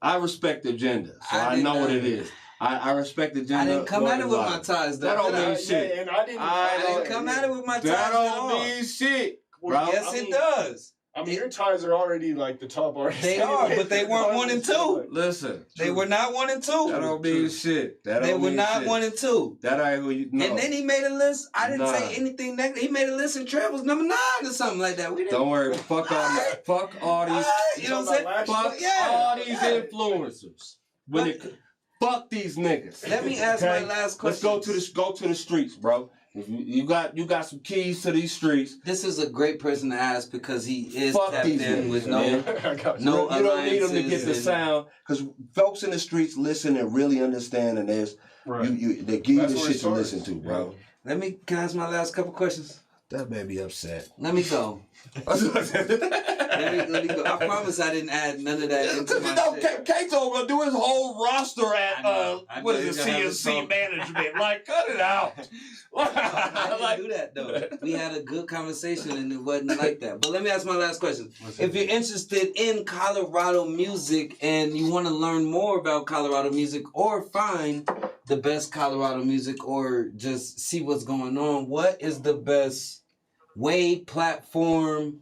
I respect the agenda, so I know what it is. I respect the gender. I didn't come at it with my ties. That don't mean shit. Yeah, and I didn't come at it with my ties. That don't mean shit. Well, bro. Yes, it does. I mean, your ties are already like the top artists. They are, but they weren't 1 and 2. Listen, they were not 1 and 2. That don't mean shit. They were not 1 and 2. That ain't who you know. And then he made a list. I didn't say anything negative. He made a list and Trev was number 9 or something like that. We didn't. Don't worry. Fuck all these. You know what I'm saying? Fuck all these influencers. Fuck these niggas. Let me ask my last question. Let's go to the streets, bro. If you got some keys to these streets. This is a great person to ask because he is Fuck tapped these in niggas, with man. no You don't need them to get the and- sound because folks in the streets listen and really understand, and there's they give you the shit to listen to, bro. Can I ask my last couple questions? That made me upset. Let me go. let me go. I promise I didn't add none of that into my shit. Kato gonna do his whole roster at what is it, CNC management? Like, cut it out. I didn't do that though. We had a good conversation and it wasn't like that. But let me ask my last question. If you're interested in Colorado music and you want to learn more about Colorado music or find the best Colorado music or just see what's going on, what is the best way, platform?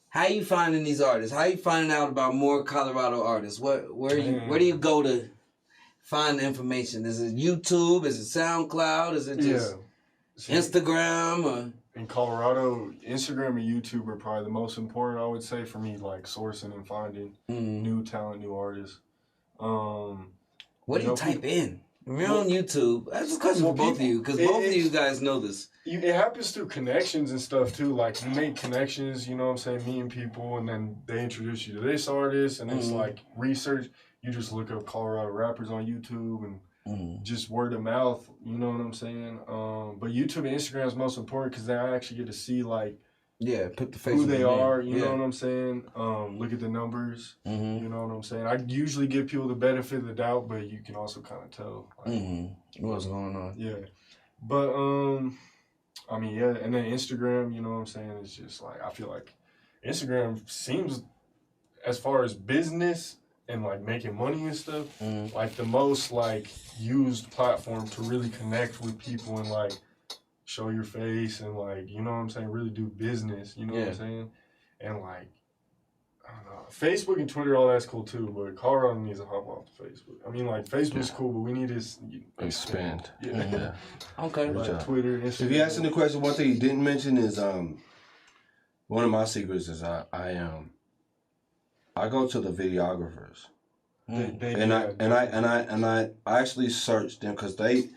How you finding these artists? How you finding out about more Colorado artists? Where do you go to find the information? Is it YouTube? Is it SoundCloud? Is it just Instagram? Or? In Colorado, Instagram and YouTube are probably the most important, I would say, for me, like sourcing and finding new talent, new artists. What do you type in? We're on YouTube. That's a question for both of you, because both of you guys know this. It happens through connections and stuff, too. Like, you make connections, you know what I'm saying, meeting people, and then they introduce you to this artist, and it's like research. You just look up Colorado rappers on YouTube and just word of mouth, you know what I'm saying? But YouTube and Instagram is most important because then I actually get to see, like, put the face who they are, name. you know what I'm saying? Look at the numbers, you know what I'm saying? I usually give people the benefit of the doubt, but you can also kind of tell like, what's going on. Yeah. But, I mean, yeah, and then Instagram, you know what I'm saying? It's just like, I feel like Instagram seems, as far as business and like making money and stuff, like the most like used platform to really connect with people and like show your face and like, you know what I'm saying, really do business, you know what I'm saying? And like, I don't know, Facebook and Twitter, all that's cool too, but Colorado needs to hop off the Facebook. I mean, like, Facebook's cool, but we need to expand. Yeah. Okay. Like Twitter, Instagram. If you asking the question, one thing you didn't mention is one of my secrets is I go to the videographers. I actually searched them because they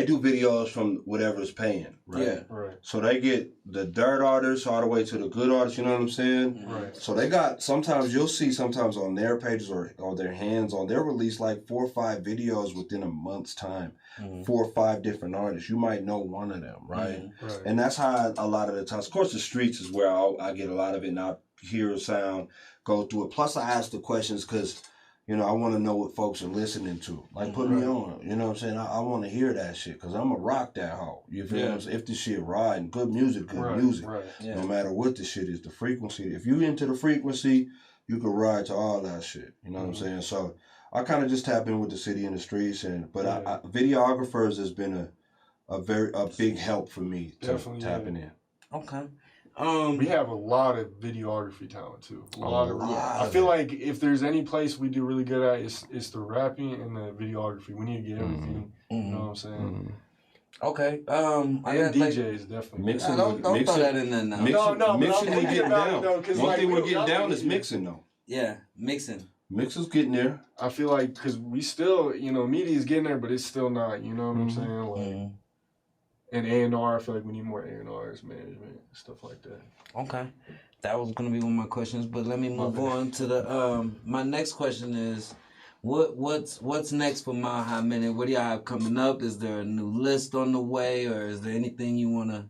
do videos from whatever's paying, right? Yeah, right. So they get the dirt artists all the way to the good artists, you know what I'm saying? Right. So they got, sometimes you'll see sometimes on their pages or their hands on, they'll release like 4 or 5 videos within a month's time. 4 or 5 different artists. You might know one of them, right? Right. And that's how a lot of the times, of course the streets is where I get a lot of it and I hear a sound, go through it. Plus I ask the questions because, you know, I want to know what folks are listening to. Like, put me on. You know what I'm saying? I want to hear that shit because I'm going to rock that hoe. You feel what I'm saying? If the shit riding, good music, good music. Right. No matter what the shit is, the frequency. If you into the frequency, you can ride to all that shit. You know what I'm saying? So I kind of just tap in with the city and the streets. But videographers has been a big help for me to tapping in. Okay. We have a lot of videography talent too. I feel like if there's any place we do really good at, it's the rapping and the videography. We need to get everything. You know what I'm saying? Okay. And DJs definitely. Mixing, don't throw that in there now. Mixing we getting down. One thing we're getting down is mixing though. Yeah, mixing. Mixer's getting there. I feel like because we still, you know, media is getting there, but it's still not. You know what I'm saying? Like. And A&R, I feel like we need more A&Rs, management, stuff like that. Okay. That was going to be one of my questions, but let me move on to the, my next question is, what's next for Mile High Minute? What do y'all have coming up? Is there a new list on the way, or is there anything you want to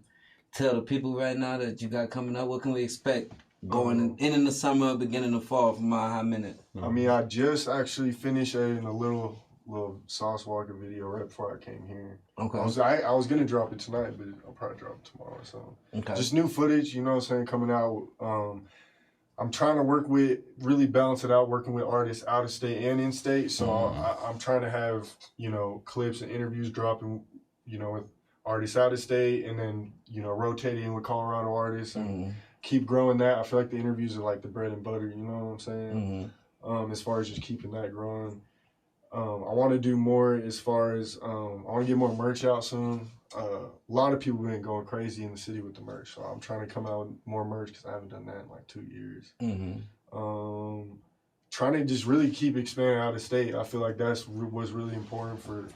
tell the people right now that you got coming up? What can we expect going in the summer, beginning of fall for Mile High Minute? I mean, I just actually finished a little Sauce Walker video right before I came here. Okay. I was gonna drop it tonight, but I'll probably drop it tomorrow. So just new footage, you know what I'm saying, coming out. I'm trying to really balance it out, working with artists out of state and in state. So I'm trying to have, you know, clips and interviews dropping, you know, with artists out of state, and then, you know, rotating with Colorado artists and keep growing that. I feel like the interviews are like the bread and butter, you know what I'm saying? As far as just keeping that growing. I want to do more as far as, I want to get more merch out soon. A lot of people have been going crazy in the city with the merch, so I'm trying to come out with more merch because I haven't done that in like 2 years. Trying to just really keep expanding out of state. I feel like that's what's really important for,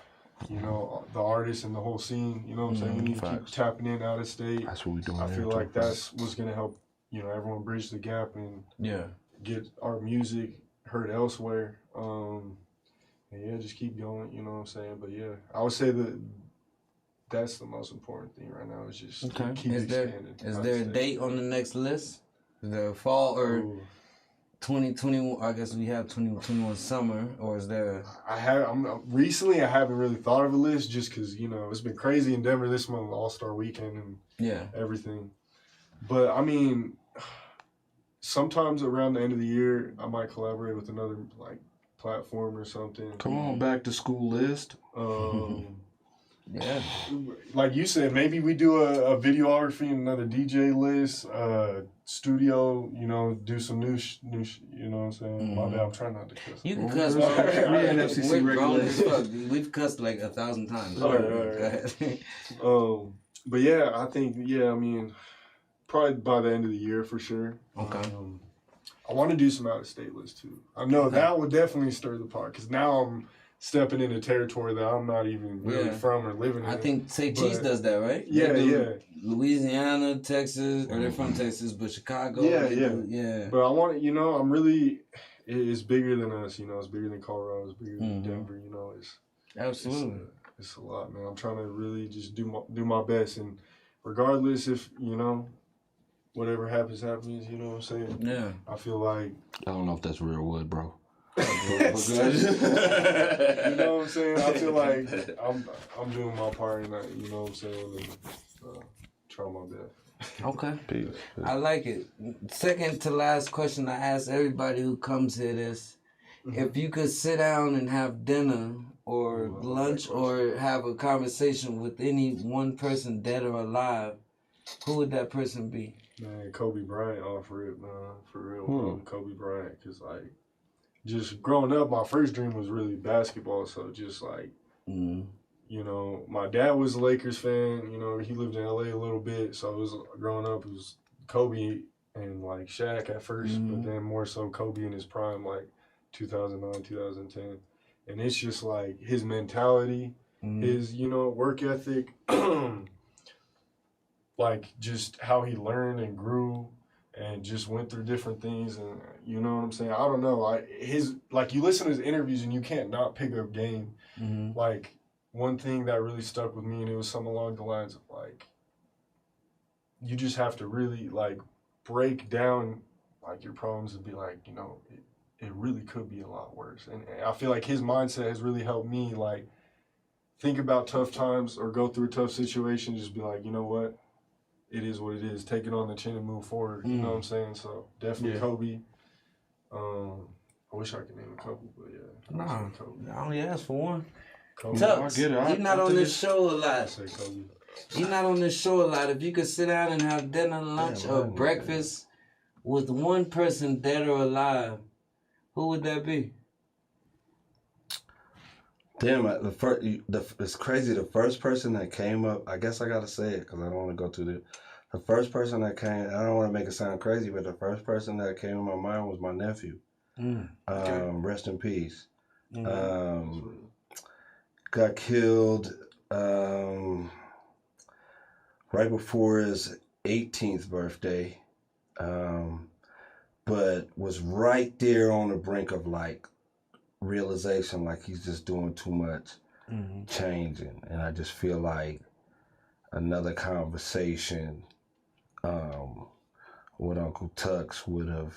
you know, the artists and the whole scene. You know what I'm saying? We need to keep tapping in out of state. That's what we're doing. I feel like that's what's gonna help, you know, everyone bridge the gap and get our music heard elsewhere. And yeah, just keep going. You know what I'm saying? But yeah, I would say that that's the most important thing right now. Is just keep expanding. Is there a date on the next list? The fall or 2021? I guess we have 2021 summer, or is there? Recently I haven't really thought of a list just because, you know, it's been crazy in Denver this month, All-Star Weekend and everything. But I mean, sometimes around the end of the year, I might collaborate with another like platform or something. Come on, back to school list. Yeah, like you said, maybe we do a videography and another DJ list, studio. You know, do some new, you know what I'm saying? My bad, I'm trying not to cuss. You can cuss. We're grown as fuck. We've cussed like 1,000 times. All right. But yeah, I think I mean, probably by the end of the year for sure. Okay. I want to do some out of state lists too. I know that would definitely stir the pot because now I'm stepping into territory that I'm not even really from or living in. I think Say Cheese does that, right? Yeah. Louisiana, Texas, or they're from Texas, but Chicago. Yeah. But I want, you know, it's bigger than us, you know, it's bigger than Colorado, it's bigger than Denver, you know, absolutely. It's a lot, man. I'm trying to really just do my best, and regardless if, you know, whatever happens, you know what I'm saying? Yeah. I feel like I don't know if that's real wood, bro. You know what I'm saying? I feel like I'm doing my part in that, you know what I'm saying, and try my best. Okay. Peace. I like it. Second to last question I ask everybody who comes here is, if you could sit down and have dinner or lunch or have a conversation with any one person, dead or alive, who would that person be? Man, Kobe Bryant offer it, man, for real. Kobe Bryant, because like, just growing up, my first dream was really basketball. So just like, you know, my dad was a Lakers fan. You know, he lived in LA a little bit. So it was growing up, it was Kobe and like Shaq at first, but then more so Kobe in his prime, like 2009, 2010. And it's just like his mentality, his, you know, work ethic, like just how he learned and grew. And just went through different things, and you know what I'm saying? I don't know. Like you listen to his interviews and you can't not pick up game. Like one thing that really stuck with me, and it was something along the lines of like, you just have to really like break down like your problems and be like, you know, it really could be a lot worse. And I feel like his mindset has really helped me like think about tough times or go through a tough situation, just be like, you know what? It is what it is. Take it on the chin and move forward. You know what I'm saying? So definitely Kobe. I wish I could name a couple, but yeah. Nah, Kobe. I only asked for one. Kobe. Tuxx, you're not on this show a lot. Say Kobe. You're not on this show a lot. If you could sit down and have dinner, lunch, or breakfast with one person, dead or alive, who would that be? Damn, it's crazy. The first person that came up, I guess I gotta say it because I don't want to go through the first person that came. I don't want to make it sound crazy, but the first person that came in my mind was my nephew. Rest in peace. Got killed right before his 18th birthday, but was right there on the brink of like realization, like he's just doing too much changing. And I just feel like another conversation with Uncle Tuxx would have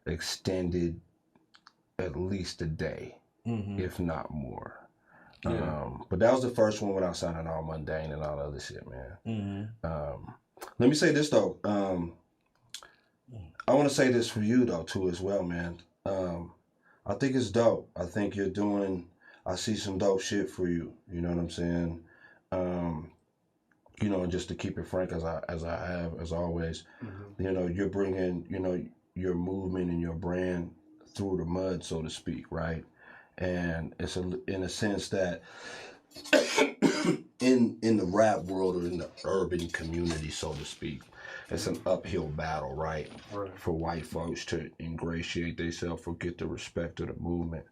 extended at least a day, if not more. But that was the first one without sounding all mundane and all other shit, man. Let me say this though. I want to say this for you though too as well, man. I think it's dope. I think you're doing. I see some dope shit for you. You know what I'm saying? You know, just to keep it frank, as I have as always. You know, you're bringing your movement and your brand through the mud, so to speak, right? And it's in a sense that in the rap world or in the urban community, so to speak, it's an uphill battle, right? For white folks to ingratiate themselves or get the respect of the movement.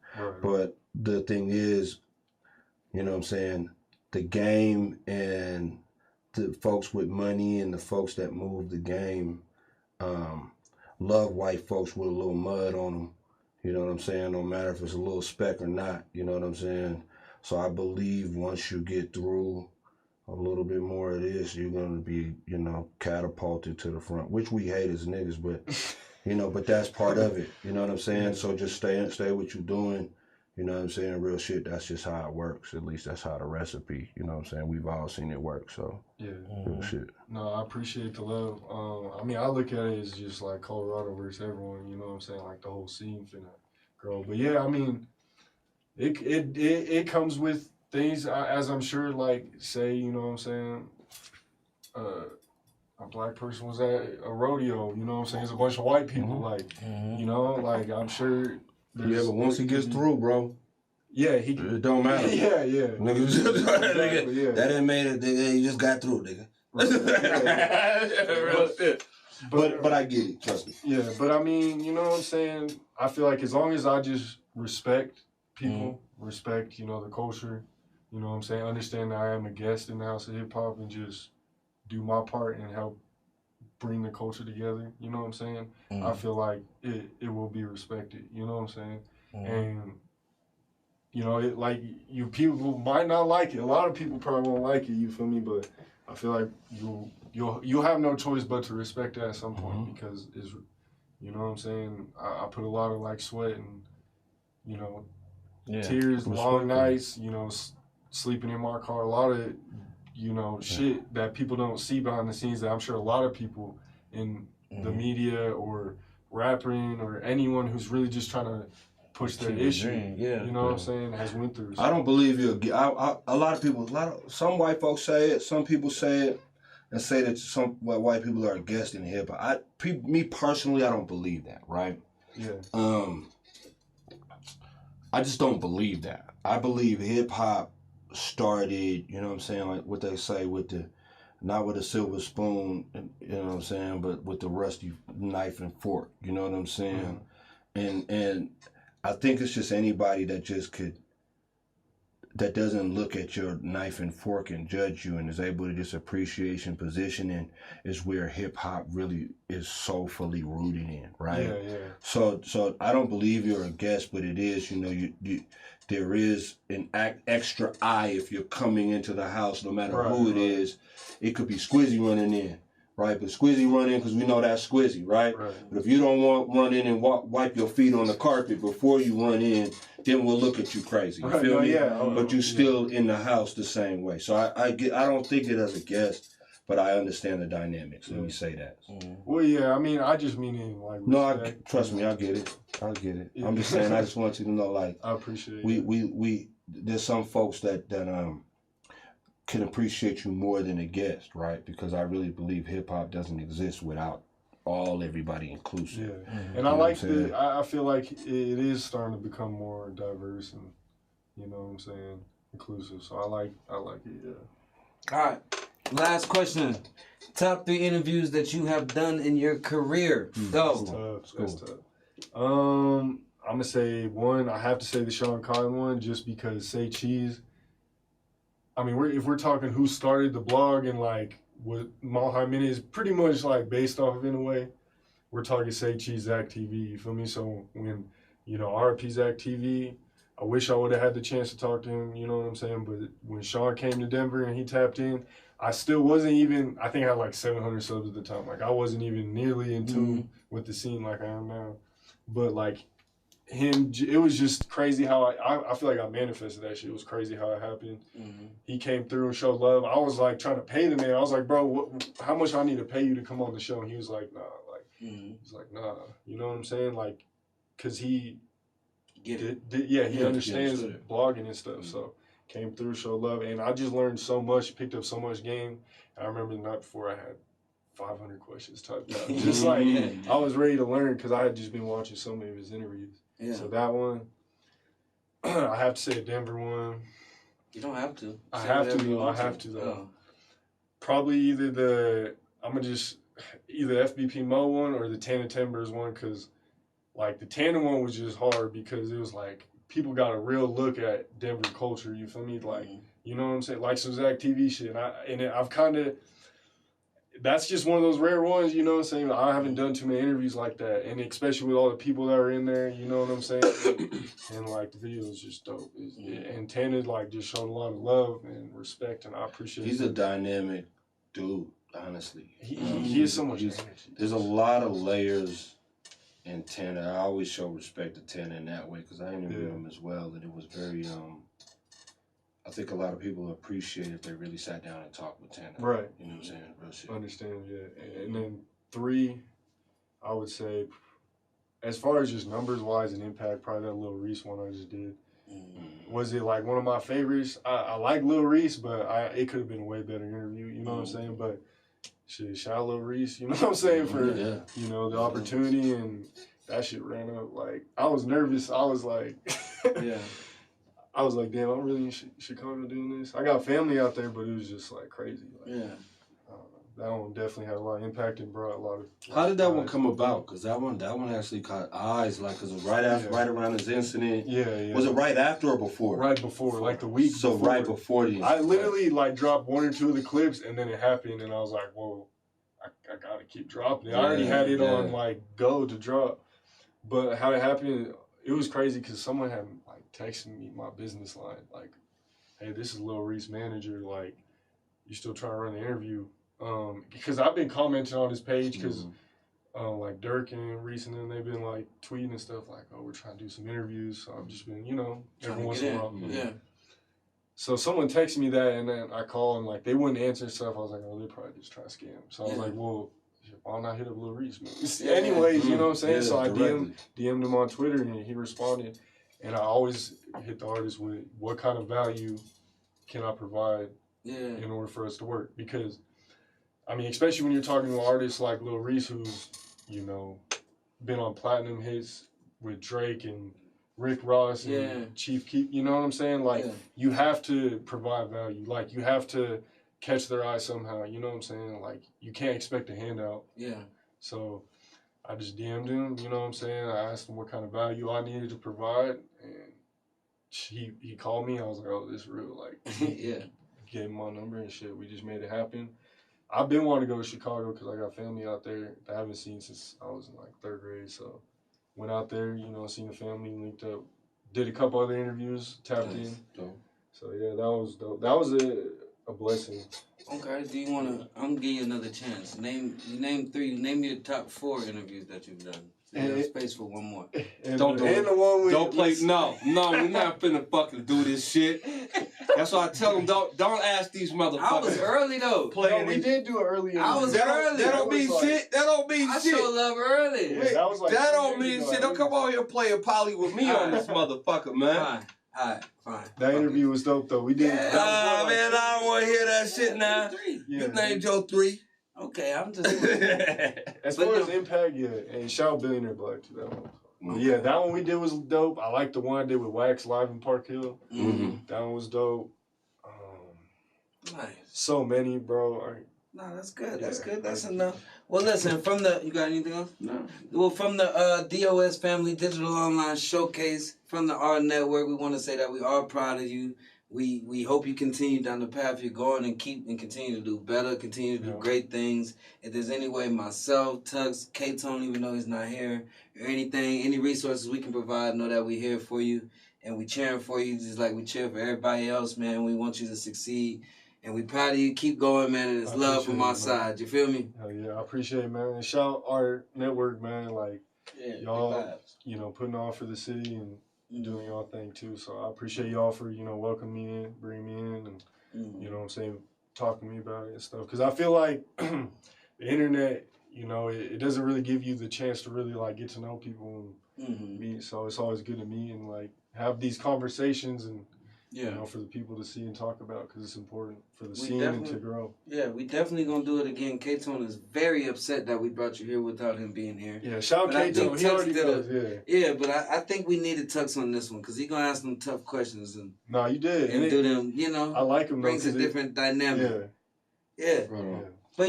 But the thing is, you know what I'm saying, the game and the folks with money and the folks that move the game love white folks with a little mud on them. You know what I'm saying? No matter if it's a little speck or not, you know what I'm saying? So I believe once you get through a little bit more of this, you're going to be, you know, catapulted to the front, which we hate as niggas, but, you know, but that's part of it. You know what I'm saying? So just stay what you're doing. You know what I'm saying? Real shit, that's just how it works. At least that's how the recipe, you know what I'm saying? We've all seen it work, so real shit. No, I appreciate the love. I mean, I look at it as just like Colorado versus everyone, you know what I'm saying? Like the whole scene finna grow. But yeah, I mean, it comes with things, as I'm sure, like, say, you know what I'm saying, a black person was at a rodeo, you know what I'm saying? It's a bunch of white people, like, you know, like, I'm sure... Yeah, but once he gets through, bro. Yeah, it don't matter. Yeah. Nigga, nigga, that ain't made it, nigga. He just got through, nigga. Real shit. But I get it, trust me. Yeah, but I mean, you know what I'm saying? I feel like as long as I just respect people, respect, you know, the culture, you know what I'm saying? Understand that I am a guest in the House of Hip Hop and just do my part and help bring the culture together, you know what I'm saying? I feel like it will be respected, you know what I'm saying? And, you know, it like, you people might not like it. A lot of people probably won't like it, you feel me? But I feel like you'll have no choice but to respect it at some point because it's, you know what I'm saying? I put a lot of like sweat and, you know, tears, long nights, you know, sleeping in my car, a lot of, you know, shit that people don't see behind the scenes that I'm sure a lot of people in the media or rapping or anyone who's really just trying to push their issue, you know what I'm saying, has went through. So. I don't believe you'll get, a lot of people, some white folks say it, some people say it, and say that some white people are against in hip hop. Me personally, I don't believe that, right? Yeah. I just don't believe that. I believe hip hop started, you know what I'm saying, like what they say with the, not with a silver spoon, you know what I'm saying, but with the rusty knife and fork, you know what I'm saying? And I think it's just anybody that just that doesn't look at your knife and fork and judge you and is able to just appreciation positioning is where hip hop really is soulfully rooted in, right? Yeah. So I don't believe you're a guest, but it is, you know, you there is an extra eye if you're coming into the house, no matter who it is. It could be Squizzy running in, right? But Squizzy run in because we know that's Squizzy, right? But if you don't run in and wipe your feet on the carpet before you run in, then we'll look at you crazy. You feel me? But you still in the house the same way. So I don't think it as a guest, but I understand the dynamics. Let me say that. Well, yeah, I mean, I just mean it like respect. No, trust me, I get it. Yeah. I'm just saying, I just want you to know, like, I appreciate it. We there's some folks that can appreciate you more than a guest, right? Because I really believe hip hop doesn't exist without everybody inclusive. Yeah, and I like I feel like it is starting to become more diverse and, you know what I'm saying, inclusive. So I like it. Yeah. All right. Last question. Top 3 interviews that you have done in your career. Go. That's tough. I'm gonna say one. I have to say the Sean Cotton one, just because Say Cheese. I mean, if we're talking who started the blog and like what Malheim is pretty much like based off of in a way, we're talking Say Cheese Zach TV. You feel me? So when, you know, RP Zach TV, I wish I would have had the chance to talk to him. You know what I'm saying? But when Sean came to Denver and he tapped in, I still wasn't even, I think I had like 700 subs at the time. Like I wasn't even nearly in tune with the scene like I am now. But like him, it was just crazy how I feel like I manifested that shit. It was crazy how it happened. He came through and showed love. I was like trying to pay the man. I was like, bro, how much I need to pay you to come on the show? And he was like, nah, like He's like, nah, you know what I'm saying? Like, cause he he understands blogging and stuff. So came through, showed love, and I just learned so much, picked up so much game. I remember the night before I had 500 questions typed out. Just like I was ready to learn because I had just been watching so many of his interviews. Yeah. So that one, I have to say a Denver one. You don't have to. I have to though. Probably either FBP Mo one or the Tana Timbers one, because like the Tana one was just hard because it was like people got a real look at Denver culture. You feel me? Like you know what I'm saying? Like some Zach TV shit. I've kind of. That's just one of those rare ones, you know what I'm saying? I haven't done too many interviews like that, and especially with all the people that are in there, you know what I'm saying? And like the video is just dope. And Tana like just showed a lot of love and respect, and I appreciate it. He's a dynamic dude, honestly. He is so much energy. There's a lot of layers in Tana. I always show respect to Tana in that way because I interviewed him as well, and it was very I think a lot of people appreciate if they really sat down and talked with Tana. Right. You know what I'm saying? Real shit. Understand, yeah. And then 3, I would say, as far as just numbers-wise and impact, probably that Lil Reese one I just did. Was it like one of my favorites? I like Lil Reese, but it could have been a way better interview, you know what I'm saying? But shit, shout out Lil Reese, you know what I'm saying? For, you know, the opportunity, and that shit ran up. Like, I was nervous. I was like... I was like, damn, I'm really in Chicago doing this. I got family out there, but it was just like crazy. Like, that one definitely had a lot of impact and brought a lot of. How did that one come about? Because that one actually caught eyes. Like, cause it was right around this incident. Yeah. Was it right after or before? Right before, like the week. So before. right before the incident. I literally like dropped 1 or 2 of the clips, and then it happened, and I was like, whoa, I gotta keep dropping it. I already had it on like go to drop, but how it happened, it was crazy because someone had texting me my business line, like, hey, this is Lil Reese manager, like, you still trying to run the interview? Because I've been commenting on his page because like Dirk and Reese and them, they've been like tweeting and stuff like, oh, we're trying to do some interviews. So I've just been, you know, every once in a while. So someone texted me that, and then I called, and like they wouldn't answer stuff. I was like, oh, they're probably just trying to scam. So I was like, well, why not hit up Lil Reese, man? Anyways, you know what I'm saying? So I DM'd him on Twitter, and he responded. And I always hit the artist with what kind of value can I provide in order for us to work? Because, I mean, especially when you're talking to artists like Lil Reese, who's, you know, been on platinum hits with Drake and Rick Ross and Chief Keef, you know what I'm saying? Like, you have to provide value. Like, you have to catch their eye somehow, you know what I'm saying? Like, you can't expect a handout. So I just DM'd him, you know what I'm saying? I asked him what kind of value I needed to provide, and he called me. I was like, oh, this is real. Like, gave him my number and shit. We just made it happen. I've been wanting to go to Chicago because I got family out there that I haven't seen since I was in like 3rd grade. So went out there, you know, seen the family, linked up, did a couple other interviews, tapped in. So yeah, that was dope. That was a blessing. Okay, do you want to, I'm gonna give you another chance. Name 3, name your top 4 interviews that you've done. So you have space for one more. Don't play, no, we're not finna fucking do this shit. That's why I tell them, don't ask these motherfuckers. I was early though. We did do it early. I was early. That don't mean shit. That don't mean shit. I show love early. Yeah, that don't mean shit. Don't come on here playing poly with me on this motherfucker, man. Alright, fine. That interview was dope though. We did. Man, I don't want to hear that shit now. You named your 3. Okay, I'm just. As far as impact, and shout out Billionaire Black to that one. Yeah, that one we did was dope. I like the one I did with Wax live in Park Hill. That one was dope. Nice. So many, bro. No, that's good. That's good. That's enough. Well, listen, you got anything else? No. Well, from the DOS Family Digital Online Showcase, from the AHRR Network, we want to say that we are proud of you. We hope you continue down the path you're going and continue to do better, continue to do great things. If there's any way myself, Tuxx, K-Tone, even though he's not here, or anything, any resources we can provide, know that we're here for you. And we cheering for you just like we cheer for everybody else, man. We want you to succeed. And we proud of you. Keep going, man. And it's love from our side. You feel me? Hell yeah, I appreciate it, man. And shout out AHRR Network, man. Like, y'all, you know, putting on for the city and doing y'all thing too. So I appreciate y'all for, you know, welcoming me in, bringing me in, and you know what I'm saying, talking to me about it and stuff. Because I feel like the internet, you know, it doesn't really give you the chance to really like get to know people and meet. So it's always good to meet and like have these conversations and you know, for the people to see and talk about because it's important for the scene and to grow. Yeah, we definitely gonna do it again. K-Tone is very upset that we brought you here without him being here. Yeah, shout out K-Tone. He already knows. Yeah, but I think we needed Tux on this one because he gonna ask them tough questions and you did and do them. You know, I like him. Brings a different dynamic. Yeah. But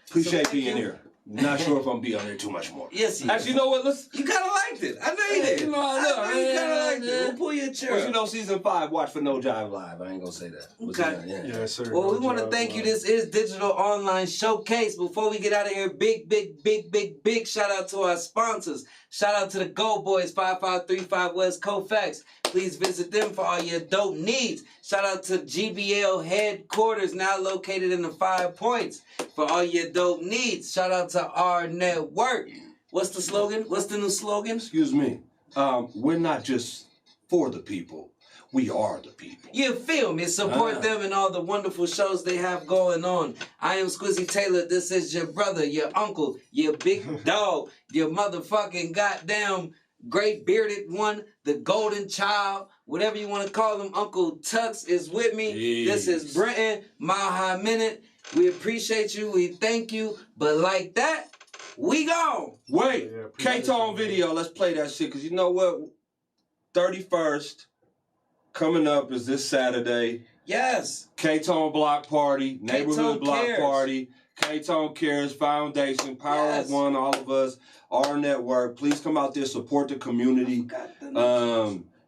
appreciate being here. Not sure if I'm be on there too much more. Yes, actually, you know what? You kind of liked it. I know you did. You know, I know you kind of liked it. We'll pull your chair. But you know, season 5, watch for No Jive Live. I ain't gonna say that. Okay. Yeah, sir. Well, we want to thank you. This is Digital Online Showcase. Before we get out of here, big shout out to our sponsors. Shout out to the Go Boys, 5535 West Colfax. Please visit them for all your dope needs. Shout out to GBL headquarters, now located in the 5 Points, for all your dope needs. Shout out to AHRR Network. What's the slogan? What's the new slogan? Excuse me. We're not just for the people. We are the people. You feel me? Support them and all the wonderful shows they have going on. I am Squizzy Taylor. This is your brother, your uncle, your big dog, your motherfucking goddamn great bearded one, the golden child, whatever you want to call him. Uncle Tux is with me. Jeez. This is Brenton, Mile High Minute. We appreciate you. We thank you. But like that, we gone. Wait, K-Tone video. Let's play that shit. Because you know what? 31st coming up is this Saturday. Yes. K-Tone block party, neighborhood block party. K-Tone Cares Foundation, Power of One, all of us, AHRR Network. Please come out there, support the community.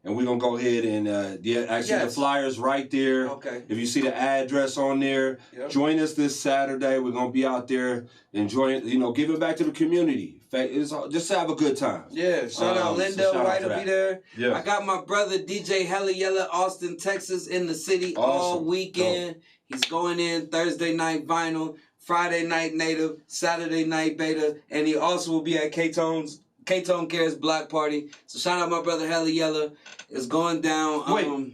And we're going to go ahead and, the flyer's right there. Okay. If you see the address on there, join us this Saturday. We're going to be out there enjoying, you know, giving back to the community. Just have a good time. Yeah, shout out Linda White will be there. Yeah. I got my brother DJ Hella Yella, Austin, Texas, in the city all weekend. He's going in Thursday night vinyl, Friday night native, Saturday night beta, and he also will be at K-Tone Cares block party. So shout out my brother Hella Yella. It's going down. Wait,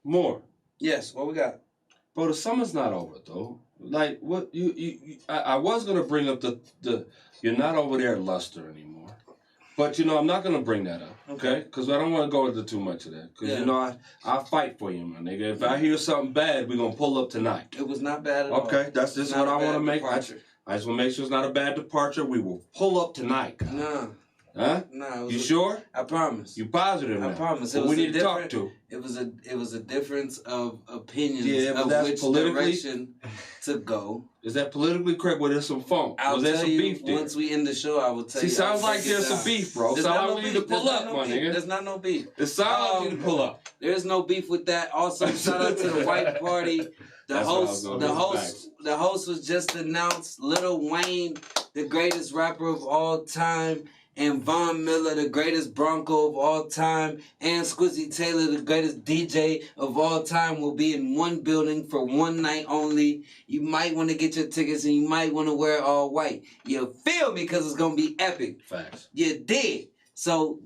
more. Yes, what we got? Bro, the summer's not over though. Like what I was gonna bring up the you're not over there at Luster anymore. But you know, I'm not gonna bring that up, okay? Because I don't want to go into too much of that. Because you know, I fight for you, my nigga. If I hear something bad, we're gonna pull up tonight. It was not bad at all. Okay, that's just what I want to make. I just want to make sure it's not a bad departure. We will pull up tonight. Nah. Huh? No. You sure? I promise. You positive now? I promise. Well, we need to talk to. It was a difference of opinions but of that's which politically direction to go. Is that politically correct? Well, there's some funk. I'll Was there tell some you beef there? once we end the show. I will tell you. Sounds like there's some beef, bro. There's Sounds not like no we need to beef. pull There's up, not no my beef. nigga. There's not no beef. It sounds like you need to pull up. There's no beef with that. Also, shout out to the White Party. The host was just announced. Lil Wayne, the greatest rapper of all time, and Von Miller, the greatest Bronco of all time, and Squizzy Taylor, the greatest DJ of all time, will be in one building for one night only. You might want to get your tickets and you might want to wear all white. You feel me? Because it's going to be epic. Facts. You dig. So,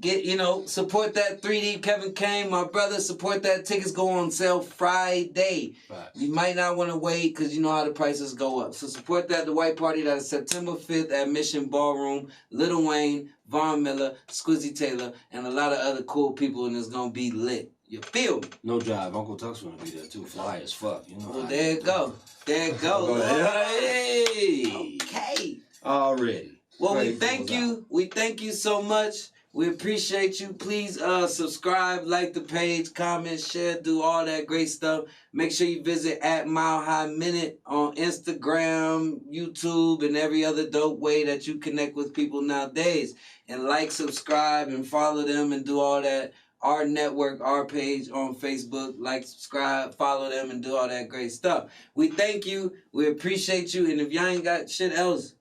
support that 3D Kevin Kane, my brother. Support that. Tickets go on sale Friday. Facts. You might not want to wait because you know how the prices go up. So, support that. The White Party, that is September 5th at Mission Ballroom. Lil Wayne, Von Miller, Squizzy Taylor, and a lot of other cool people, and it's going to be lit. You feel me? No jive. Uncle Tuck's going to be there, too. Fly as fuck. You know. Well, there it go. There it goes. Hey. Okay. Already. Well, we thank you. We thank you so much. We appreciate you. Please subscribe, like the page, comment, share, do all that great stuff. Make sure you visit at Mile High Minute on Instagram, YouTube, and every other dope way that you connect with people nowadays. And like, subscribe, and follow them and do all that. AHRR Network, our page on Facebook. Like, subscribe, follow them, and do all that great stuff. We thank you. We appreciate you. And if y'all ain't got shit else,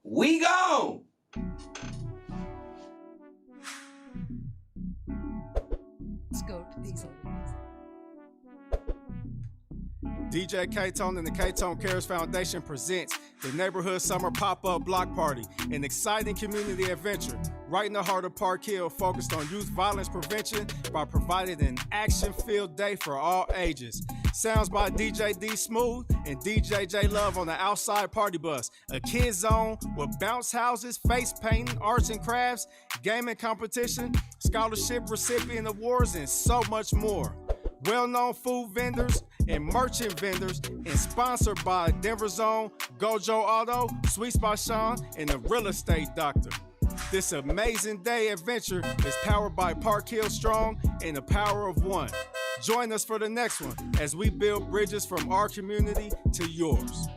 we gone! Let's go to these. DJ K-Tone and the K-Tone Cares Foundation presents the Neighborhood Summer Pop-Up Block Party, an exciting community adventure right in the heart of Park Hill, focused on youth violence prevention by providing an action-filled day for all ages. Sounds by DJ D Smooth and DJ J Love on the outside party bus. A kid zone with bounce houses, face painting, arts and crafts, gaming competition, scholarship recipient awards, and so much more. Well-known food vendors and merchant vendors, and sponsored by Denver Zone, Gojo Auto, Sweet Spot Sean, and the Real Estate Doctor. This amazing day adventure is powered by Park Hill Strong and the Power of One. Join us for the next one as we build bridges from our community to yours.